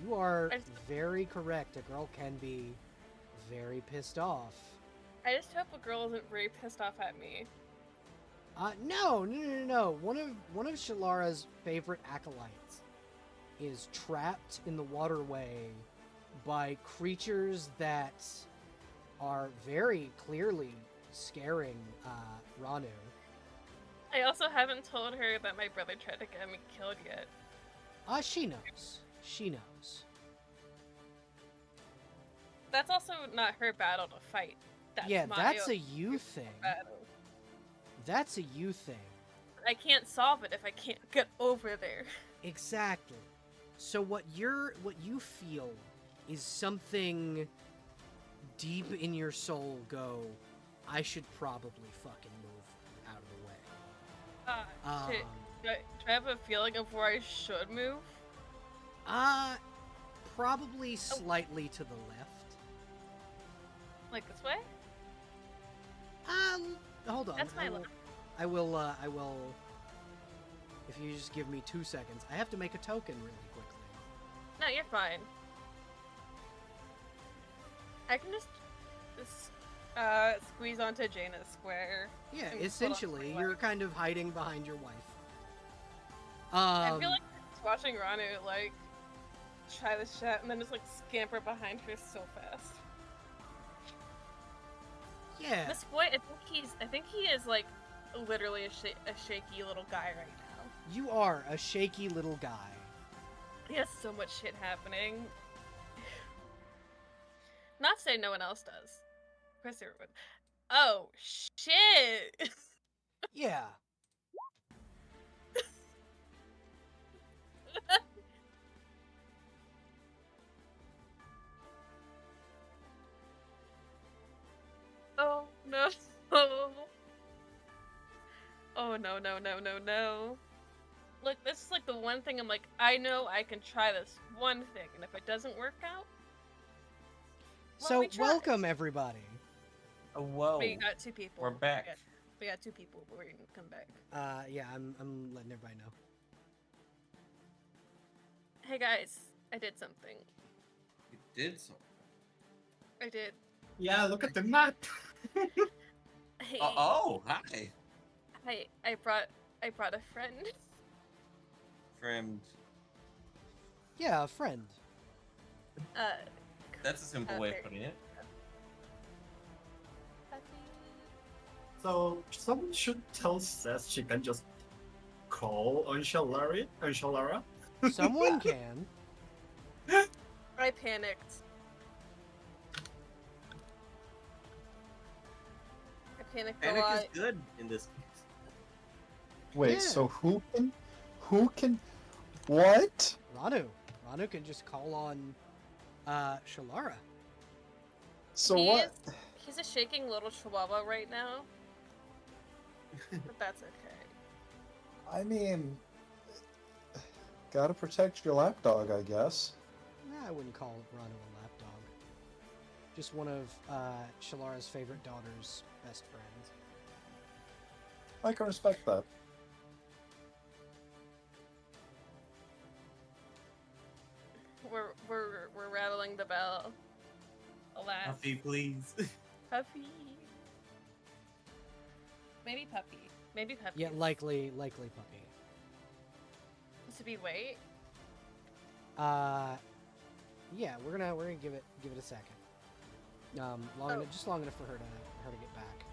S1: You are very correct. A girl can be very pissed off.
S5: I just hope a girl isn't very pissed off at me.
S1: No. One of Shalara's favorite acolytes is trapped in the waterway by creatures that are very clearly scaring Ranu.
S5: I also haven't told her that my brother tried to get me killed yet.
S1: She knows. She knows.
S5: That's also not her battle to fight.
S1: That's a you thing.
S5: Battle.
S1: That's a you thing.
S5: I can't solve it if I can't get over there.
S1: Exactly. So what you feel is something deep in your soul go, I should probably fucking move out of the way.
S5: Shit. Do I have a feeling of where I should move?
S1: Probably slightly to the left.
S5: Like this way?
S1: Hold on.
S5: That's my left.
S1: I will, if you just give me 2 seconds. I have to make a token really quickly.
S5: No, you're fine. I can just squeeze onto Jaina's square.
S1: Yeah,
S5: and
S1: essentially, you're kind of hiding behind your wife.
S5: I feel like just watching Ranu, like, try this shit and then just, like, scamper behind her so fast.
S1: Yeah.
S5: This boy, I think he is, like, literally a shaky little guy right now.
S1: You are a shaky little guy.
S5: He has so much shit happening. Not to say no one else does. Of course everyone. Oh, shit!
S1: Yeah.
S5: Oh, no. Oh, no. Look, this is like the one thing I'm like, I know I can try this one thing, and if it doesn't work out, well,
S1: So,
S5: we tried.
S1: welcome everybody.
S4: Oh, whoa.
S5: We got 2 people.
S4: We're back.
S5: We got 2 people, but we're gonna come back.
S1: Yeah, I'm letting everybody know.
S5: Hey guys, I did something.
S4: You did something.
S5: I did.
S6: Yeah, look at the map.
S5: Hey,
S4: Oh, hi.
S5: I brought a friend.
S4: Friend.
S1: Yeah, a friend.
S4: That's a simple way of putting it.
S6: So someone should tell Seth she can just call on Shalara.
S1: Someone can.
S5: I panicked. A
S4: Panic
S5: lot.
S4: is good in this case.
S3: Wait,
S1: Yeah.
S3: so who can, what?
S1: Ranu can just call on Shalara.
S3: So
S5: He
S3: what?
S5: He's a shaking little chihuahua right now. But that's okay.
S3: I mean, gotta protect your lapdog, I guess.
S1: Nah, I wouldn't call Ranu a lapdog. Just one of Shalara's favorite daughter's best friends.
S3: I can respect that.
S5: We're rattling the bell. Alas.
S4: Puffy, please.
S5: Puffy. Maybe puppy. Maybe puppy.
S1: Yeah, likely puppy.
S5: To be wait.
S1: Yeah, we're gonna give it a second. Long enough for her to get back.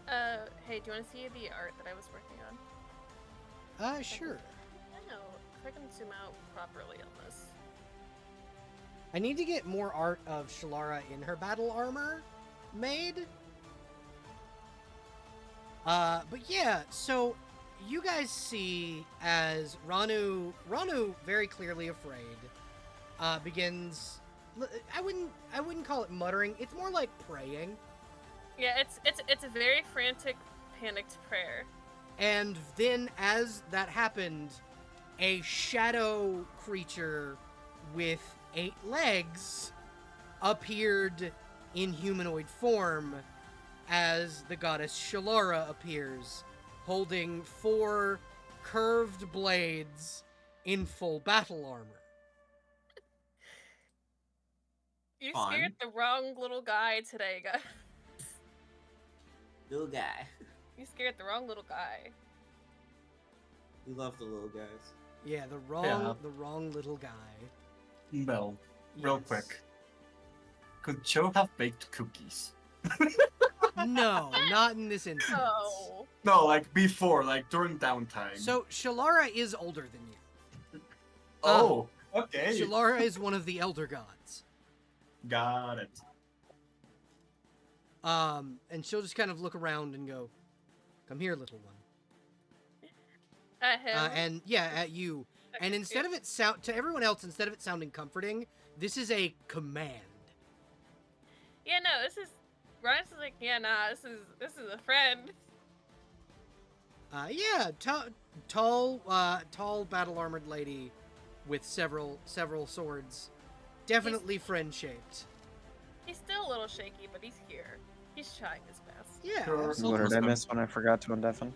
S5: Hey, do you want to see the art that I was working on?
S1: Sure.
S5: I don't know if I can zoom out properly on this.
S1: I need to get more art of Shalara in her battle armor made. But yeah, so you guys see as Ranu very clearly afraid, begins. I wouldn't call it muttering. It's more like praying.
S5: Yeah, it's a very frantic, panicked prayer.
S1: And then, as that happened, a shadow creature with 8 legs appeared in humanoid form as the goddess Shalara appears, holding 4 curved blades in full battle armor.
S5: You
S4: Fun.
S5: scared the wrong little guy today, guys.
S7: Little guy.
S5: You scared the wrong little guy.
S7: We love the little guys.
S1: Yeah, the wrong little guy.
S6: Belle, real
S1: Yes.
S6: quick. Could Joe have baked cookies?
S1: No, not in this instance.
S5: Oh.
S6: No, like before, like during downtime.
S1: So Shalara is older than you.
S6: Oh, okay.
S1: Shalara is one of the elder gods.
S6: Got it.
S1: And she'll just kind of look around and go, "Come here, little one."
S5: At him.
S1: And yeah, at you. And instead of it to everyone else, instead of it sounding comforting, this is a command.
S5: Yeah, no, this is. Ryan's like, yeah, nah, this is a friend.
S1: Yeah, tall battle armored lady with several swords, definitely friend shaped.
S5: He's still a little shaky, but he's here. He's trying his best.
S1: Yeah,
S6: Sure.
S1: absolutely.
S2: What did I miss when I forgot to undeafen?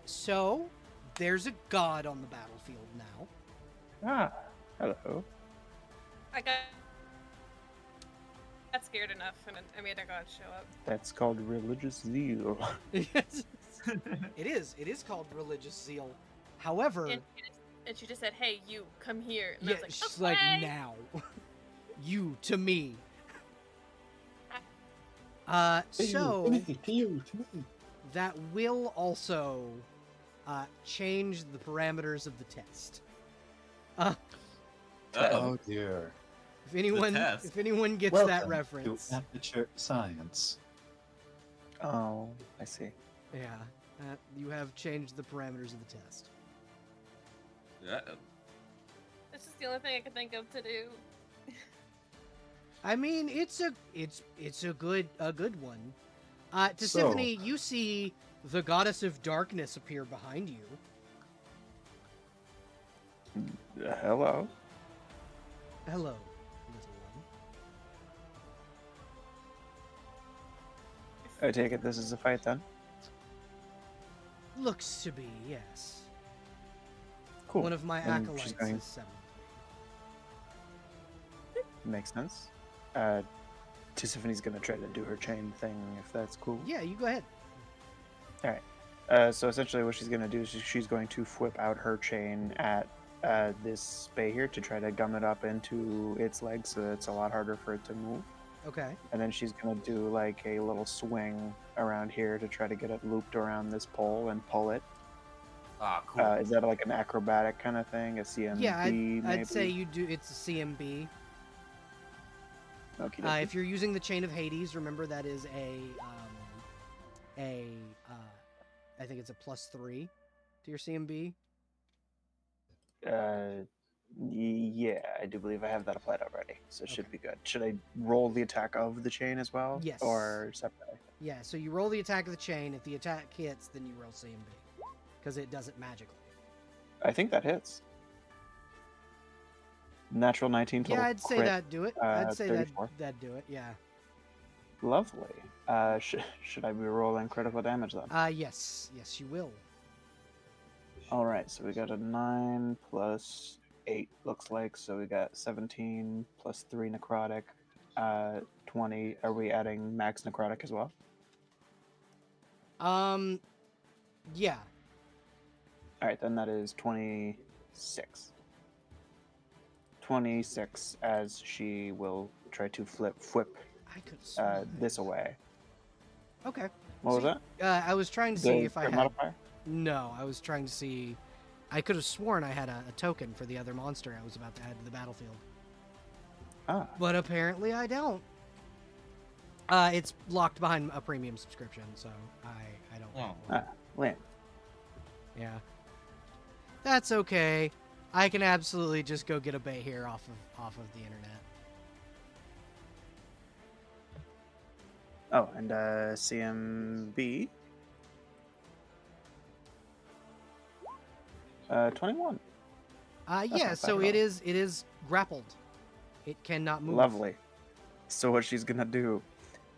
S1: So there's a god on the battlefield now.
S2: Ah, hello.
S5: I got scared enough, and I made a god show up.
S2: That's called religious zeal.
S1: Yes. It is called religious zeal. However,
S5: And she just said, "Hey, you, come here." And
S1: yeah,
S5: I was like,
S1: she's
S5: okay.
S1: like, now. You to me. So that will also change the parameters of the test.
S3: Oh dear.
S1: If anyone gets
S3: Welcome
S1: that reference,
S3: to Aperture Science.
S2: Oh, I see.
S1: yeah, you have changed the parameters of the test.
S5: This is the only thing I could think of to do.
S1: I mean, it's a good one. To
S3: So-
S1: Tiffany, you see the goddess of darkness appear behind you.
S2: Hello.
S1: Hello, little one.
S2: I take it this is a fight then?
S1: Looks to be, yes.
S2: Cool.
S1: One of my
S2: And
S1: acolytes
S2: she's going-
S1: is summoned.
S2: Makes sense. Tiffany's gonna try to do her chain thing if that's cool.
S1: Yeah, you go ahead.
S2: So essentially what she's gonna do is she's going to whip out her chain at this bay here to try to gum it up into its legs so that it's a lot harder for it to move.
S1: Okay.
S2: And then she's gonna do like a little swing around here to try to get it looped around this pole and pull it.
S4: Ah, cool.
S2: Is that like an acrobatic kind of thing? A CMB
S1: Yeah,
S2: maybe?
S1: I'd say you do. It's a CMB.
S2: Okey-dokey.
S1: If you're using the Chain of Hades, remember that is I think it's a +3 to your CMB.
S2: Yeah, I do believe I have that applied already, so it should be good. Should I roll the attack of the chain as well?
S1: Yes.
S2: Or separately?
S1: Yeah, so you roll the attack of the chain. If the attack hits, then you roll CMB. Because it does it magically.
S2: I think that hits. Natural 19 total.
S1: Yeah, I'd say
S2: crit.
S1: that'd do it. I'd say
S2: 34.
S1: that'd do it, yeah.
S2: Lovely. Should I be rolling critical damage then?
S1: Yes. Yes, you will.
S2: Alright, so we got a 9 plus 8, looks like. So we got 17 plus 3 necrotic, 20. Are we adding max necrotic as well?
S1: Yeah.
S2: Alright, then that is 26. 26 as she will try to whip
S1: I could swear.
S2: this away.
S1: Okay.
S2: What was
S1: So,
S2: that?
S1: I was trying to
S2: The
S1: see if I
S2: crit
S1: had.
S2: modifier?
S1: No, I was trying to see. I could have sworn I had a token for the other monster I was about to add to the battlefield,
S2: Ah,
S1: but apparently I don't. It's locked behind a premium subscription, so I don't.
S4: Oh.
S1: have one.
S2: lame.
S1: Yeah. That's okay. I can absolutely just go get a bay here off of the internet.
S2: Oh, and CMB. 21.
S1: Yeah.
S2: not
S1: So
S2: bad at
S1: it is grappled. It cannot move.
S2: Lovely. So what she's gonna do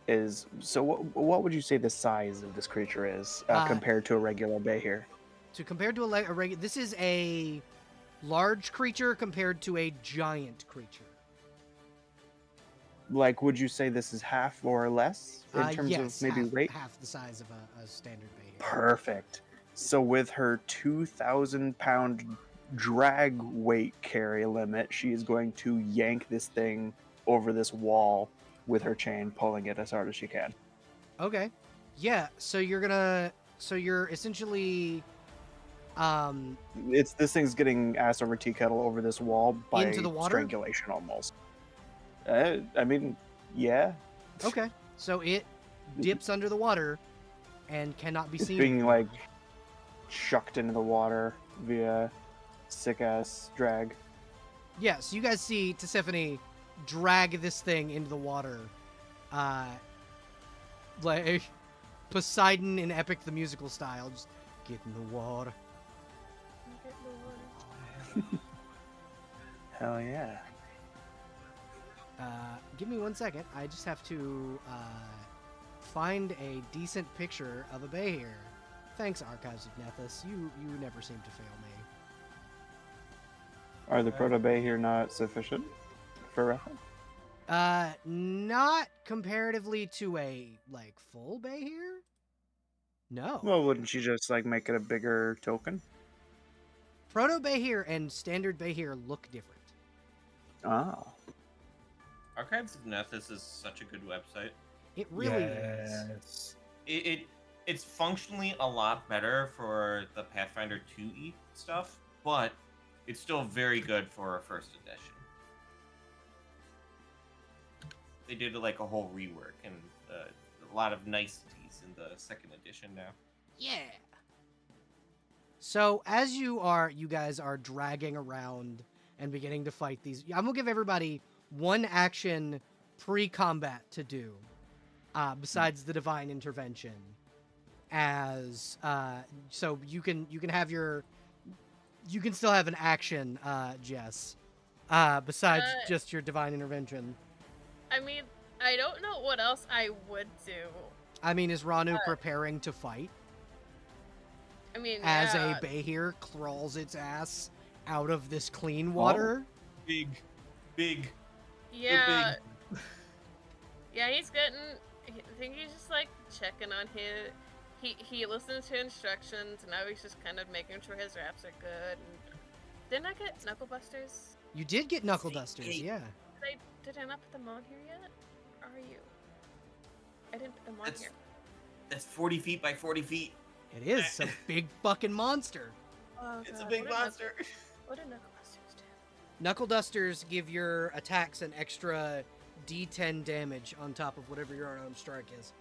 S2: is, so what would you say the size of this creature is compared to a regular bay here?
S1: So compared to a regular, this is a large creature compared to a giant creature.
S2: Like, would you say this is half or less in terms
S1: Yes,
S2: of maybe weight?
S1: half the size of a standard bay.
S2: Perfect. So with her 2,000-pound drag weight carry limit, she is going to yank this thing over this wall with her chain, pulling it as hard as she can.
S1: Okay. Yeah. So you're essentially
S2: This thing's getting ass over tea kettle over this wall by
S1: Into the water?
S2: strangulation almost. I mean, yeah.
S1: okay. So it dips under the water and cannot be
S2: It's
S1: seen.
S2: being like chucked into the water via sick ass drag.
S1: Yeah, so you guys see Tisiphone drag this thing into the water. Like Poseidon in Epic the Musical style. Just get in the water.
S2: Hell yeah.
S1: Give me 1 second. I just have to find a decent picture of a bay here. Thanks, Archives of Nethys. You never seem to fail me.
S2: Are the proto bay here not sufficient for reference?
S1: Not comparatively to a full bay here. No.
S2: Well, wouldn't you just like make it a bigger token?
S1: Proto bay here and standard bay here look different.
S2: Oh.
S4: Archives of Nethys is such a good website.
S1: It really is.
S4: It's functionally a lot better for the Pathfinder 2e stuff, but it's still very good for a first edition. They did like a whole rework and a lot of niceties in the second edition now.
S1: Yeah. So as you guys are dragging around and beginning to fight these, I'm gonna give everybody one action pre-combat to do, besides the divine intervention. As so you can still have an action, Jess, besides just your divine intervention.
S5: I mean, I don't know what else I would do.
S1: I mean, is Ranu preparing to fight?
S5: I mean,
S1: As
S5: yeah.
S1: a Behir crawls its ass out of this clean water.
S4: Big.
S5: Yeah. Yeah, he's getting. I think he's just like checking on his. He listens to instructions, and now he's just kind of making sure his wraps are good. And didn't I get knuckle busters?
S1: You did get knuckle dusters, yeah.
S5: Did I not put them on here yet? Or are you? I didn't put them on here.
S4: That's 40 feet by 40 feet.
S1: It is a big fucking monster.
S5: Oh,
S4: It's a
S5: God.
S4: big monster.
S5: What do knuckle busters do?
S1: Knuckle dusters give your attacks an extra D10 damage on top of whatever your unarmed strike is.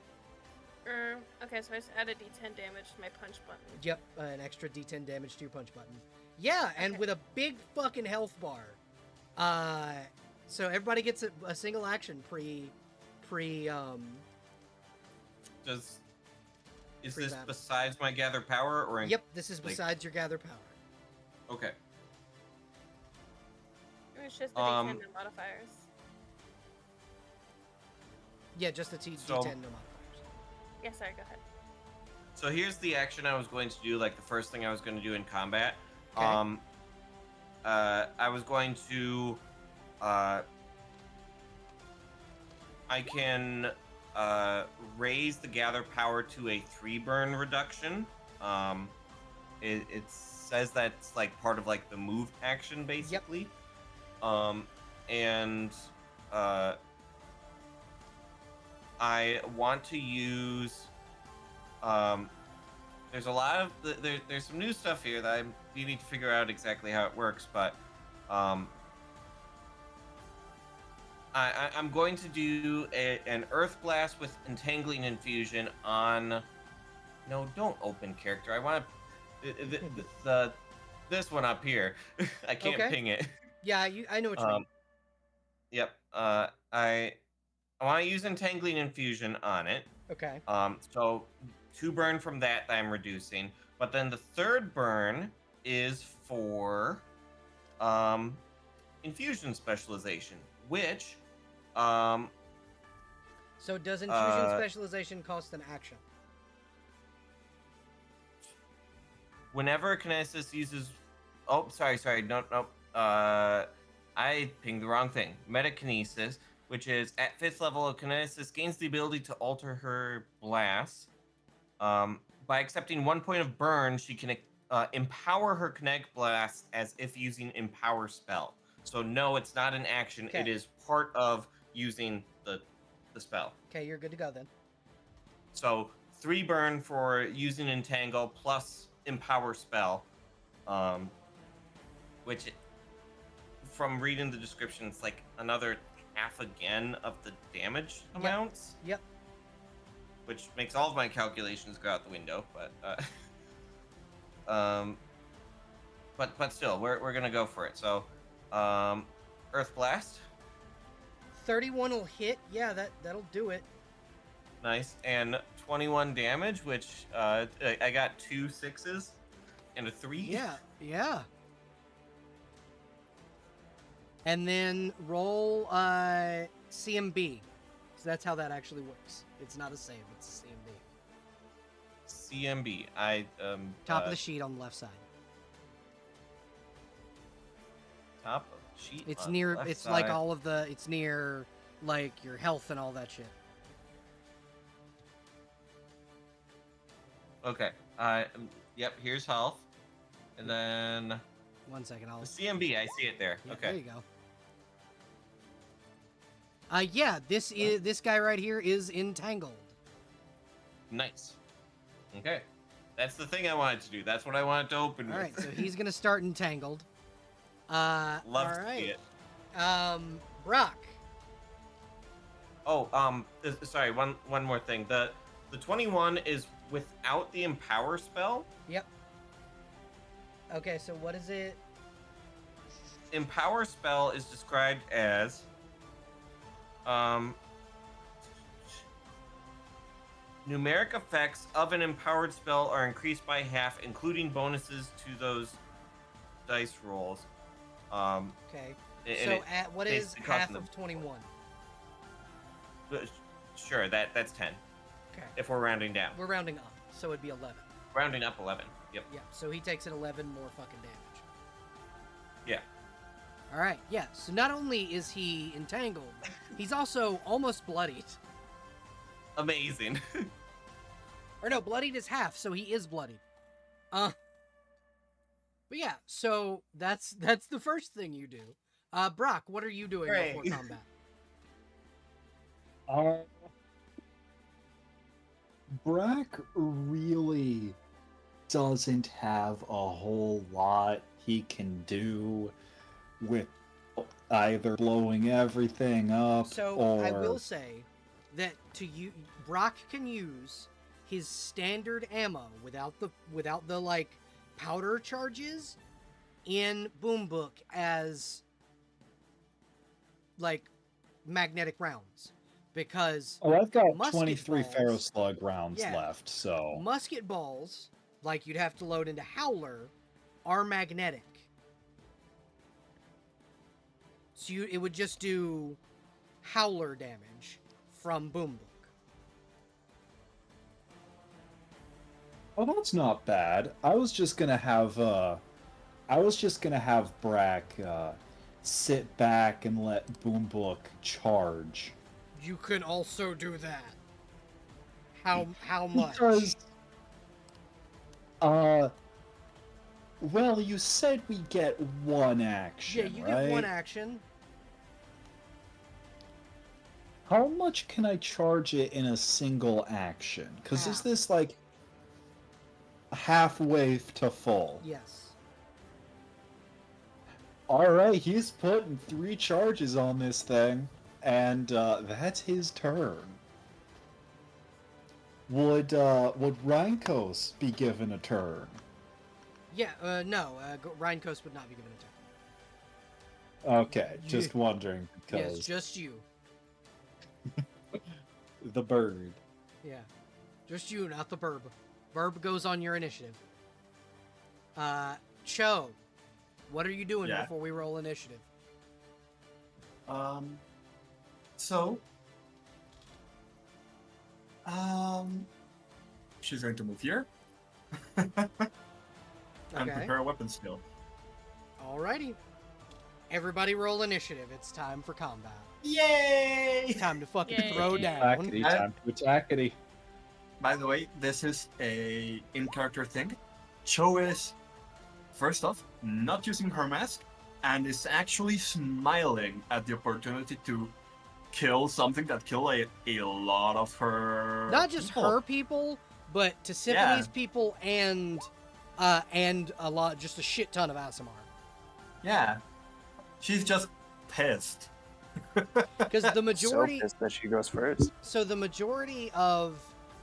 S5: Okay, so I just added D10 damage to my punch button.
S1: Yep, an extra D10 damage to your punch button. Yeah, and with a big fucking health bar. So everybody gets a single action
S4: Is this besides my gather power or?
S1: Yep, this is besides your gather power.
S4: Okay.
S5: It's just the D10 no modifiers.
S1: Yeah, just the D10 no modifiers.
S5: Yeah, sorry, go ahead.
S4: So here's the action I was going to do, like the first thing I was going to do in combat.
S1: Okay.
S4: I was going to, I can raise the gather power to a 3 burn reduction. It says that's like part of like the move action basically. Yep. I want to use there's a lot of there's some new stuff here that you need to figure out exactly how it works, but I'm going to do an Earth Blast with Entangling Infusion on. No, don't open character. I want the this one up here. I can't
S1: Okay.
S4: ping it.
S1: Yeah, I know what you mean.
S4: Yep. I want to use Entangling Infusion on it.
S1: Okay.
S4: So 2 burn from that I'm reducing, but then the third burn is for infusion specialization, which
S1: So does infusion specialization cost an action?
S4: whenever Kinesis uses sorry, no. I pinged the wrong thing. Metakinesis, which is at 5th level of Kinesis, gains the ability to alter her blast. By accepting 1 point of burn, she can empower her kinetic blast as if using empower spell. So no, it's not an action.
S1: Okay.
S4: It is part of using the spell.
S1: Okay, you're good to go then.
S4: So 3 burn for using entangle plus empower spell, which from reading the description, it's like another half again of the damage amounts.
S1: Yep.
S4: Which makes all of my calculations go out the window, but but still, we're gonna go for it. So, Earth Blast,
S1: 31 will hit. Yeah, that'll do it.
S4: nice, and 21 damage, which I got 2 6s and a 3.
S1: Yeah. And then roll CMB. So that's how that actually works. It's not a save, it's a CMB.
S4: CMB.
S1: Top of the sheet on the left side.
S4: Top of the sheet.
S1: It's
S4: on
S1: near
S4: the left
S1: it's
S4: side.
S1: like all of the it's near like your health and all that shit.
S4: Okay. Yep. Here's health, and then
S1: 1 second, I'll
S4: the CMB. I see it there.
S1: yeah,
S4: Okay.
S1: there you go. Yeah, this guy right here is entangled.
S4: Nice. Okay. That's the thing I wanted to do. That's what I wanted to open
S1: All
S4: with.
S1: right, so he's gonna start entangled.
S4: Love
S1: all
S4: to
S1: right.
S4: see it.
S1: Brock.
S4: Oh, sorry, one more thing. The 21 is without the empower spell.
S1: Yep. Okay, so what is it?
S4: Empower spell is described as numeric effects of an empowered spell are increased by half, including bonuses to those dice rolls.
S1: Okay.
S4: And
S1: So
S4: it
S1: at what is
S4: basically costs
S1: half
S4: them.
S1: of 21?
S4: Sure, that's 10.
S1: Okay.
S4: If we're rounding down.
S1: We're rounding up, so it'd be 11.
S4: Rounding up 11. Yep.
S1: Yeah, so he takes it 11 more fucking damage.
S4: Yeah.
S1: All right, yeah. So not only is he entangled, he's also almost bloodied.
S4: Amazing.
S1: Or no, bloodied is half, so he is bloodied. But yeah, so that's the first thing you do. Brock, what are you doing
S4: Great.
S1: before combat?
S3: Brack really doesn't have a whole lot he can do with either blowing everything up
S1: So
S3: or
S1: I will say that Brock can use his standard ammo without the like powder charges in Boom Book as like magnetic rounds, because
S3: I've got
S1: musket
S3: 23
S1: balls-
S3: ferroslug rounds
S1: Yeah.
S3: left, so
S1: musket balls, like you'd have to load into Howler, are magnetic. So it would just do Howler damage from Boom Book.
S3: oh, that's not bad. I was just gonna have Brack sit back and let Boom Book charge.
S1: You can also do that. How much?
S3: Because, well, you said we get one action,
S1: Yeah, you
S3: right?
S1: get one action.
S3: How much can I charge it in a single action? Because is
S1: Half.
S3: this like halfway to full.
S1: Yes.
S3: All right, he's putting 3 charges on this thing, and that's his turn. Would Rankos be given a turn?
S1: Yeah. No. Ryan Coast would not be given a turn.
S3: Okay, just wondering because
S1: Yes, just you.
S3: the bird.
S1: Yeah. Just you, not the burb. Burb goes on your initiative. Cho, what are you doing
S6: Yeah.
S1: before we roll initiative?
S6: So, she's going to move here and
S1: Okay.
S6: prepare a weapon skill.
S1: Alrighty. Everybody roll initiative. It's time for combat.
S6: Yay!
S1: It's time to fucking
S5: Yay.
S1: throw down.
S3: Attackity, time to attackity.
S6: By the way, this is a in-character thing. Cho is, first off, not using her mask, and is actually smiling at the opportunity to kill something that killed a lot of her.
S1: Not just
S6: people.
S1: her people, but Tisiphane's people and a lot, just a shit ton of Asimar.
S6: Yeah, she's just pissed.
S1: Because the majority,
S2: So pissed that she goes first.
S1: so the majority of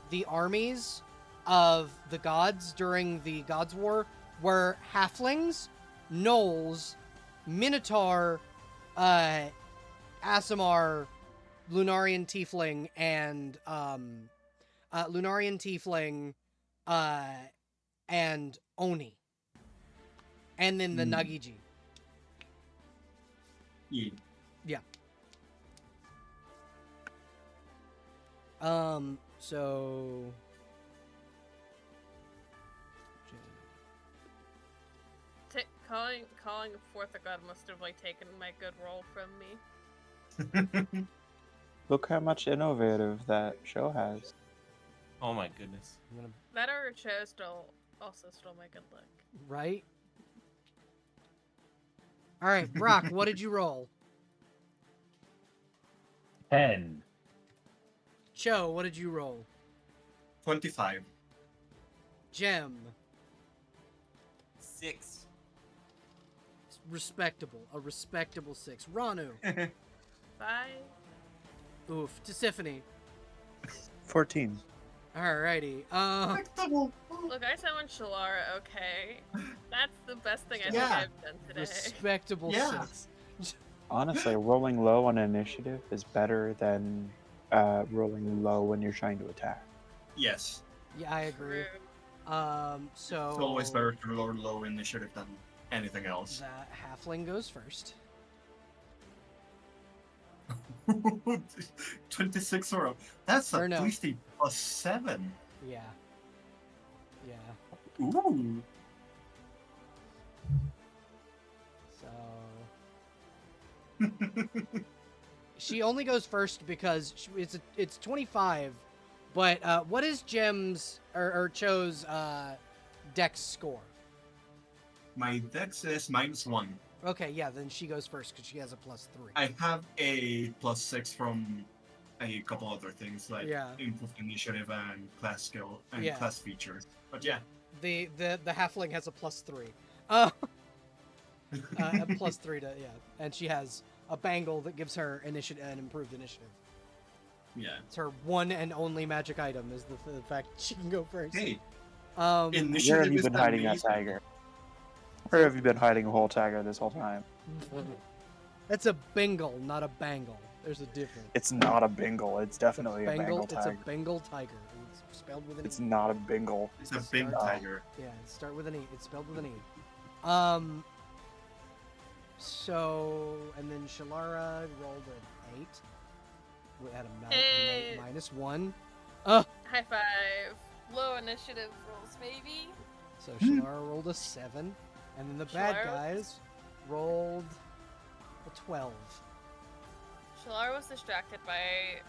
S1: the armies of the gods during the Gods' War were halflings, gnolls, minotaur, Asimar, Lunarian tiefling, and and Oni, and then the Nagiji.
S6: Yeah.
S1: So
S5: Calling forth a god must have like taken my good roll from me.
S2: Look how much innovative that show has.
S4: Oh my goodness.
S1: I'm gonna,
S5: That or Cho also stole my good luck.
S1: right? All right, Brock, what did you roll?
S3: 10.
S1: Cho, what did you roll?
S6: 25.
S1: Gem,
S4: 6.
S1: a respectable 6. Ranu,
S5: 5.
S1: oof. Tiffany.
S2: 14.
S1: Alrighty.
S5: Look, I summoned Shalara, okay? That's the best thing I think
S6: Yeah.
S5: I've done today.
S1: Respectable
S6: Yeah.
S1: 6.
S2: Honestly, rolling low on initiative is better than rolling low when you're trying to attack.
S6: Yes.
S1: Yeah, I agree.
S5: True.
S1: So
S6: It's always better to roll low initiative than anything else.
S1: that halfling goes first.
S6: 26 or up. That's
S1: Or
S6: at
S1: no.
S6: least a +7.
S1: Yeah. Yeah.
S6: Ooh.
S1: So she only goes first because it's 25. But what is Gem's or Cho's dex score?
S6: My dex is -1.
S1: Okay, yeah, then she goes first because she has a +3.
S6: I have a +6 from a couple other things like
S1: Yeah.
S6: improved initiative and class skill and
S1: Yeah.
S6: class features. But yeah,
S1: The halfling has a +3. A +3 to and she has a bangle that gives her an improved initiative.
S6: yeah.
S1: It's her one and only magic item is the fact that she can go first.
S6: Hey,
S2: Where
S6: initiative
S2: have you
S6: is
S2: been hiding that
S6: amazing.
S2: tiger? Where have you been hiding a whole tiger this whole time?
S1: That's a bingle, not a bangle. There's a difference.
S2: It's not a bingle. It's definitely a Bengal
S1: It's a
S2: tiger.
S1: Bengal tiger. It's spelled with an
S2: It's
S1: E.
S2: not a bingle.
S6: It's a big
S1: Start-
S6: tiger.
S1: Yeah, start with an E. It's spelled with an E. So, and then Shalara rolled an 8. We had a
S5: Hey.
S1: -1.
S5: High five. Low initiative rolls, maybe.
S1: So Shalara rolled a 7. And then the bad
S5: Shalara-
S1: guys rolled a 12.
S5: Shalara was distracted by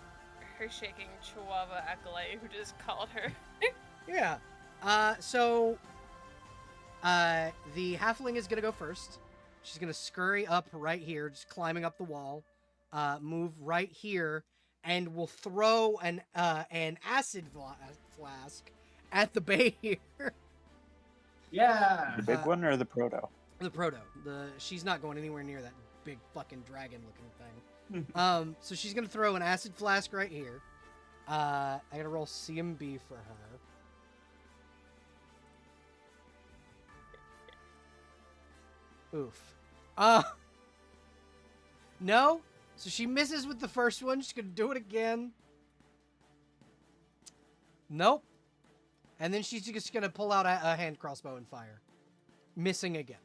S5: her shaking Chihuahua acolyte who just called her.
S1: Yeah. The halfling is gonna go first. She's gonna scurry up right here, just climbing up the wall. Move right here, and will throw an acid flask at the bay here.
S6: Yeah.
S2: The big one or the proto?
S1: The proto. She's not going anywhere near that big fucking dragon looking thing. So she's gonna throw an acid flask right here. I gotta roll CMB for her. Oof. No. So she misses with the first one. She's gonna do it again. Nope. And then she's just gonna pull out a hand crossbow and fire. Missing again.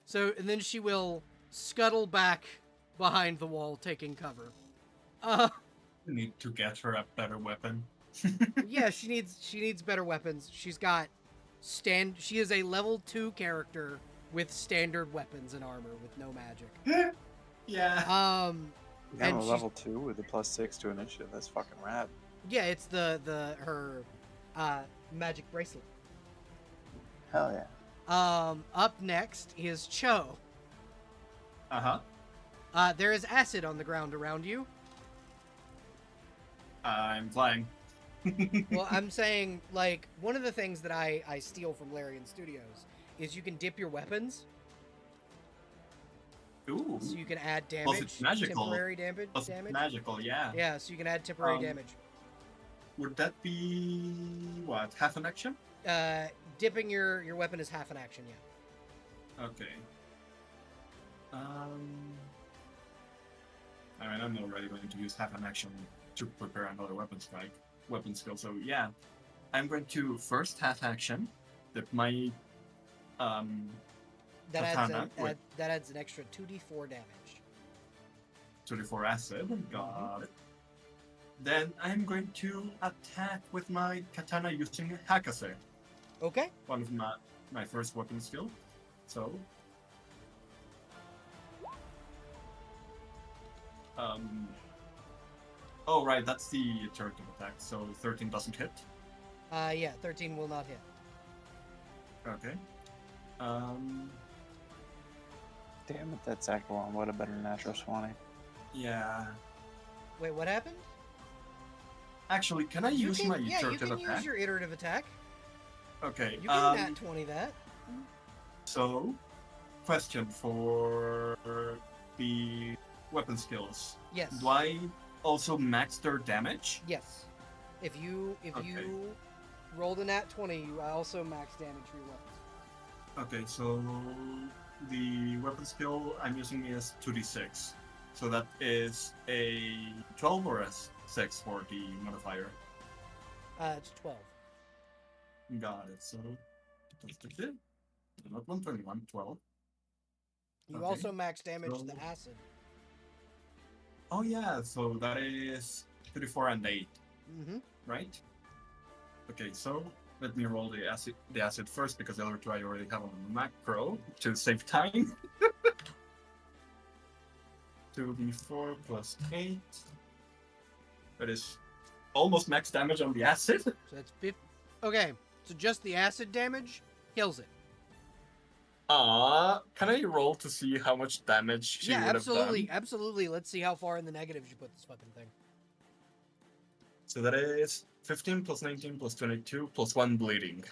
S1: So, and then she will scuttle back behind the wall, taking cover.
S6: We need to get her a better weapon.
S1: Yeah, she needs better weapons. She's got she is a level 2 character with standard weapons and armor with no magic.
S6: Yeah.
S2: Yeah,
S1: And
S2: I'm a
S1: she's-
S2: level 2 with a +6 to initiative. That's fucking rad.
S1: Yeah, it's her magic bracelet.
S2: Hell yeah.
S1: Up next is Cho.
S6: Uh-huh.
S1: There is acid on the ground around you.
S6: I'm flying.
S1: Well, I'm saying, like, one of the things that I steal from Larian Studios is you can dip your weapons,
S6: Ooh.
S1: so you can add damage,
S6: Plus it's magical.
S1: temporary damage.
S6: Plus magical, yeah.
S1: Yeah, so you can add temporary damage.
S6: Would that be what? Half an action?
S1: Dipping your weapon is half an action, yeah.
S6: Okay. I mean, I'm already going to use half an action to prepare another weapon skill. So yeah, I'm going to first half action dip my
S1: That
S6: katana with
S1: that adds an extra 2d4 damage.
S6: 24 acid. Got it. Then I'm going to attack with my katana using Hakase,
S1: Okay.
S6: one of my first weapon skill. So oh right, that's the turtle attack. So 13 doesn't hit.
S1: Yeah, 13 will not hit.
S6: Okay.
S2: Damn it, that second one would have been a natural 20.
S6: Yeah.
S1: Wait, what happened?
S6: Actually, can I
S1: You
S6: use
S1: can,
S6: my
S1: yeah, you
S6: turtle
S1: can
S6: attack?
S1: use your iterative attack.
S6: Okay.
S1: You can nat 20 that.
S6: So, question for the weapon skills.
S1: Yes.
S6: Do I also max their damage?
S1: Yes. If you
S6: Okay.
S1: rolled a nat 20, you also max damage for your weapons.
S6: Okay, so the weapon skill I'm using is 2d6. So that is a 12 or a 6 for the modifier.
S1: It's 12.
S6: Got it. So, not 121, 12.
S1: You
S6: Okay.
S1: also max damage
S6: So-
S1: the acid.
S6: Oh yeah, so that is 34 and 8,
S1: Mm-hmm.
S6: right? Okay, so let me roll the acid first because the other two I already have on macro to save time. 2d4 plus 8. That is almost max damage on the acid.
S1: So that's 50. Okay, so just the acid damage kills it.
S6: Can I roll to see how much damage she
S1: Yeah,
S6: would
S1: absolutely,
S6: have done?
S1: absolutely. Let's see how far in the negatives you put this fucking thing.
S6: So that is 15 plus 19 plus 22 plus 1 bleeding.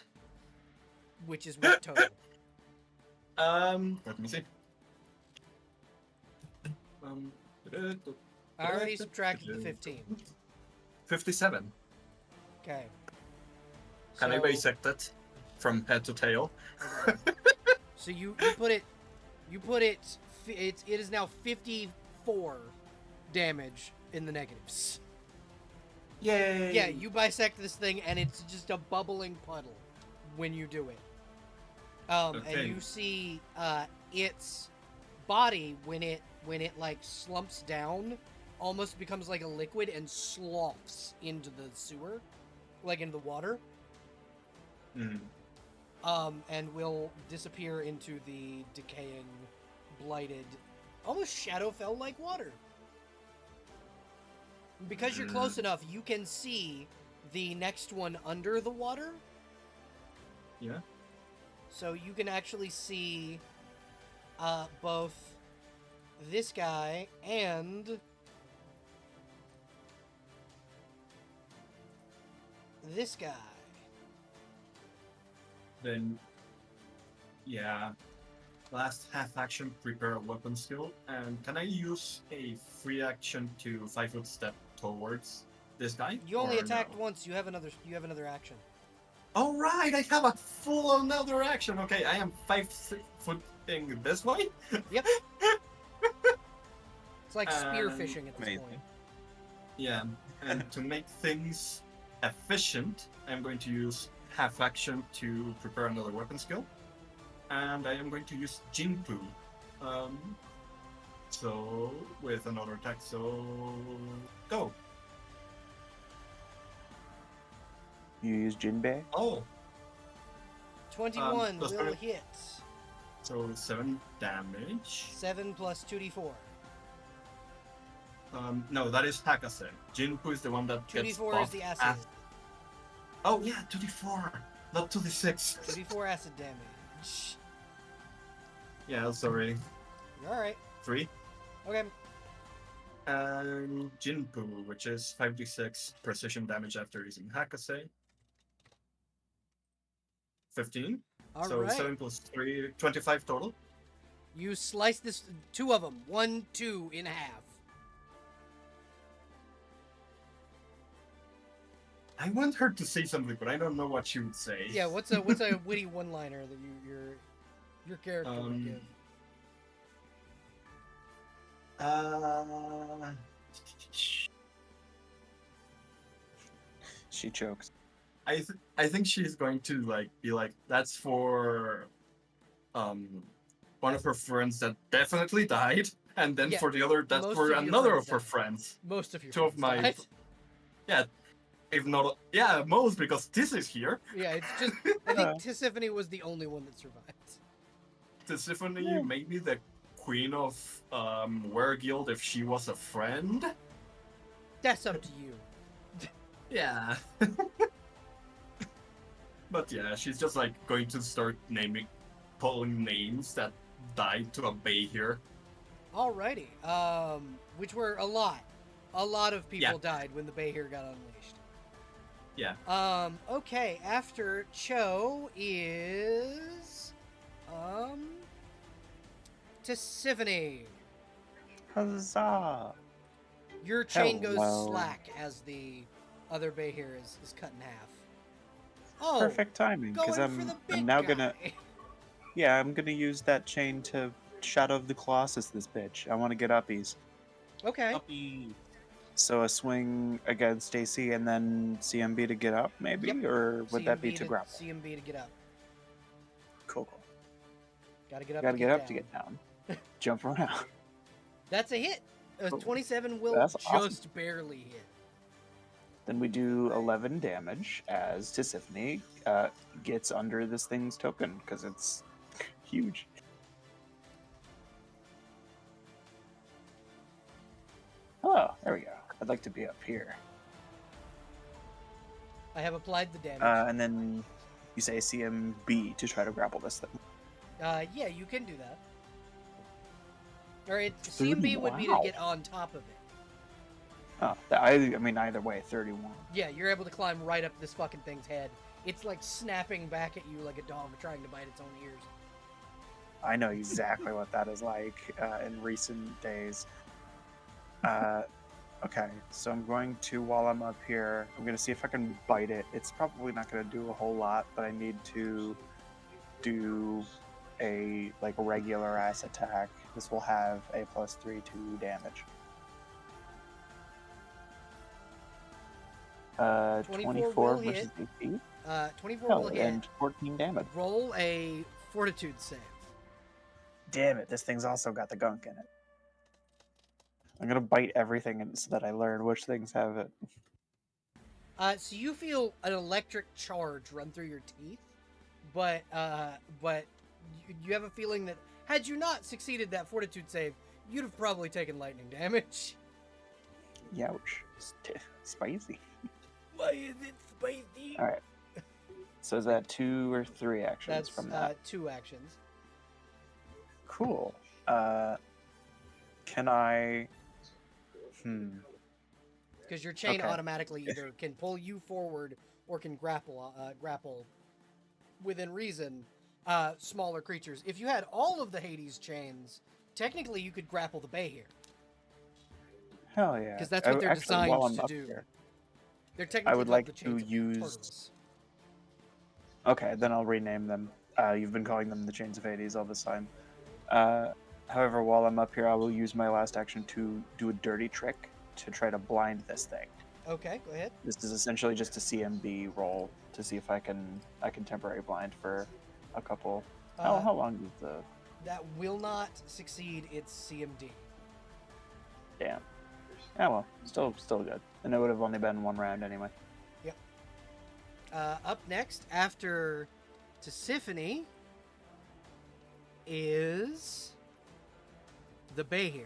S1: Which is what total?
S6: Let me see.
S1: I already subtracted the 15.
S6: 57.
S1: Okay.
S6: Can I
S1: So-
S6: bisect it from head to tail?
S1: So you put it, it is now 54 damage in the negatives.
S6: Yay!
S1: Yeah, you bisect this thing and it's just a bubbling puddle when you do it. And
S6: Okay.
S1: you see its body when it like slumps down, almost becomes like a liquid and sloughs into the sewer, like into the water.
S6: Mm.
S1: And will disappear into the decaying, blighted, almost Shadowfell-like water. Because you're close enough, you can see the next one under the water.
S6: Yeah.
S1: So you can actually see both this guy and this guy.
S6: Then, yeah. Last half action, prepare a weapon skill. And can I use a free action to 5-foot step towards this guy?
S1: You only
S6: or
S1: attacked
S6: no?
S1: once. You have another action.
S6: All right, I have a full another action. Okay, I am 5-foot-ing this way.
S1: Yep. It's like spear
S6: And-
S1: fishing at this
S2: Amazing.
S1: point.
S6: Yeah, and to make things efficient, I'm going to use half action to prepare another weapon skill, and I am going to use Jinpu. So with another attack, so go.
S2: You use Jinbei?
S6: Oh,
S1: 21
S6: plus
S1: will
S6: twenty-
S1: hit.
S6: so 7 damage.
S1: 7 plus 2d4.
S6: No, that is Hakase. Jinpu is the one that gets
S1: 2d4 is
S6: buffed
S1: the acid.
S6: af- Oh yeah, 2d4, not 2d6.
S1: 2d4 acid damage.
S6: Yeah, sorry.
S1: You're alright.
S6: 3.
S1: Okay.
S6: And Jinpu, which is 5d6 precision damage after using Hakase. 15. So
S1: Alright.
S6: 7 plus 3, 25 total.
S1: You slice this, 2 of them. 1, 2 in half.
S6: I want her to say something, but I don't know what she would say.
S1: Yeah, what's a witty one-liner that your character would give?
S2: She chokes.
S6: I think she's going to be like, that's for one of her friends that definitely died, and then
S1: Yeah,
S6: for the other, that's
S1: most
S6: for
S1: of your
S6: another
S1: friends
S6: of her
S1: died.
S6: friends.
S1: Most of your
S6: Two of
S1: friends
S6: my
S1: died.
S6: Yeah, if not, yeah, most, because this is here.
S1: Yeah, it's just I think Tisiphone was the only one that survived.
S6: Tisiphone, maybe the queen of Weregild if she was a friend.
S1: That's up to you.
S6: Yeah. But yeah, she's just like going to start calling names that died to a bay here.
S1: Alrighty. Which were a lot. A lot of people
S6: Yeah.
S1: died when the Behir got unleashed.
S6: Yeah.
S1: Okay, after Cho is Tisiphone.
S2: Huzzah!
S1: Your chain goes
S2: Hello.
S1: slack as the other Behir is cut in half. Oh,
S2: Perfect timing, because
S1: going for the big
S2: I'm now
S1: guy.
S2: gonna I'm gonna use that chain to Shadow of the Colossus this bitch. I want to get uppies.
S1: Okay.
S4: Puppy.
S2: So a swing against AC and then CMB to get up, maybe,
S1: Yep.
S2: or would that be
S1: CMB
S2: to grapple?
S1: CMB to get up.
S2: Cool.
S1: Gotta get up.
S2: Gotta
S1: to
S2: get
S1: get
S2: up
S1: down.
S2: to get down. Jump around.
S1: That's a hit. A
S2: Cool.
S1: 27 will
S2: That's
S1: just
S2: awesome.
S1: barely hit.
S2: Then we do 11 damage as Tisiphone gets under this thing's token because it's huge. Oh, there we go. I'd like to be up here.
S1: I have applied the damage.
S2: And then you say CMB to try to grapple this thing.
S1: Yeah, you can do that. Or CMB would be to
S2: Wow.
S1: get on top of it.
S2: Oh, I mean, either way, 31.
S1: Yeah, you're able to climb right up this fucking thing's head. It's like snapping back at you like a dog trying to bite its own ears.
S2: I know exactly what that is like in recent days. Okay, so I'm going to, while I'm up here, I'm going to see if I can bite it. It's probably not going to do a whole lot, but I need to do a regular ass attack. This will have a +3 to damage. 24
S1: will
S2: versus
S1: hit.
S2: AC.
S1: 24
S2: Oh,
S1: will hit.
S2: and 14 damage.
S1: Roll a fortitude save.
S2: Damn it, this thing's also got the gunk in it. I'm gonna bite everything so that I learn which things have it.
S1: So you feel an electric charge run through your teeth, but you have a feeling that had you not succeeded that fortitude save, you'd have probably taken lightning damage.
S2: Youch. Spicy.
S1: Why is it spicy?
S2: Alright. So is that 2 or 3 actions
S1: That's
S2: from that?
S1: 2 actions.
S2: Cool. Can I...
S1: Because your chain
S2: Okay.
S1: automatically either can pull you forward or can grapple within reason, smaller creatures. If you had all of the Hades chains, technically you could grapple the Behir.
S2: Hell yeah.
S1: Because that's what they're
S2: Actually, while
S1: designed
S2: I'm
S1: to
S2: up
S1: do.
S2: here,
S1: They're technically
S2: would
S1: called
S2: like
S1: the
S2: to
S1: chains of
S2: use-
S1: Tartarus.
S2: okay, then I'll rename them. You've been calling them the Chains of Hades all this time. However, while I'm up here, I will use my last action to do a dirty trick to try to blind this thing.
S1: Okay, go ahead.
S2: This is essentially just a CMB roll to see if I can temporary blind for a couple. How long is the?
S1: That will not succeed its CMD.
S2: Damn. Yeah, well, still good. And it would have only been one round anyway.
S1: Yep. Up next, after Tisiphone, is the Behir.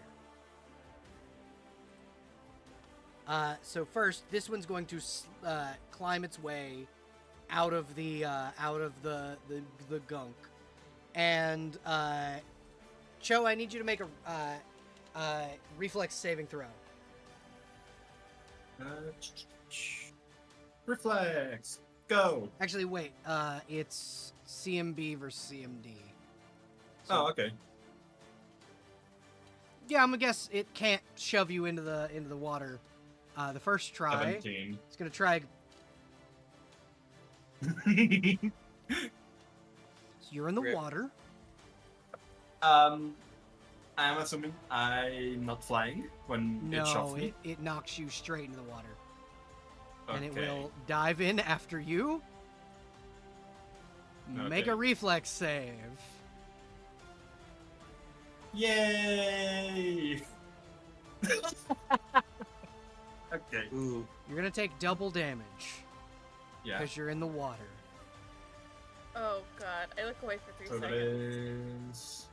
S1: So first, this one's going to climb its way out of the gunk, and Cho, I need you to make a reflex saving throw.
S6: Reflex. Go.
S1: Actually, wait. It's CMB versus CMD.
S6: Oh, okay.
S1: Yeah, I'm gonna guess it can't shove you into the water. The first try.
S6: 17.
S1: It's gonna try. So you're in the
S4: Rip.
S1: water.
S6: I'm assuming I'm not flying when it shoves
S1: No,
S6: me.
S1: it knocks you straight into the water,
S6: Okay.
S1: and it will dive in after you. Make
S6: Okay.
S1: a reflex save.
S6: Yay! Okay.
S7: Ooh.
S1: You're gonna take double damage
S6: Yeah.
S1: because you're in the water.
S5: Oh god, I look away for 3
S6: So that
S5: seconds.
S6: is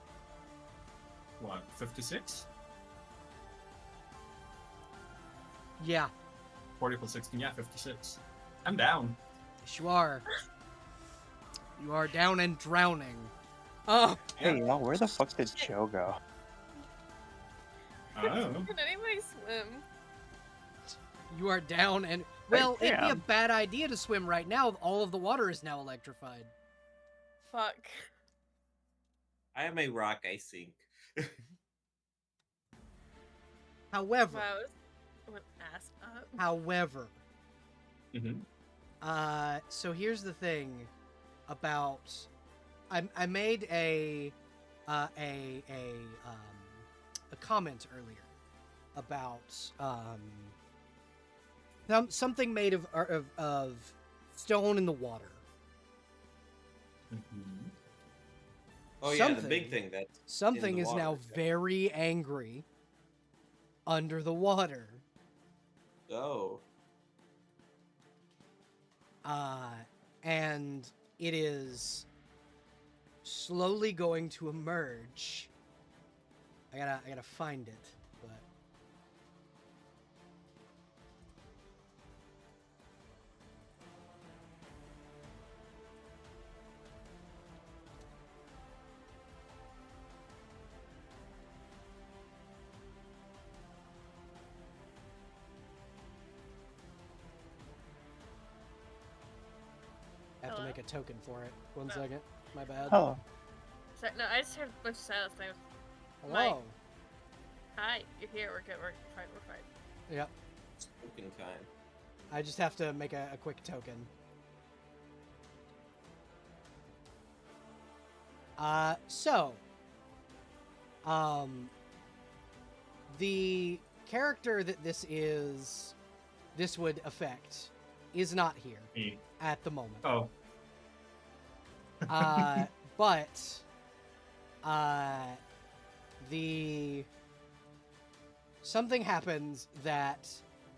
S6: what, 56?
S1: Yeah,
S6: 40 plus 16, yeah, 56. I'm down.
S1: yes, you are. You are down and drowning. Oh,
S2: Hey, y'all, where the fuck did Joe go?
S6: I don't know.
S5: Can anybody swim?
S1: you are down and well, it'd be a
S2: am.
S1: bad idea to swim right now. All of the water is now electrified.
S5: Fuck.
S4: I am a rock. I sink.
S1: However,
S5: Wow, I went ass up.
S1: however,
S6: Mm-hmm.
S1: so here's the thing about I made a comment earlier about something made of stone in the water.
S6: Mm-hmm.
S4: Oh yeah, the
S1: Something-
S4: big thing that's
S1: Something
S4: the
S1: is now
S4: water, okay.
S1: very angry under the water.
S4: oh.
S1: And it is slowly going to emerge. I gotta find it, but I have to
S5: Hello?
S1: make a token for it. One
S5: Oh.
S1: second. My bad.
S2: Hello.
S5: Sorry, no, I just heard a bunch of silence. And I was,
S1: Hello.
S5: hi, you're here. We're good. We're fine. We're fine.
S1: Yep.
S4: Spoken time.
S1: I just have to make a quick token. So, the character that this would affect is not here
S6: Me.
S1: at the moment.
S6: Oh.
S1: But something happens that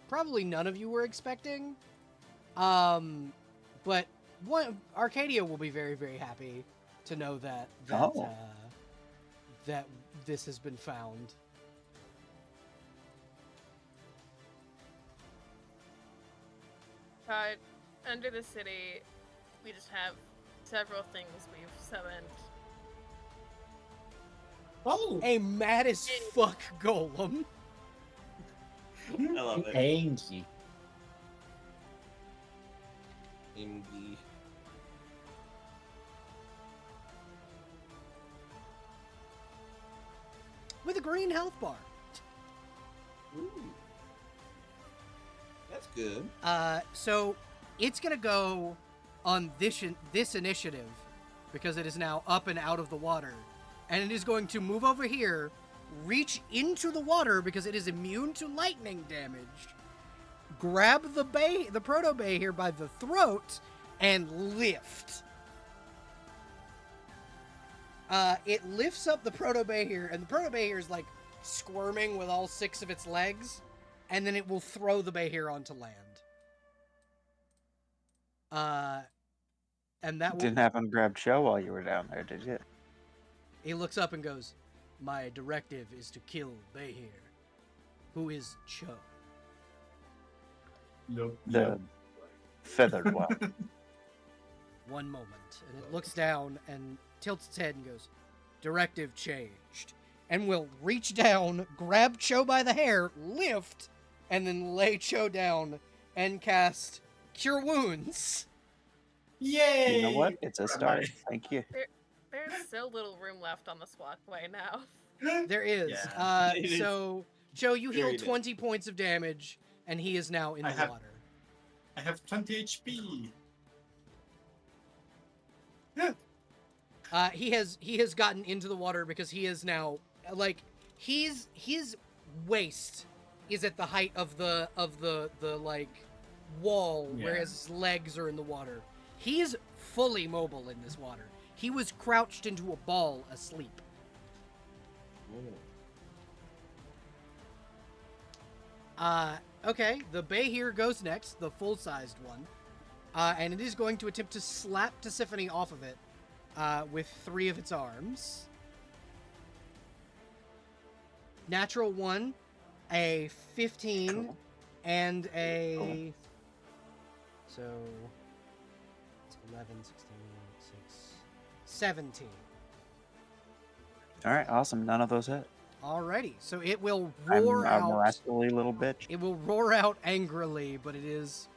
S1: probably none of you were expecting. But Arcadia will be very, very happy to know that that this has been found.
S5: Under the city, we just have several things we've summoned.
S6: Oh!
S1: A mad as fuck golem.
S4: I love it.
S3: Angie.
S4: MD.
S1: with a green health bar.
S7: Ooh. That's good.
S1: So it's gonna go on this initiative because it is now up and out of the water, and it is going to move over here, reach into the water because it is immune to lightning damage, grab the proto-bay here by the throat, and lift. It lifts up the proto-bay here, and the proto-bay here is like squirming with all 6 of its legs, and then it will throw the bay here onto land. And that
S2: Didn't happen to grab Cho while you were down there, did you?
S1: He looks up and goes, "My directive is to kill Behir, who is Cho."
S2: The feathered one.
S1: One moment, and it looks down and tilts its head and goes, "Directive changed," and will reach down, grab Cho by the hair, lift, and then lay Cho down and cast Cure Wounds.
S6: Yay!
S2: You know what? It's a start. Thank you.
S5: There's so little room left on this walkway now.
S1: There is.
S6: Yeah.
S7: It is
S1: So, Joe, you heal
S7: very
S1: 20 points of damage, and he is now in the water.
S6: I have 20 HP.
S1: He has gotten into the water because he is now like his waist is at the height of the like wall,
S6: Yeah.
S1: whereas his legs are in the water. He is fully mobile in this water. He was crouched into a ball asleep. Okay, the bay here goes next, the full-sized one. And it is going to attempt to slap Tisiphone off of it with 3 of its arms. Natural 1, a 15, and a... So... It's 11, 16, 6, 17.
S2: Alright, awesome. None of those hit.
S1: Alrighty, so it will
S2: I'm
S1: roar
S2: a
S1: out.
S2: rascally little bitch.
S1: It will roar out angrily, but it is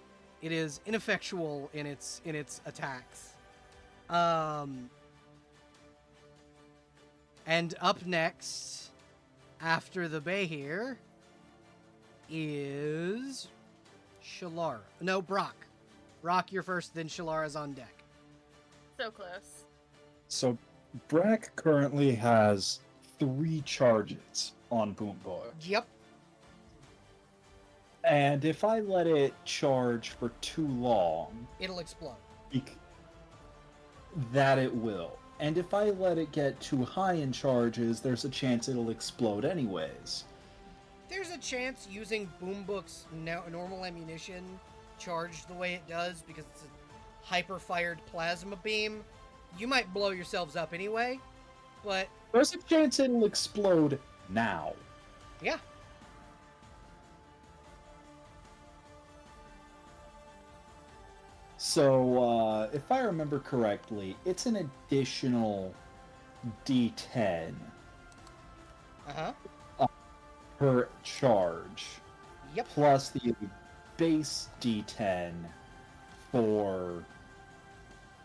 S1: ineffectual in its attacks. And up next, after the bay here, is Shalara. No, Brock. Brock, you're first, then Shalara's on deck.
S5: So close.
S3: So, Brack currently has 3 charges on Boomboy.
S1: Yep.
S3: And if I let it charge for too long,
S1: It'll explode.
S3: that it will. And if I let it get too high in charges, there's a chance it'll explode anyways.
S1: There's a chance using Boombook's normal ammunition charged the way it does because it's a hyper-fired plasma beam. You might blow yourselves up anyway, but...
S3: There's a chance it'll explode now.
S1: Yeah.
S3: So, if I remember correctly, it's an additional D10
S1: Uh-huh.
S3: per charge,
S1: Yep.
S3: plus the base D10 for,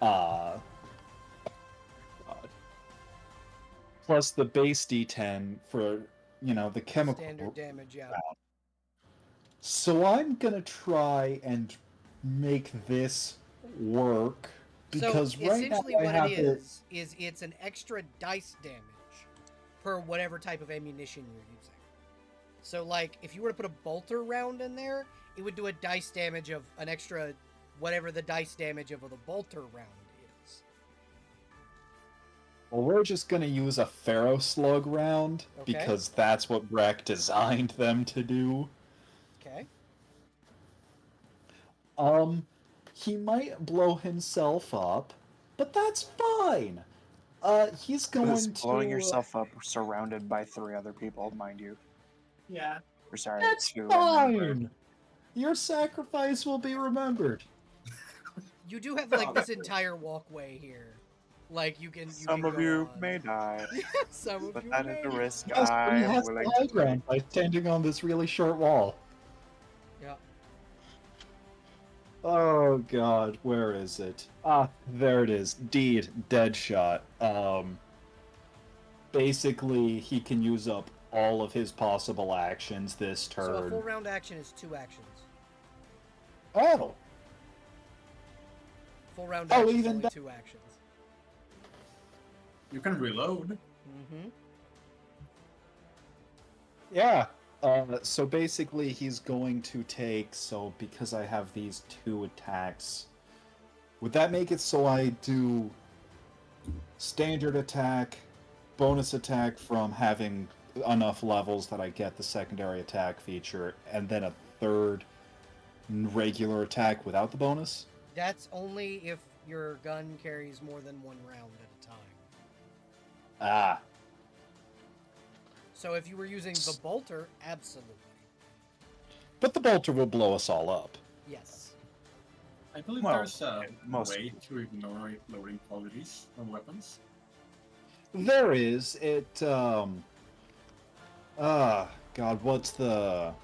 S3: God. Plus the base D10 for, the chemical.
S1: Standard damage, yeah.
S3: So I'm gonna try and make this work because
S1: so
S3: right now
S1: essentially
S3: I
S1: what
S3: have
S1: it is it's an extra dice damage per whatever type of ammunition you're using. So like if you were to put a bolter round in there, it would do a dice damage of an extra whatever the dice damage of the bolter round is.
S3: Well, we're just gonna use a Pharaoh Slug round
S1: Okay.
S3: because that's what Brack designed them to do.
S1: Okay.
S3: He might blow himself up, but that's fine. He's going
S2: Just blowing
S3: to
S2: yourself up surrounded by 3 other people, mind you.
S6: Yeah.
S2: Or sorry,
S3: That's
S2: 2.
S3: fine. Your sacrifice will be remembered.
S1: You do have like this entire walkway here. Like you can
S2: Some
S1: can
S2: of
S1: go
S2: you
S1: on.
S2: may die,
S1: Some of
S2: but
S1: you
S2: that
S1: may.
S2: is the risk
S3: Yes, but
S2: I
S3: he
S2: am
S3: has
S2: willing
S3: the high
S2: to
S3: ground by standing on this really short wall.
S1: Yeah.
S3: Oh god, where is it? Ah, there it is. Deed, dead shot. basically he can use up all of his possible actions this turn.
S1: So a full round action is 2 actions.
S3: Oh.
S1: Full round action is
S3: even
S1: only
S3: that.
S1: 2 actions.
S6: You can reload.
S1: Mm-hmm.
S3: Yeah. So basically he's going to take, so because I have these 2 attacks, would that make it so I do standard attack, bonus attack from having enough levels that I get the secondary attack feature, and then a third regular attack without the bonus?
S1: That's only if your gun carries more than 1 round at a time.
S3: Ah.
S1: So if you were using the bolter, absolutely.
S3: But the bolter will blow us all up.
S1: Yes.
S6: I believe
S2: Well,
S6: there's a
S2: most
S6: way to ignore loading qualities on weapons.
S3: There is. God, what's the...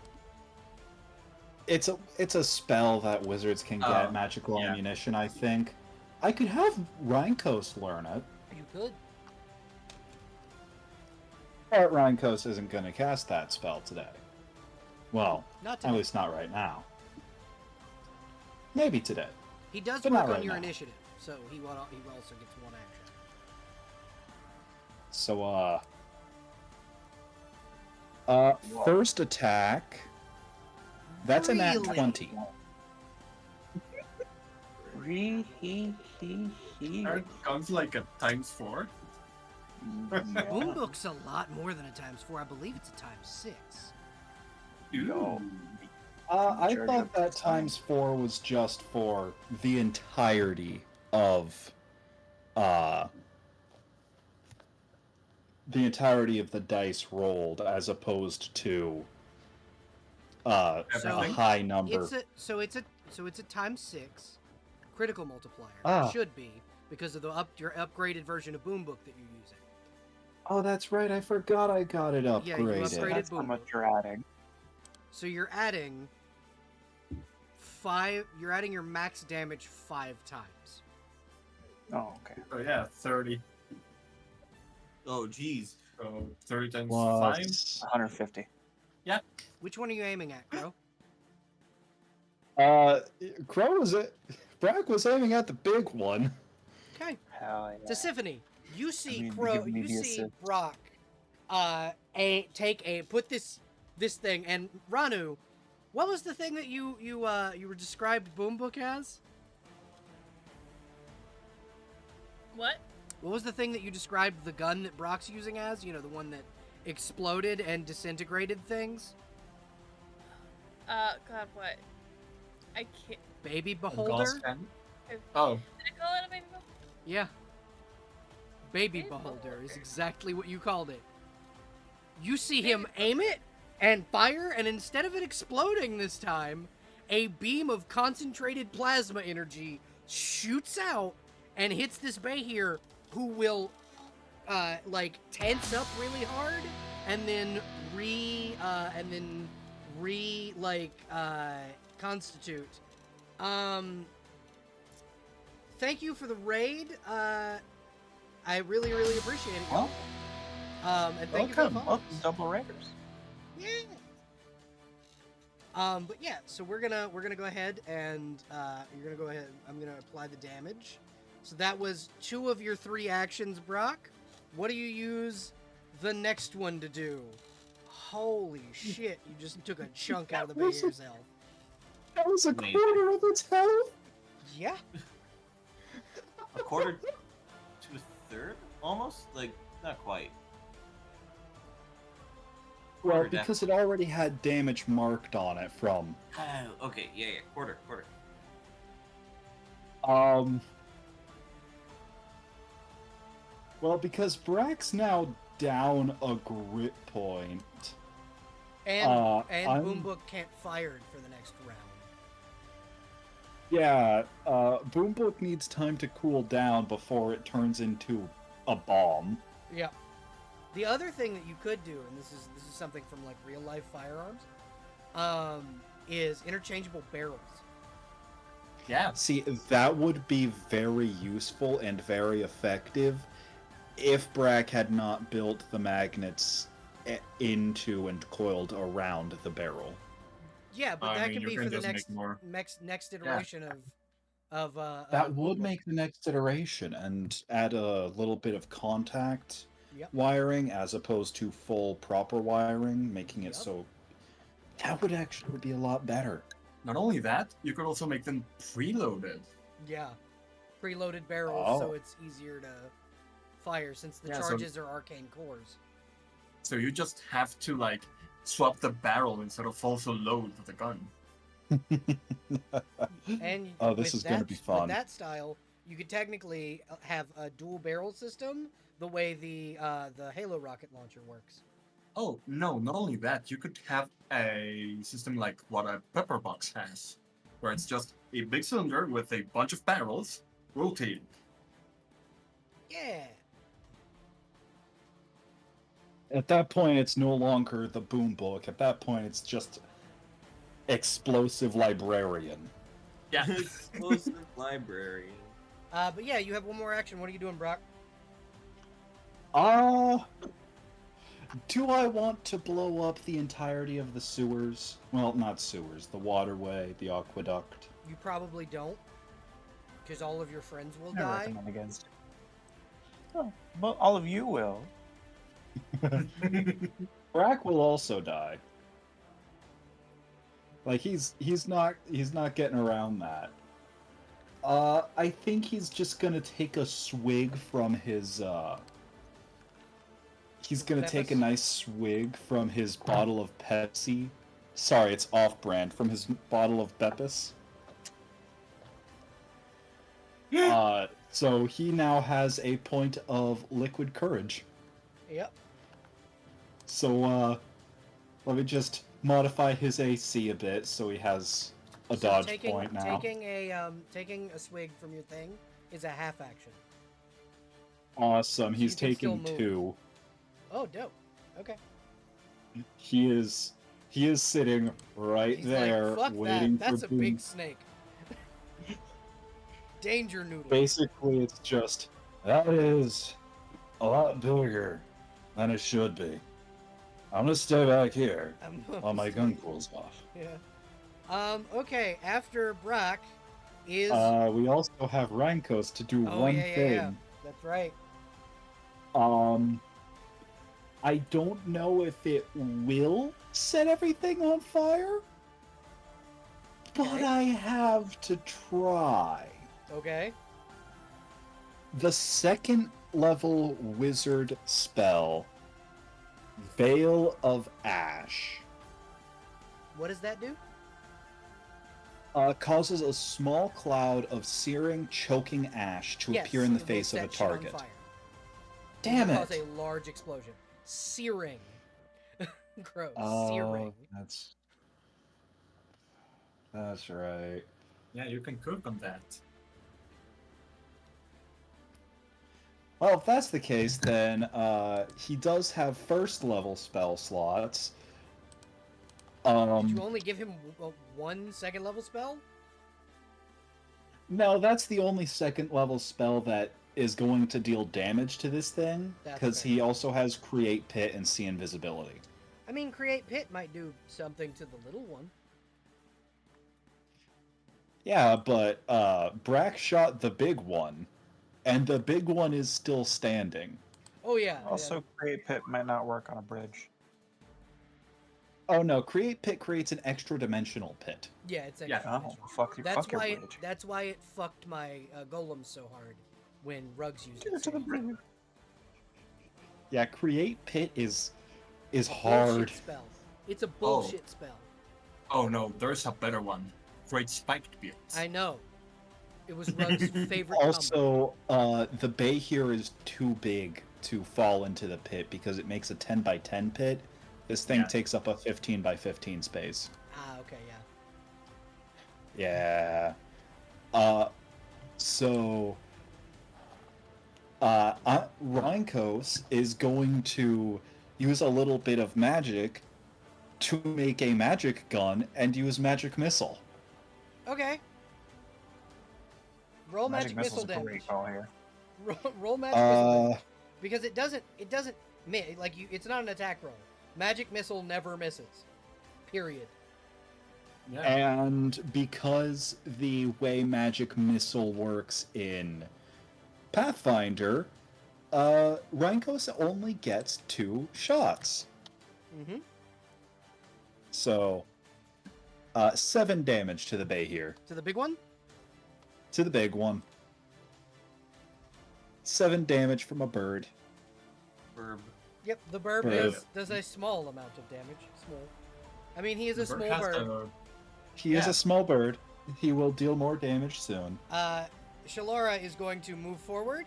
S3: It's a spell that wizards can get,
S6: Oh,
S3: magical
S6: yeah.
S3: ammunition, I think. I could have Rhinkos learn it.
S1: You could.
S3: But Rhinkos isn't going to cast that spell today. Well,
S1: Not
S3: at
S1: today.
S3: least not right now. Maybe today.
S1: He does
S3: But
S1: work
S3: not
S1: on
S3: right
S1: your
S3: now.
S1: initiative, so he also gets 1 action.
S3: So, first attack. That's a nat
S1: Really?
S3: 20.
S6: Our gun's like a ×4.
S1: Boom Book's a lot more than a ×4. I believe it's a ×6.
S6: Ooh.
S3: I
S2: Charge
S3: thought
S2: up
S3: that
S2: the time.
S3: ×4 was just for the entirety of the the dice rolled, as opposed to a
S6: Everything.
S3: high number.
S1: It's a ×6 critical multiplier.
S3: Ah.
S1: It should be because of your upgraded version of Boom Book that you're using.
S3: Oh, that's right. I forgot I got it upgraded.
S1: Yeah, you upgraded
S2: That's how
S1: Boom
S2: much
S1: Book.
S2: you're adding.
S1: So you're adding 5. You're adding your max damage 5 times.
S2: Oh, okay.
S6: So yeah, 30.
S4: Oh, geez.
S6: So 30 times
S3: Plus-
S2: 150.
S1: Which one are you aiming at, Crow?
S3: Crow was it? Brack was aiming at the big one.
S1: Okay.
S2: Hell yeah.
S1: Tiffany, you see
S2: I mean,
S1: Crow.
S2: give me
S1: You
S2: the
S1: see
S2: assist.
S1: Brock. Put this thing, and Ranu. What was the thing that you were described Boom Book as?
S5: What?
S1: What was the thing that you described the gun that Brock's using as? You know, the one that exploded and disintegrated things?
S5: God, what? I can't.
S1: Baby
S6: A
S1: Beholder?
S6: Gauss pen? Oh,
S5: Did I call it a baby beholder?
S1: Yeah. Baby
S5: Baby
S1: Beholder is
S5: Beholder.
S1: exactly what you called it. You see him aim it and fire, and instead of it exploding this time, a beam of concentrated plasma energy shoots out and hits this bay here, who will tense up really hard and then constitute. Thank you for the raid. I really appreciate it, y'all. And thank you for the
S2: Welcome.
S1: follows.
S2: Welcome, double raiders.
S1: Yeah. But yeah, so we're gonna go ahead and you're gonna go ahead. I'm gonna apply the damage. So that was 2 of your 3 actions, Brock. What do you use the next one to do? Holy shit! You just took a chunk out of the Bayer's health.
S3: That was a
S4: Amazing.
S3: quarter of its health.
S1: Yeah.
S4: A quarter to a third, almost. Like not quite.
S3: Well,
S4: Quarter
S3: because it already had damage marked on it from.
S4: Oh, okay. Yeah. Quarter.
S3: Well, because Brack's now down a grit point.
S1: And
S3: I'm-
S1: Boom Book can't fire for the next round.
S3: Yeah, Boom Book needs time to cool down before it turns into a bomb.
S1: Yeah. The other thing that you could do, and this is something from like real life firearms, is interchangeable barrels.
S6: yeah.
S3: See, that would be very useful and very effective if Brack had not built the magnets into and coiled around the barrel.
S1: Yeah, but
S6: I
S1: that
S6: mean,
S1: can
S6: you
S1: be
S6: can
S1: for the
S6: just make more.
S1: next iteration of
S3: That would
S1: Notebook.
S3: make the next iteration and add a little bit of contact
S1: Yep.
S3: wiring as opposed to full proper wiring, making it
S1: Yep.
S3: so that would actually be a lot better.
S6: Not only that, you could also make them preloaded.
S1: Yeah, preloaded barrels, so
S3: Oh.
S1: it's easier to fire since the
S6: Yeah, so-
S1: charges are arcane cores.
S6: So you just have to like swap the barrel instead of also load the gun.
S1: And
S3: Oh, this
S1: with
S3: is gonna
S1: that-
S3: be fun.
S1: With that style, you could technically have a dual barrel system, the way the Halo rocket launcher works.
S6: Oh no! Not only that, you could have a system like what a pepper box has, where it's just a big cylinder with a bunch of barrels rotating.
S1: Yeah.
S3: At that point, it's no longer the boom book. At that point, it's just explosive librarian.
S6: Yeah.
S7: Explosive library.
S1: But yeah, you have one more action. What are you doing, Brock?
S3: Do I want to blow up the entirety of the sewers? Well, not sewers, the waterway, the aqueduct.
S1: You probably don't, because all of your friends will
S2: I
S1: die.
S2: recommend against it. Oh, well, all of you will.
S3: Brack will also die. Like he's not getting around that. I think he's just gonna take a swig from his He's gonna take a
S1: Pepis?
S3: nice swig from his bottle of Pepsi. Sorry, it's off-brand. From his bottle of Pepis. So he now has a point of liquid courage.
S1: Yep.
S3: So, let me just modify his AC a bit so he has a
S1: So
S3: dodge
S1: taking,
S3: point now.
S1: taking a swig from your thing is a half action.
S3: Awesome.
S1: So
S3: He's
S1: you can still
S3: taking
S1: move.
S3: 2.
S1: Oh, dope. Okay.
S3: He is sitting right
S1: He's
S3: there
S1: like, fuck
S3: waiting
S1: that. That's
S3: for
S1: a
S3: Boom.
S1: big snake. Danger noodle.
S3: Basically, it's just that is a lot bigger than it should be. I'm gonna stay back here while my gun cools off.
S1: Yeah. Okay. After Brock is.
S3: We also have Rankos to do
S1: Oh,
S3: one
S1: yeah, yeah,
S3: thing.
S1: yeah. That's right.
S3: I don't know if it will set everything on fire, but
S1: Okay.
S3: I have to try.
S1: Okay.
S3: The second level wizard spell, Veil of Ash,
S1: What does that do?
S3: causes a small cloud of searing, choking ash to
S1: Yes,
S3: appear in the
S1: it will
S3: face of a
S1: set shit on
S3: target.
S1: fire.
S3: Damn
S1: Cause
S3: it!
S1: a large explosion. Searing. Gross.
S3: Oh,
S1: Searing.
S3: that's right.
S6: Yeah, you can cook on that.
S3: Well, if that's the case, then he does have first level spell slots.
S1: Did you only give him one second level spell?
S3: No, that's the only second level spell that is going to deal damage to this thing,
S1: That's
S3: because
S1: fair.
S3: he also has Create Pit and See Invisibility.
S1: I mean, Create Pit might do something to the little one.
S3: Yeah, but Brack shot the big one, and the big one is still standing.
S1: Oh, yeah.
S2: Also, Create Pit might not work on a bridge.
S3: Oh no, Create Pit creates an extra dimensional pit.
S1: Yeah, it's
S6: Yeah.
S1: extra
S2: Oh,
S1: dimensional.
S2: fuck you.
S1: That's
S2: Fuck your
S1: why.
S2: bridge.
S1: That's why it fucked my golems so hard when Rugs used
S2: Give
S1: it.
S2: it to
S1: so
S2: the
S1: often.
S2: bridge.
S3: Yeah, Create Pit is
S1: A
S3: hard.
S1: bullshit spell. It's a bullshit spell.
S6: Oh no, there's a better one. Great spiked bit.
S1: I know. It was Rugs' favorite combo.
S3: Also, the bay here is too big to fall into the pit because it makes a 10 by 10 pit. This thing
S6: Yeah.
S3: takes up a 15 by 15 space.
S1: Ah, okay, yeah.
S3: Yeah. So Rhinkos is going to use a little bit of magic to make a magic gun and use magic missile.
S1: Okay. Roll magic missile
S2: missile's a
S1: damage.
S2: great call here.
S1: Roll magic missile damage. because it doesn't like you. It's not an attack roll. Magic missile never misses. Period.
S6: Yeah.
S3: And because the way magic missile works in Pathfinder, Rankos only gets 2 shots.
S1: Mm-hmm.
S3: So, 7 damage to the bay here.
S1: To the big one.
S3: To the big one. 7 damage from a bird.
S4: Verb.
S1: Yep, the burb
S3: Burb.
S1: does a small amount of damage. Small. I mean, he is
S6: The
S1: a
S6: bird
S1: small
S6: has
S1: bird.
S6: to-
S3: He is
S6: Yeah.
S3: a small bird. He will deal more damage soon.
S1: Shalara is going to move forward,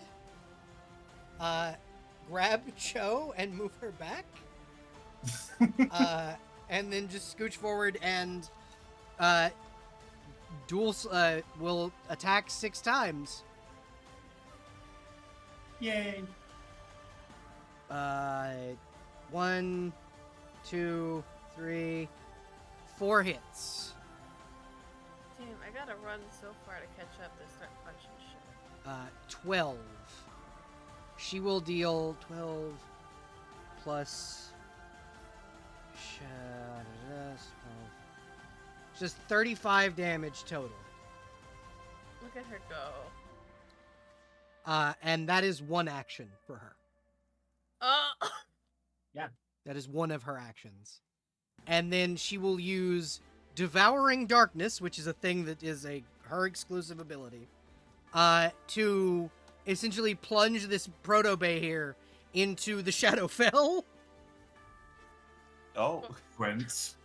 S1: grab Cho and move her back, and then just scooch forward and will attack 6 times.
S6: Yay.
S1: 1, 2, 3, 4 hits.
S5: Damn, I gotta run so far to catch up to start punching shit.
S1: 12. She will deal 12 plus. Just 35 damage total.
S5: Look at her go.
S1: And that is 1 action for her.
S5: Oh!
S1: That is 1 of her actions. And then she will use Devouring Darkness, which is a thing that is her exclusive ability, to essentially plunge this proto-bay here into the Shadowfell.
S4: Oh.
S6: Gwent.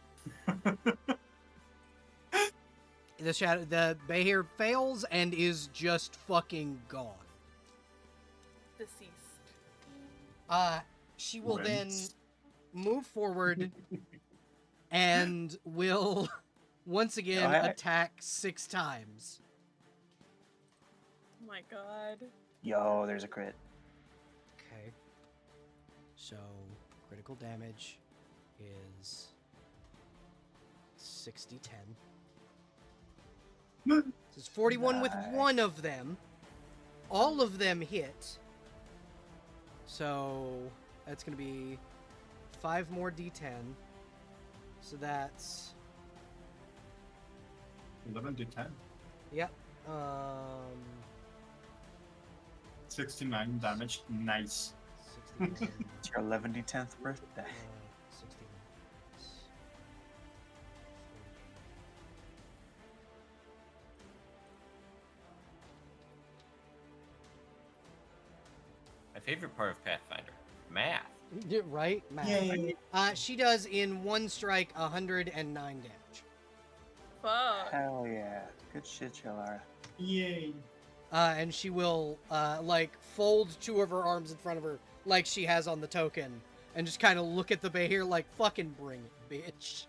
S1: The Behir fails and is just fucking gone.
S5: Deceased.
S1: She will
S6: Gwent.
S1: then move forward and will once again attack 6 times.
S5: Oh my god.
S2: Yo, there's a crit.
S1: Okay. So, critical damage is 60-10. So it's 41 with
S2: Nice.
S1: 1 of them. All of them hit. So, that's going to be 5 more d10. So that's...
S6: 11 to 10.
S1: Yep.
S6: 69 damage. Nice.
S1: 69.
S2: It's your 10th birthday.
S1: 61.
S4: My favorite part of Pathfinder. Math.
S1: Yeah, right? Math.
S6: Yay.
S1: She does in 1 strike 109 damage.
S5: Fuck.
S2: Hell yeah. Good shit, Shalara.
S6: Yay.
S1: And she will fold 2 of her arms in front of her like she has on the token, and just kind of look at the Behir like, fucking bring it, bitch.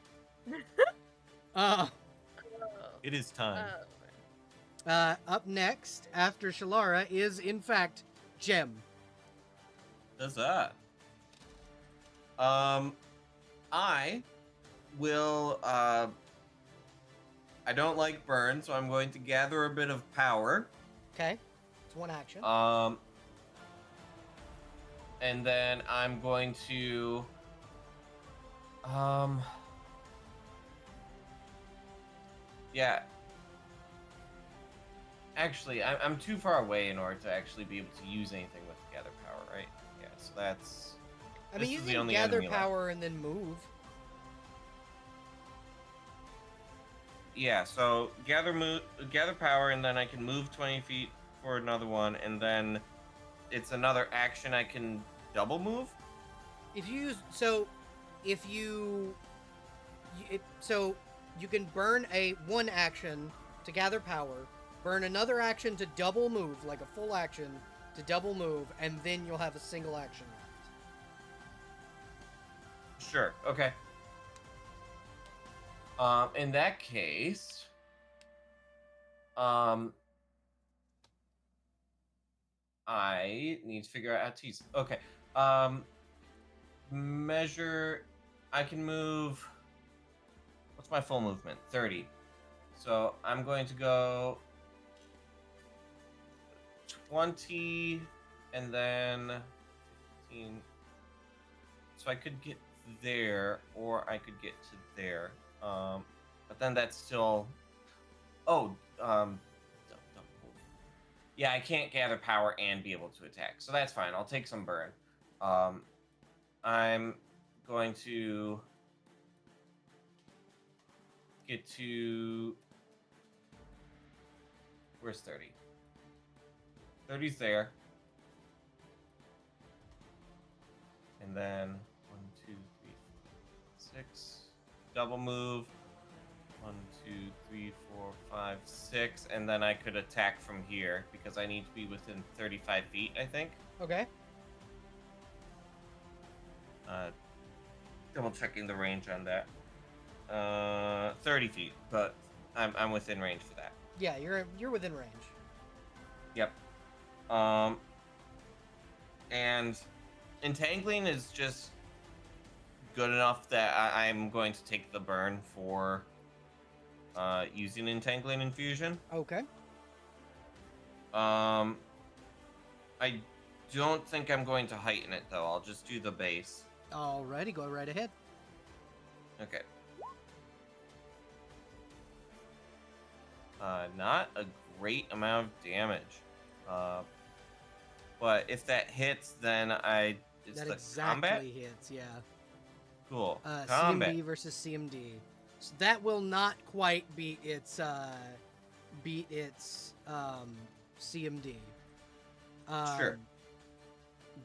S4: It is time.
S1: Up next, after Shalara, is in fact Gem.
S4: Does that? I will. I don't like burn, so I'm going to gather a bit of power.
S1: Okay, it's 1 action.
S4: And then I'm going to. Yeah. Actually, I'm too far away in order to actually be able to use anything with gather power, right? Yeah, so that's.
S1: I
S4: this
S1: mean, you
S4: is the
S1: can
S4: only
S1: gather
S4: enemy left.
S1: power and then move.
S4: Yeah, so gather power, and then I can move 20 feet for another one, and then it's another action I can double move.
S1: If you use so you can burn a 1 action to gather power, burn another action to double move, like a full action to double move, and then you'll have a single action left.
S4: Sure. Okay. In that case, I need to figure out how to use. Okay. Measure. I can move. What's my full movement? 30. So I'm going to go 20, and then 15. So I could get there, or I could get to there. But then that's still. Oh, yeah, I can't gather power and be able to attack, so that's fine. I'll take some burn. I'm going to get to. Where's 30? 30's there. And then 1, 2, 3, 4, 6. Double move. 1, 2, 3, 4, 5, 6. And then I could attack from here because I need to be within 35 feet, I think.
S1: Okay.
S4: Double checking the range on that. 30 feet, but I'm within range for that.
S1: Yeah, you're within range.
S4: Yep. And entangling is just good enough that I'm going to take the burn for using entangling infusion.
S1: Okay.
S4: I don't think I'm going to heighten it though. I'll just do the base.
S1: Alrighty, go right ahead.
S4: Okay. Not a great amount of damage. But if that hits, then it's
S1: That
S4: the
S1: exactly
S4: combat.
S1: hits, yeah.
S4: Cool. Combat.
S1: CMD versus CMD. So that will not quite beat its CMD.
S4: Sure.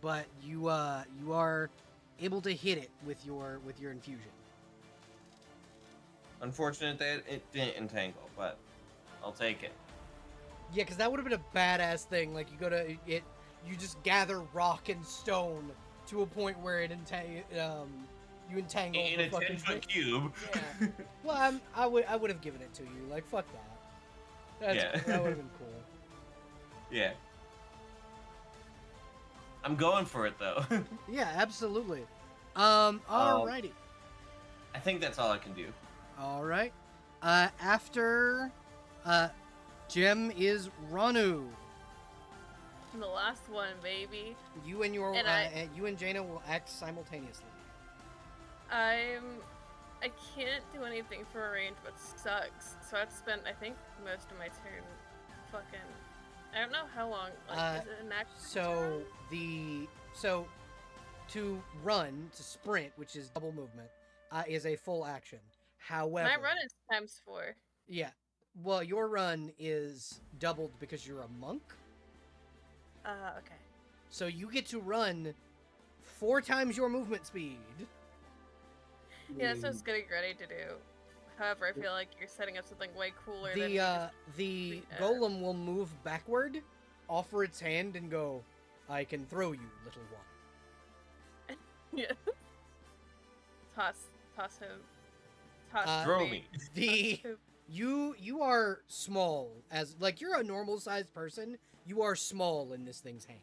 S1: But you are able to hit it with your infusion.
S4: Unfortunate that it didn't entangle, but I'll take it.
S1: Yeah, because that would have been a badass thing. Like you just gather rock and stone to a point where you entangle
S4: In
S1: the
S4: a
S1: fucking
S4: 10-foot cube.
S1: Yeah. Well, I would have given it to you. Like fuck that.
S4: Yeah.
S1: That would have been cool.
S4: Yeah. I'm going for it though.
S1: Yeah, absolutely. Alrighty.
S4: I think that's all I can do.
S1: All right. After Gem is Ranu.
S5: The last one, baby.
S1: You and your
S5: And
S1: you and Jaina will act simultaneously.
S5: I can't do anything for a range, but sucks. So I've spent, I think, most of my turn fucking. I don't know how long. Like, is it an action?
S1: So to run, to sprint, which is double movement, is a full action. However,
S5: My run is ×4.
S1: Yeah. Well, your run is doubled because you're a monk.
S5: Okay.
S1: So you get to run 4 times your movement speed.
S5: Yeah, that's what I was getting ready to do. However, I feel like you're setting up something way cooler than me
S1: The golem will move backward, offer its hand, and go, "I can throw you, little one."
S5: Yeah. Toss him. Toss
S4: Throw me.
S1: You are small as like you're a normal sized person. You are small in this thing's hand.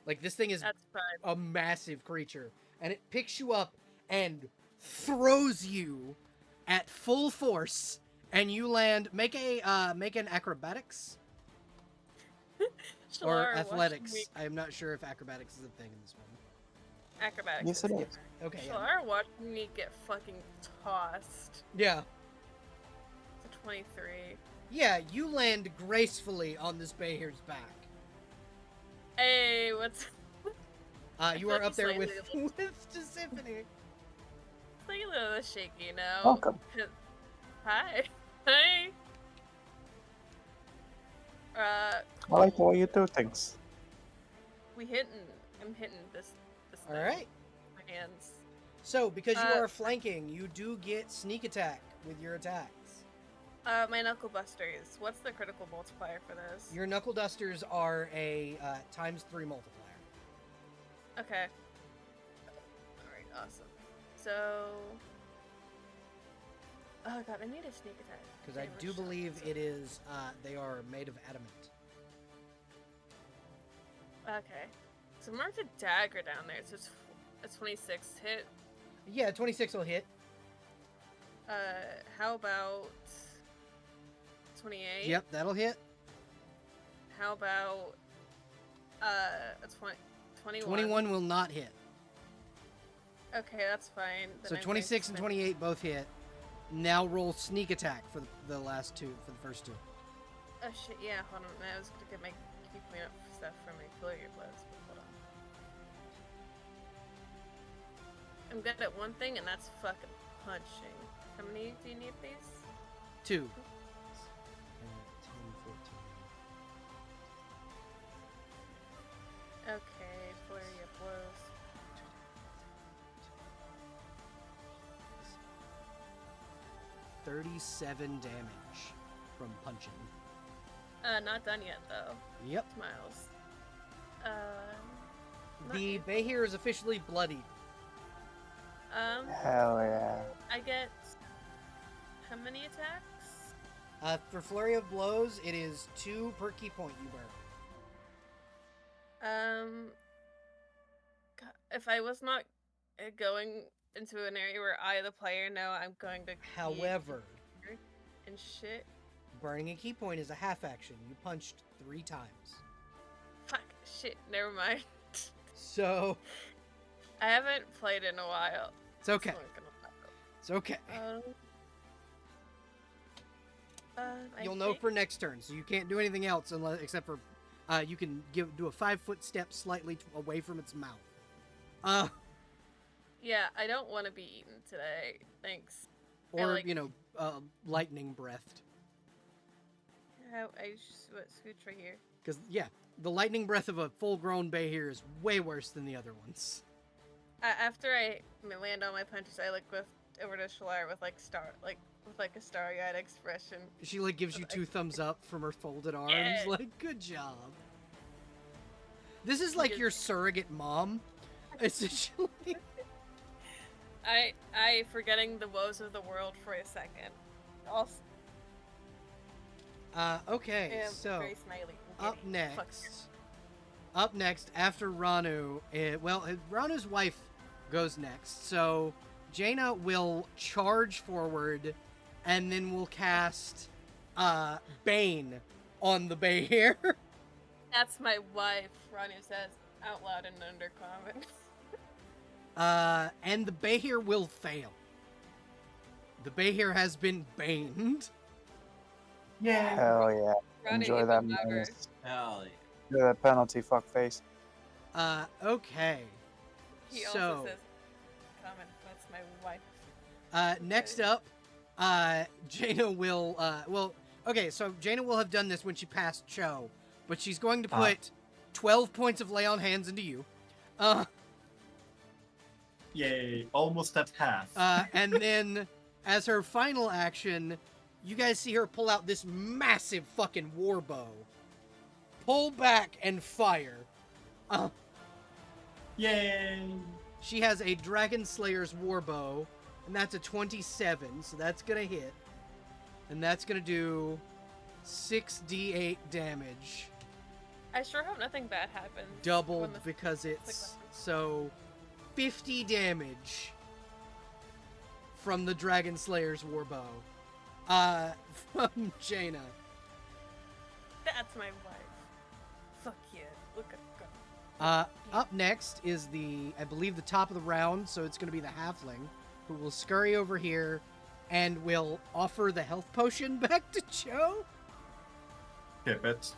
S1: Like this thing is
S5: That's fine.
S1: a massive creature, and it picks you up and throws you at full force, and you land. Make an acrobatics or
S5: Shalara, watch
S1: athletics.
S5: me-
S1: I am not sure if acrobatics is a thing in this one.
S5: Acrobatics.
S2: Yes, it is.
S1: Okay. Yeah.
S5: Shalara watching me get fucking tossed.
S1: Yeah.
S5: It's a 23.
S1: Yeah. You land gracefully on this Behir's back.
S5: Hey, what's...
S1: You
S5: feel
S1: are
S5: like
S1: up
S5: he's
S1: there with
S5: slightly
S1: with Giuseppe.
S5: It's like a little shaky now.
S2: Welcome.
S5: Hi. Hi.
S2: I like the way you do things.
S5: I'm hitting this
S1: All
S5: thing
S1: right.
S5: with my hands.
S1: So, because you are flanking, you do get sneak attack with your attacks.
S5: My knuckle busters. What's the critical multiplier for those?
S1: Your knuckle dusters are a ×3 multiplier.
S5: Okay. Alright, awesome. So... Oh god, I need a sneak attack.
S1: Because I
S5: Damn,
S1: do
S5: shot.
S1: believe it is, they are made of adamant.
S5: Okay. So marked a dagger down there, so it's a 26 hit.
S1: Yeah, 26 will hit.
S5: How about 28?
S1: Yep, that'll hit.
S5: How about a 21.
S1: 21 will not hit.
S5: Okay, that's fine. Then
S1: So
S5: I'm going
S1: 26
S5: to
S1: and
S5: spend-
S1: 28 both hit. Now roll sneak attack for the last two, for the first two.
S5: Oh shit, yeah, hold on. I was gonna get my keep me up stuff for my flurry of blows, but hold on. I'm good at one thing, and that's fucking punching. How many do you need, please?
S1: 2. 10, 14.
S5: Okay, flurry of blows.
S1: 37 damage from punching.
S5: Not done yet though.
S1: Yep.
S5: Miles. Not
S1: The
S5: yet.
S1: Behir is officially bloodied.
S2: Hell yeah.
S5: I get how many attacks?
S1: For Flurry of Blows, it is 2 per key point you burn.
S5: If I was not going into an area where I, the player, know I'm going to
S1: However,
S5: and shit.
S1: burning a key point is a half action. You punched 3 times.
S5: Fuck, shit, never mind.
S1: So,
S5: I haven't played in a while.
S1: it's okay.
S5: so I'm gonna-
S1: It's okay.
S5: I
S1: You'll know
S5: think-
S1: for next turn, so you can't do anything else unless except for you can do a 5-foot step slightly away from its mouth.
S5: Yeah, I don't want to be eaten today. Thanks.
S1: Or
S5: like-
S1: lightning breathed.
S5: I just scooch right here.
S1: Because the lightning breath of a full-grown Behir is way worse than the other ones.
S5: After I land on my punches, I look over to Shalar with a starry-eyed expression.
S1: She gives you 2 thumbs up from her folded arms.
S5: Yeah.
S1: Good job. This is like
S5: Just-
S1: your surrogate mom, essentially.
S5: I forgetting the woes of the world for a second. Also,
S1: Okay,
S5: am
S1: so
S5: very smiley. and
S1: up
S5: giddy. Fuck
S1: next, after Ranu, Ranu's wife goes next. So Jaina will charge forward, and then we'll cast Bane on the Behir.
S5: That's my wife, Ranu says out loud in undercommon.
S1: And the Behir will fail. The Behir has been baned.
S6: Yeah.
S2: Hell yeah.
S5: Ranu,
S2: Enjoy
S5: you
S2: that
S5: will never-
S2: minus.
S7: Hell yeah.
S2: Enjoy that penalty, fuckface.
S1: Okay.
S5: He
S1: So-
S5: also says, comment, that's my wife.
S1: Next up, Jaina will, okay, so Jaina will have done this when she passed Cho, but she's going to put 12 points of lay on hands into you.
S6: Yay, almost at half.
S1: And then, as her final action, you guys see her pull out this massive fucking war bow. Pull back and fire.
S6: Yay!
S1: She has a Dragon Slayer's war bow, and that's a 27, so that's gonna hit. And that's gonna do 6d8 damage,
S5: I sure hope nothing bad happens.
S1: doubled
S5: when the-
S1: because it's
S5: like-
S1: so 50 damage from the Dragon Slayer's war bow. From Jaina.
S5: That's my wife. Fuck yeah. Look at go.
S1: Up next is I believe the top of the round, so it's gonna be the halfling, who will scurry over here and will offer the health potion back to Cho.
S6: Tip it.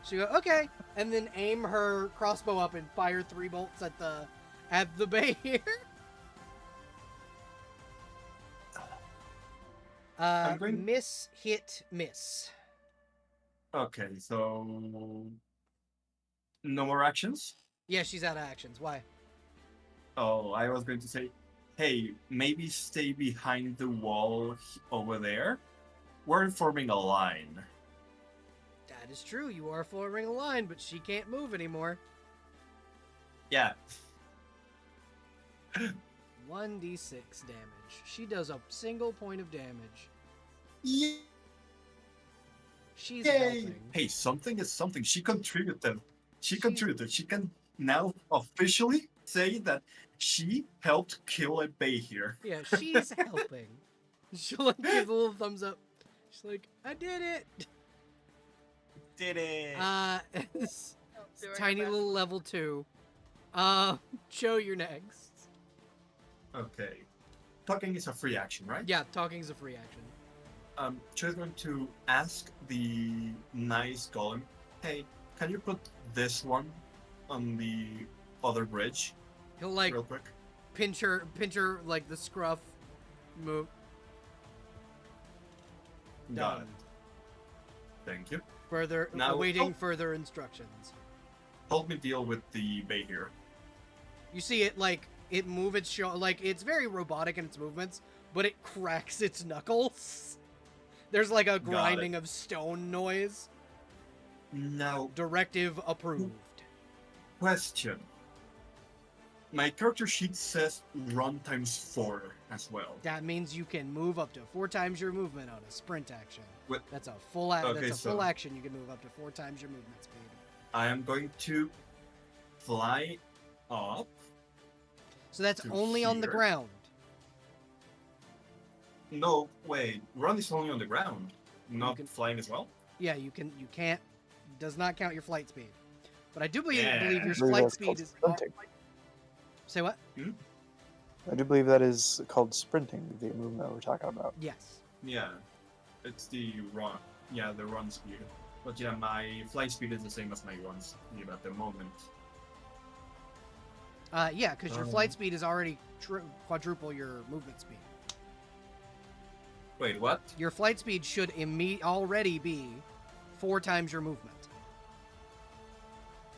S1: She go, okay, and then aim her crossbow up and fire 3 bolts at the Behir.
S6: I'm going-
S1: Miss, hit, miss.
S6: Okay, so no more actions.
S1: Yeah, she's out of actions. Why?
S6: Oh, I was going to say, hey, maybe stay behind the wall over there. We're forming a line.
S1: That is true. You are forming a line, but she can't move anymore.
S6: Yeah.
S1: 1d6 damage. She does a single point of damage.
S6: Yay!
S1: She's helping.
S6: Hey, something is something. She contributed. She
S1: She-
S6: contributed. She can now officially say that she helped kill a bay here.
S1: Yeah, she's helping. She'll give a little thumbs up. She's like, I did it.
S4: Did it.
S5: Doing her
S1: tiny
S5: best.
S1: little level 2. Joe, you're next.
S6: Okay. Talking is a free action, right?
S1: Yeah, talking's a free action.
S6: Just going to ask the nice golem, hey, can you put this one on the other bridge
S1: He'll like
S6: real quick?
S1: pinch her like the scruff move.
S6: Got
S1: Done.
S6: it. Thank you.
S1: Further
S6: Now-
S1: awaiting
S6: oh.
S1: further instructions.
S6: Help me deal with the bay here.
S1: You see it like it move its like it's very robotic in its movements, but it cracks its knuckles. There's like a grinding of stone noise.
S6: Now,
S1: Directive approved.
S6: question. My character sheet says run times 4 as well.
S1: That means you can move up to 4 times your movement on a sprint action.
S6: What?
S1: That's a full
S6: Okay,
S1: that's a full
S6: so-
S1: action. You can move up to 4 times your movement speed.
S6: I am going to fly up.
S1: So that's
S6: To
S1: only on the
S6: here.
S1: ground.
S6: No, wait. Run is only on the ground, not
S1: can-
S6: flying as well.
S1: Yeah, you can't does not count your flight speed. But I do believe
S6: Yeah.
S1: your
S2: I believe
S1: flight
S2: that's
S1: speed
S2: called
S1: is
S2: sprinting.
S1: Say what?
S2: I do believe that is called sprinting, the movement we're talking about.
S1: Yes.
S6: Yeah, it's the run. Yeah, the run speed. But yeah, my flight speed is the same as my run speed at the moment.
S1: Yeah, because your flight speed is already quadruple your movement speed.
S6: Wait, what?
S1: Your flight speed should already be 4 times your movement.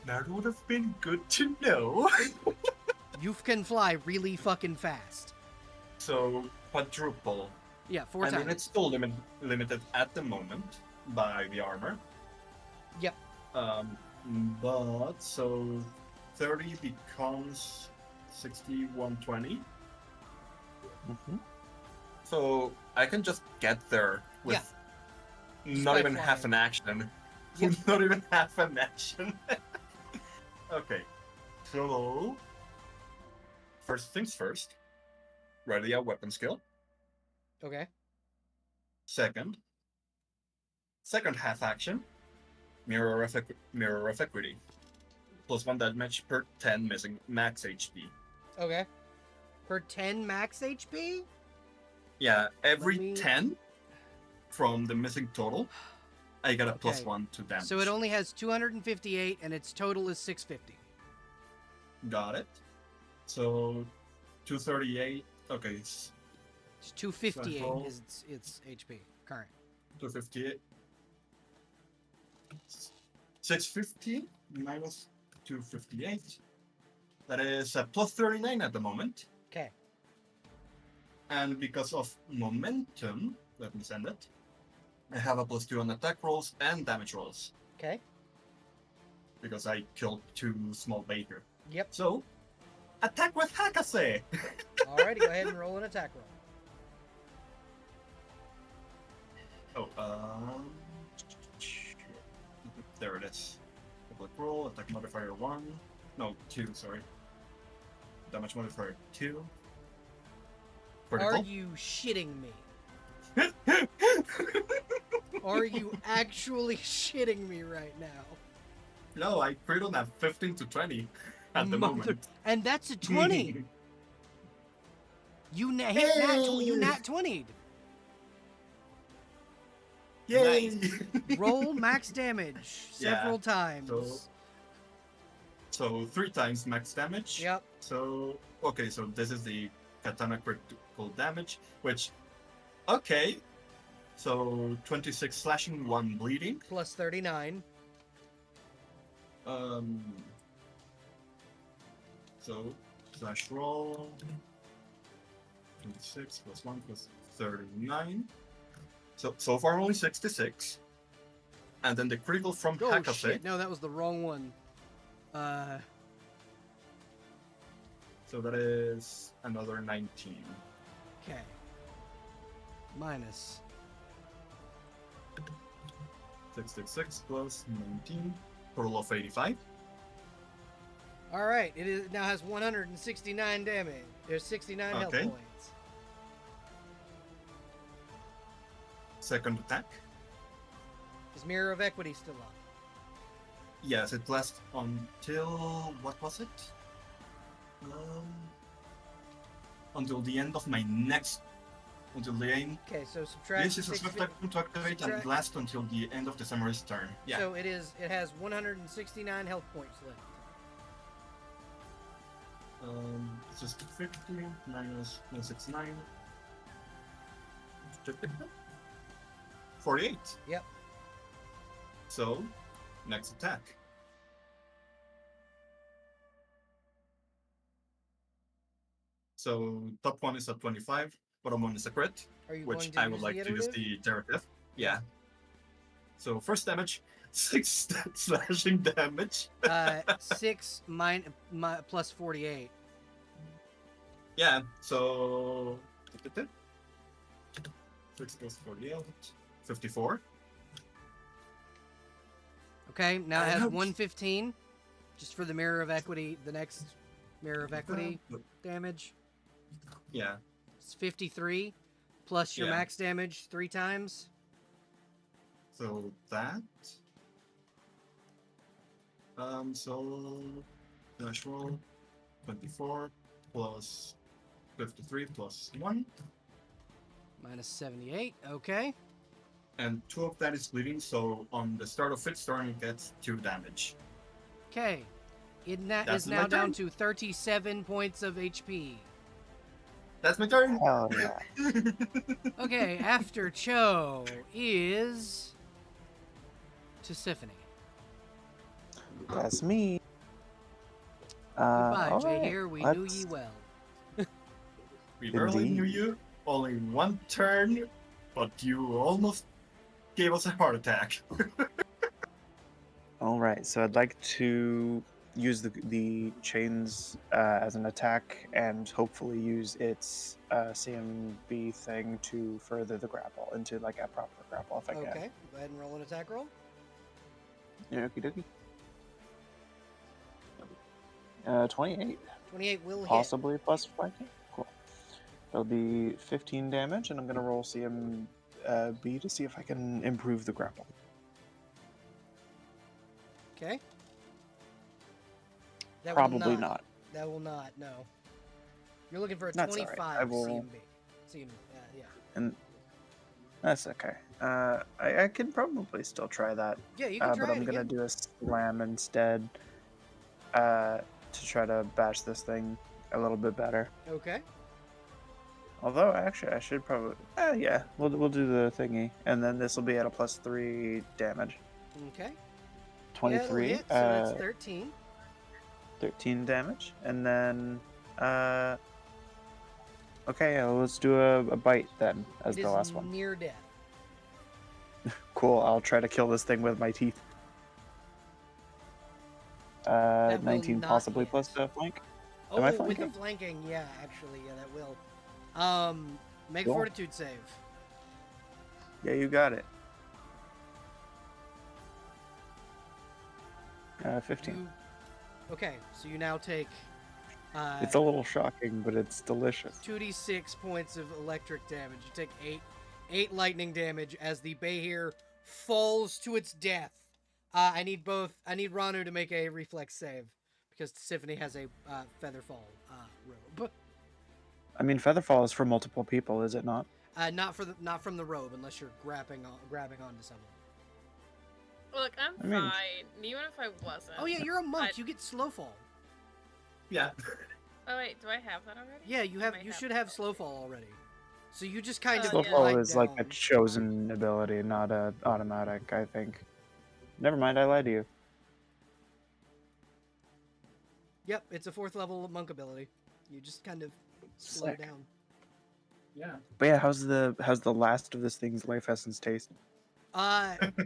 S6: That would have been good to know.
S1: You can fly really fucking fast.
S6: So quadruple.
S1: Yeah, 4
S6: I
S1: times.
S6: mean, it's still limited at the moment by the armor.
S1: Yep.
S6: But so 30 becomes 60, 120.
S2: Mm-hmm.
S6: So I can just get there with not
S1: by
S6: even half
S1: flying.
S6: an action.
S1: Yep.
S6: Not even half an action. Okay. So first things first. Ready a weapon skill.
S1: Okay.
S6: Second half action. Mirror of Equity. +1 damage per 10 missing max HP.
S1: Okay. Per 10 max HP?
S6: Yeah, every
S1: me-
S6: 10 from the missing total, I get a
S1: Okay.
S6: +1 to damage.
S1: So it only has 258 and its total is 650.
S6: Got it. So 238. Okay, it's
S1: It's 258
S6: Central.
S1: is its HP current.
S6: 258. 650 minus 258. That is a +39 at the moment.
S1: Okay.
S6: And because of momentum, let me send it. I have a +2 on attack rolls and damage rolls
S1: Okay.
S6: because I killed 2 small baker.
S1: Yep.
S6: So, attack with Hakase!
S1: Alrighty, go ahead and roll an attack roll.
S6: Oh, there it is. Public roll, attack modifier 1. No, 2, sorry. Damage modifier 2.
S1: Are
S6: Critical.
S1: you shitting me? Are you actually shitting me right now?
S6: No, I crit on that 15 to 20 at the
S1: Mother-
S6: moment.
S1: And that's a 20. You nat 20'd.
S6: Yay!
S1: Roll max damage
S6: Yeah,
S1: several times.
S6: So 3 times max damage.
S1: Yep.
S6: So, okay, so this is the katana critical damage, which, okay. So 26 slashing, 1 bleeding.
S1: Plus 39.
S6: So slash roll. 26 plus 1 plus 39. So far only 66. And then the critical from
S1: Oh
S6: Hakase.
S1: shit! No, that was the wrong one.
S6: So that is another 19.
S1: Okay. Minus.
S6: 666 plus 19. Total of 85.
S1: All right. It now has 169 damage. There's 69 health
S6: Okay.
S1: points.
S6: Second attack.
S1: Is Mirror of Equity still on?
S6: Yes, it lasts until what was it? Until the end of my next. Until the end.
S1: Okay, so subtract
S6: This is a
S1: 6
S6: swift action to activate and it lasts until the end of the summer's turn. Yeah.
S1: So it has 169 health points left.
S6: It's just 50 minus 169. 48.
S1: Yep.
S6: So, next attack. So, top one is at 25, bottom one is a crit,
S1: Are you
S6: which
S1: going to
S6: I would
S1: use
S6: like
S1: the
S6: to use
S1: iterative?
S6: the iterative. Yeah. So, first damage, 6 slashing damage.
S1: 6 plus 48.
S6: Yeah, so 6 plus 48, 54.
S1: Okay, now it has
S6: Ouch.
S1: 115. Just for the Mirror of Equity, the next Mirror of Equity damage.
S6: Yeah.
S1: It's 53 plus your
S6: Yeah.
S1: max damage 3 times.
S6: So that. So dash roll 24 plus 53 plus 1.
S1: Minus 78. Okay.
S6: And 2 of that is bleeding, so on the start of its turn, it gets 2 damage.
S1: Okay. It
S6: That's
S1: is
S6: my
S1: now down
S6: turn.
S1: to 37 points of HP.
S6: That's my turn.
S2: Hell yeah.
S1: Okay, after Cho is Tisiphone.
S2: That's me.
S1: Goodbye,
S2: all
S1: Jay
S2: right,
S1: here. We knew
S2: let's-
S1: ye well.
S6: We barely knew
S2: Indeed.
S6: you. Only 1 turn, but you almost gave us a heart attack.
S2: All right, so I'd like to use the chains as an attack and hopefully use its CMB thing to further the grapple into like a proper grapple if I can.
S1: Okay, go ahead and roll an attack roll.
S2: Yeah, okie dokie. 28,
S1: 28 will hit.
S2: possibly plus flanking. Cool. That'll be 15 damage, and I'm gonna roll CMB to see if I can improve the grapple.
S1: Okay. That
S2: Probably
S1: will
S2: not.
S1: That will not, no. You're looking for a
S2: That's all right.
S1: 25
S2: I will-
S1: CMB. Yeah.
S2: And that's okay. I can probably still try that.
S1: Yeah, you can try
S2: but I'm
S1: it
S2: gonna
S1: again.
S2: do a slam instead to try to bash this thing a little bit better.
S1: Okay.
S2: Although actually I should probably yeah, we'll do the thingy, and then this will be at a +3 damage.
S1: Okay.
S2: 23,
S1: Yeah, it'll hit, so that's 13.
S2: 13 damage, and then okay, let's do a bite then as
S1: It
S2: the
S1: is
S2: last one.
S1: near death.
S2: Cool. I'll try to kill this thing with my teeth.
S1: That will
S2: 19
S1: not
S2: possibly
S1: hit.
S2: plus the flank.
S1: Oh,
S2: Am I
S1: with the
S2: flanking?
S1: flanking, yeah, actually, yeah, that will. Make a
S2: Cool.
S1: fortitude save.
S2: Yeah, you got it. 15.
S1: Okay, so you now take
S2: It's a little shocking, but it's delicious.
S1: 2d6 points of electric damage. You take 8 lightning damage as the Behir falls to its death. I need Ranu to make a reflex save because Tisiphone has a featherfall robe.
S2: I mean, Featherfall is for multiple people, is it not?
S1: Not from the robe unless you're grabbing onto someone.
S5: Look, I'm
S2: I mean-
S5: fine. Even if I wasn't.
S1: Oh yeah, you're a monk.
S5: I-
S1: You get slow fall.
S6: Yeah.
S5: Oh wait, do I have that already?
S1: Yeah, you
S5: I
S1: have.
S5: might
S1: You should have
S5: that
S1: slow fall already. So you just kind of
S5: Oh,
S1: glide
S5: yeah.
S2: Slowfall is like a
S1: down.
S2: chosen ability, not a automatic, I think. Never mind, I lied to you.
S1: Yep, it's a 4th level monk ability. You just kind of slow
S2: Sick.
S1: down.
S6: Yeah.
S2: But yeah, how's the last of this thing's life essence taste?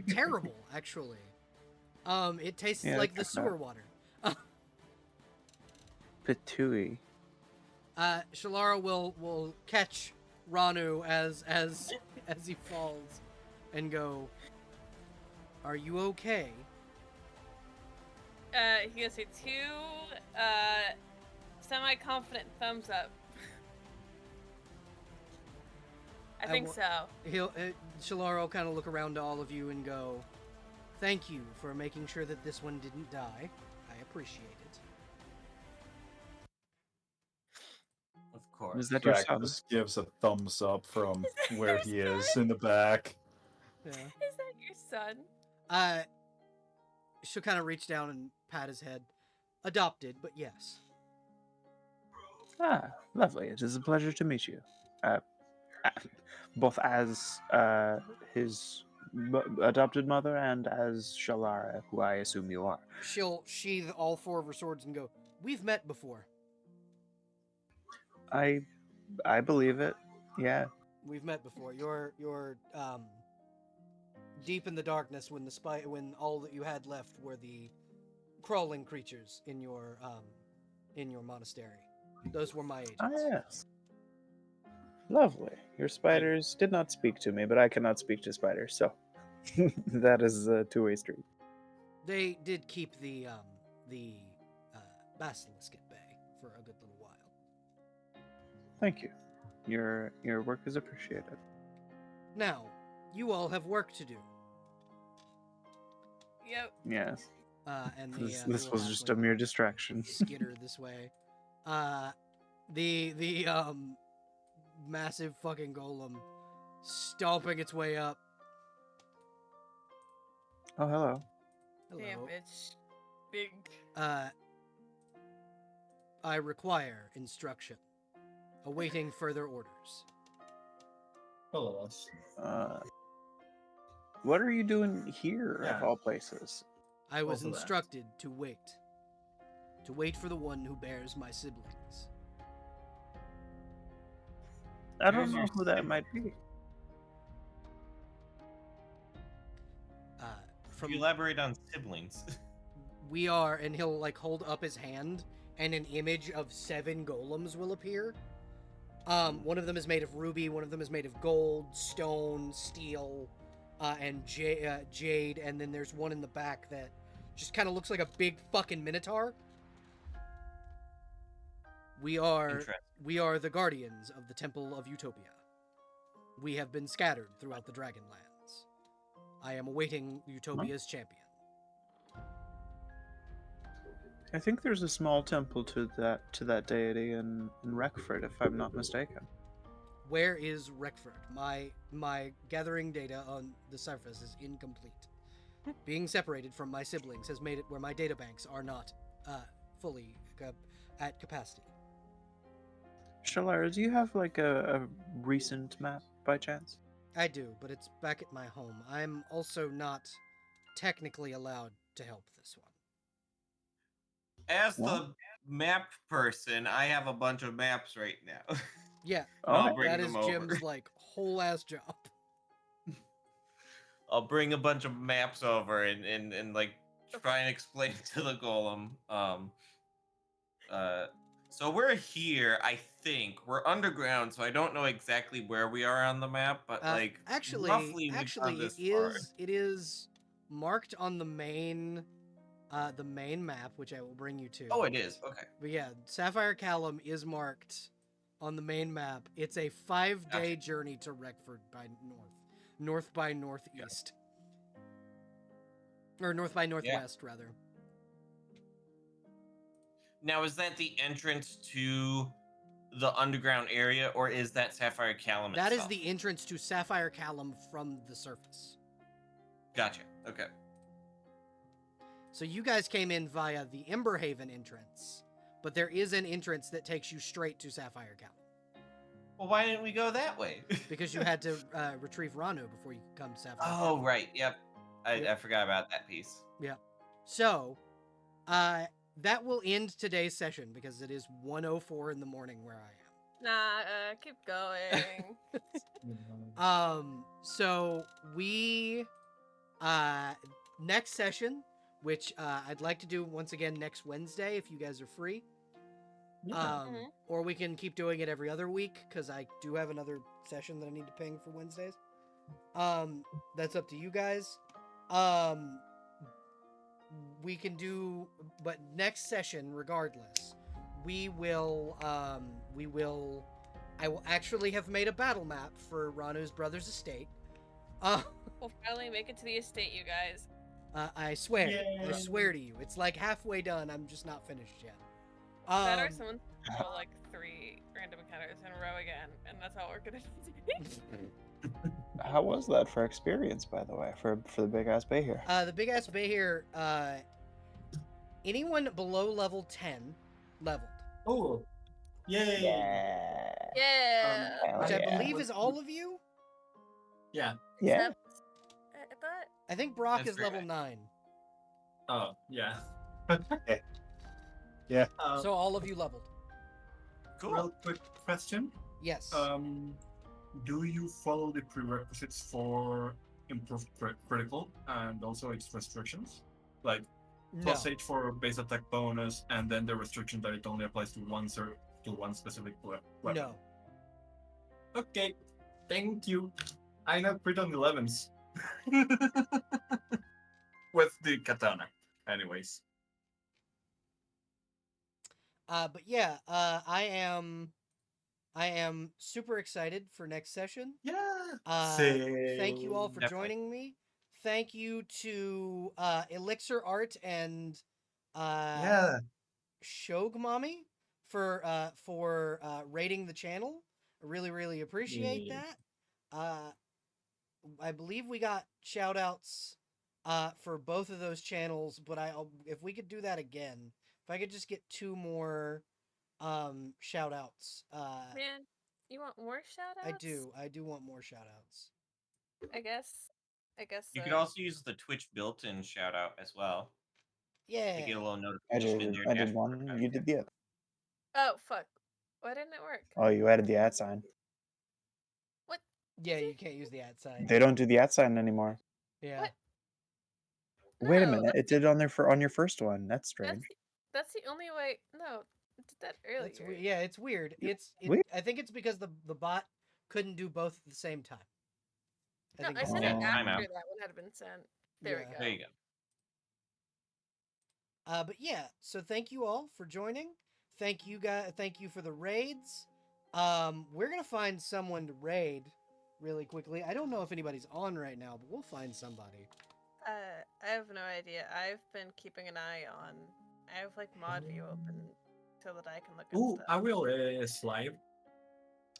S1: Terrible actually. It tastes
S2: Yeah,
S1: like the
S2: check it out.
S1: sewer water.
S2: Patooey.
S1: Shalara will catch Ranu as he falls, and go, "Are you okay?"
S5: He gives a 2 semi-confident thumbs up. I think so.
S1: Shalara will kind of look around to all of you and go, Thank you for making sure that this one didn't die. I appreciate it.
S4: Of course.
S2: Is that your
S3: Jack
S2: son?
S3: just gives a thumbs up from
S5: Is that
S3: where
S5: your
S3: he is
S5: son?
S3: in the back.
S1: Yeah.
S5: Is that your son?
S1: She'll kind of reach down and pat his head. Adopted, but yes.
S2: Ah, lovely. It is a pleasure to meet you. Both as his adopted mother and as Shalara, who I assume you are.
S1: She'll sheathe all four of her swords and go, "We've met before.
S2: I believe it. Yeah.
S1: We've met before. You're deep in the darkness when when all that you had left were the crawling creatures in your monastery. Those were my agents."
S2: Ah, yes. Lovely. Your spiders did not speak to me, but I cannot speak to spiders, so that is a two-way street.
S1: They did keep the basilisk at bay for a good little while.
S2: Thank you. Your work is appreciated.
S1: Now, you all have work to do.
S5: Yep.
S2: Yes.
S1: And
S2: This
S1: little
S2: was just a
S1: halfling
S2: mere distraction.
S1: skitter this way. The massive fucking golem stomping its way up.
S2: Oh, hello.
S5: Damn,
S1: Hello.
S5: bitch. Big.
S1: I require instruction. Awaiting further orders.
S3: Hello.
S2: What are you doing here, of
S3: Yeah.
S2: all places?
S1: I was
S3: Also that.
S1: instructed to wait. To wait for the one who bears my siblings.
S2: I don't
S3: Who's
S2: know
S3: your
S2: who that might be.
S1: From
S4: You elaborate on siblings.
S1: we are, and he'll like hold up his hand, and an image of 7 golems will appear. One of them is made of ruby, one of them is made of gold, stone, steel, and jade, and then there's one in the back that just kind of looks like a big fucking minotaur. We are the guardians of the Temple of Utopia. We have been scattered throughout the Dragonlands. I am awaiting Utopia's champion.
S2: I think there's a small temple to that deity in Reckford, if I'm not mistaken.
S1: Where is Reckford? My gathering data on the surface is incomplete. Being separated from my siblings has made it where my databanks are not fully at capacity.
S2: Shalara, do you have like a recent map by chance?
S1: I do, but it's back at my home. I'm also not technically allowed to help this one.
S4: As
S2: What?
S4: the map person, I have a bunch of maps right now.
S1: Yeah,
S2: Oh.
S4: I'll bring
S1: that is
S4: them over.
S1: Jim's like whole ass job.
S4: I'll bring a bunch of maps over and like try and explain to the golem. So we're here, I think. We're underground, so I don't know exactly where we are on the map, but like roughly we've gone this far.
S1: it is marked on the main map, which I will bring you to.
S4: Oh, it is. Okay.
S1: But yeah, Sapphire Callium is marked on the main map. It's a 5-day journey to Reckford by north by northeast, or north by northwest rather.
S4: Now, is that the entrance to the underground area, or is that Sapphire Callium
S1: That is
S4: itself?
S1: the entrance to Sapphire Callium from the surface.
S4: Gotcha. Okay.
S1: So you guys came in via the Emberhaven entrance, but there is an entrance that takes you straight to Sapphire Callium.
S4: Well, why didn't we go that way?
S1: Because you had to retrieve Ranu before you could come to Sapphire
S4: Oh,
S1: Callium.
S4: right. Yep. I
S1: Yep.
S4: forgot about that piece.
S1: Yeah. So, that will end today's session because it is 1:04 in the morning where I
S5: Nah, keep going.
S1: am. So we, next session, which I'd like to do once again next Wednesday if you guys are free.
S5: Mhm.
S1: Or we can keep doing it every other week because I do have another session that I need to ping for Wednesdays. That's up to you guys. We can do, but next session, regardless, I will actually have made a battle map for Ranu's brother's estate.
S5: We'll finally make it to the estate, you guys.
S1: I swear. I
S6: Yay.
S1: swear to you. It's like halfway done. I'm just not finished yet.
S5: That or someone roll like 3 random encounters in a row again, and that's all we're gonna do.
S2: How was that for experience, by the way, for the big ass bay here?
S1: The big ass bay here, anyone below level 10 leveled.
S6: Oh, yay!
S2: Yeah.
S5: Yeah.
S2: Hell
S1: Which
S2: yeah.
S1: I believe is all of you.
S6: Yeah.
S2: Yeah.
S5: Except, but
S1: I think Brock
S4: That's
S1: is
S4: very
S1: level 9.
S6: Oh, yeah.
S3: Yeah.
S1: So all of you leveled.
S4: Cool.
S6: Real quick question.
S1: Yes.
S6: Do you follow the prerequisites for improved critical and also its restrictions? Like
S1: no.
S6: plus 8 for base attack bonus, and then the restriction that it only applies to one specific weapon.
S1: No.
S6: Okay, thank you. I now crit on 11s. With the katana. Anyways.
S1: But yeah, I am super excited for next session.
S6: Yeah.
S1: Thank you all for
S4: Definitely.
S1: joining me. Thank you to Elixir Art and
S6: Yeah.
S1: Shogmami for rating the channel. I really appreciate
S6: Yeah.
S1: that. I believe we got shout outs for both of those channels, but if we could do that again, if I could just get 2 more shout outs.
S5: man, you want more shout outs?
S1: I do want more shout outs.
S5: I guess.
S4: You could also use the Twitch built-in shout out as well.
S1: Yeah.
S4: They get a little
S2: I
S4: notification in
S2: did.
S4: their
S2: I did
S4: dashboard.
S2: one. You did the other.
S5: Oh fuck! Why didn't it work?
S2: Oh, you added the @ sign.
S5: What?
S1: Yeah, you can't use the @ sign.
S2: They don't do the @ sign anymore.
S1: Yeah.
S5: What?
S2: Wait a
S5: No,
S2: minute. It did on on your first one. That's strange.
S5: That's the only way. No, it did that earlier.
S1: Yeah, it's weird.
S2: Weird.
S1: I think it's because the bot couldn't do both at the same time.
S5: No, I
S1: that's
S5: sent
S1: it.
S5: it after
S4: Timeout.
S5: that one had been sent. There we
S1: Yeah.
S5: go.
S4: There you go.
S1: But yeah, so thank you all for joining. Thank you guys. Thank you for the raids. We're gonna find someone to raid really quickly. I don't know if anybody's on right now, but we'll find somebody.
S5: I have no idea. I've been keeping an eye on. I have like mod view open so that I can look at
S6: Ooh,
S5: stuff.
S6: I will slide.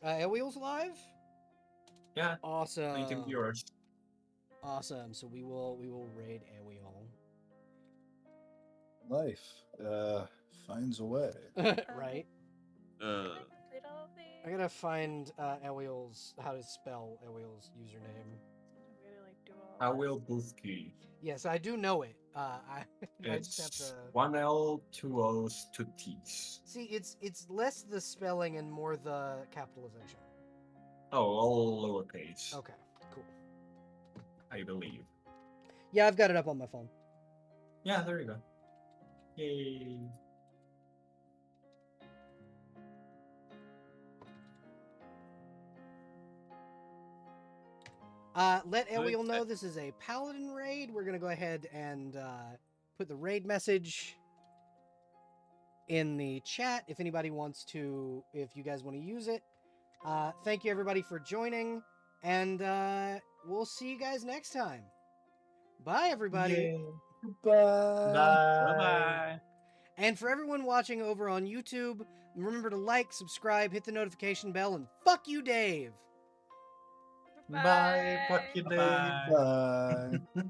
S1: Wheels live.
S6: Yeah. 19
S1: Awesome.
S6: viewers.
S1: Awesome. So we will raid Aeweal.
S3: Life finds a way.
S1: Right.
S5: Complete all of these.
S1: I gotta find Aeweal's how to spell Aeweal's username.
S5: I'm gonna like do all.
S6: I
S5: this.
S6: will Boothkey.
S1: Yes, I do know it. I just have
S6: It's
S1: to
S6: 1 L, 2 O's, 2 T's.
S1: see. It's less the spelling and more the capitalization.
S6: Oh, all lowercase.
S1: Okay, cool.
S6: I believe.
S1: Yeah, I've got it up on my phone.
S6: Yeah, there you go. Yay.
S1: Let Aeweal know this is a paladin raid. We're gonna go ahead and put the raid message in the chat if anybody wants to, if you guys want to use it. Thank you everybody for joining, and we'll see you guys next time. Bye everybody.
S6: Yay.
S3: Bye.
S4: Bye-bye.
S1: And for everyone watching over on YouTube, remember to like, subscribe, hit the notification bell, and fuck you, Dave.
S6: Bye. Fuck you, Dave.
S4: Bye.
S3: Bye.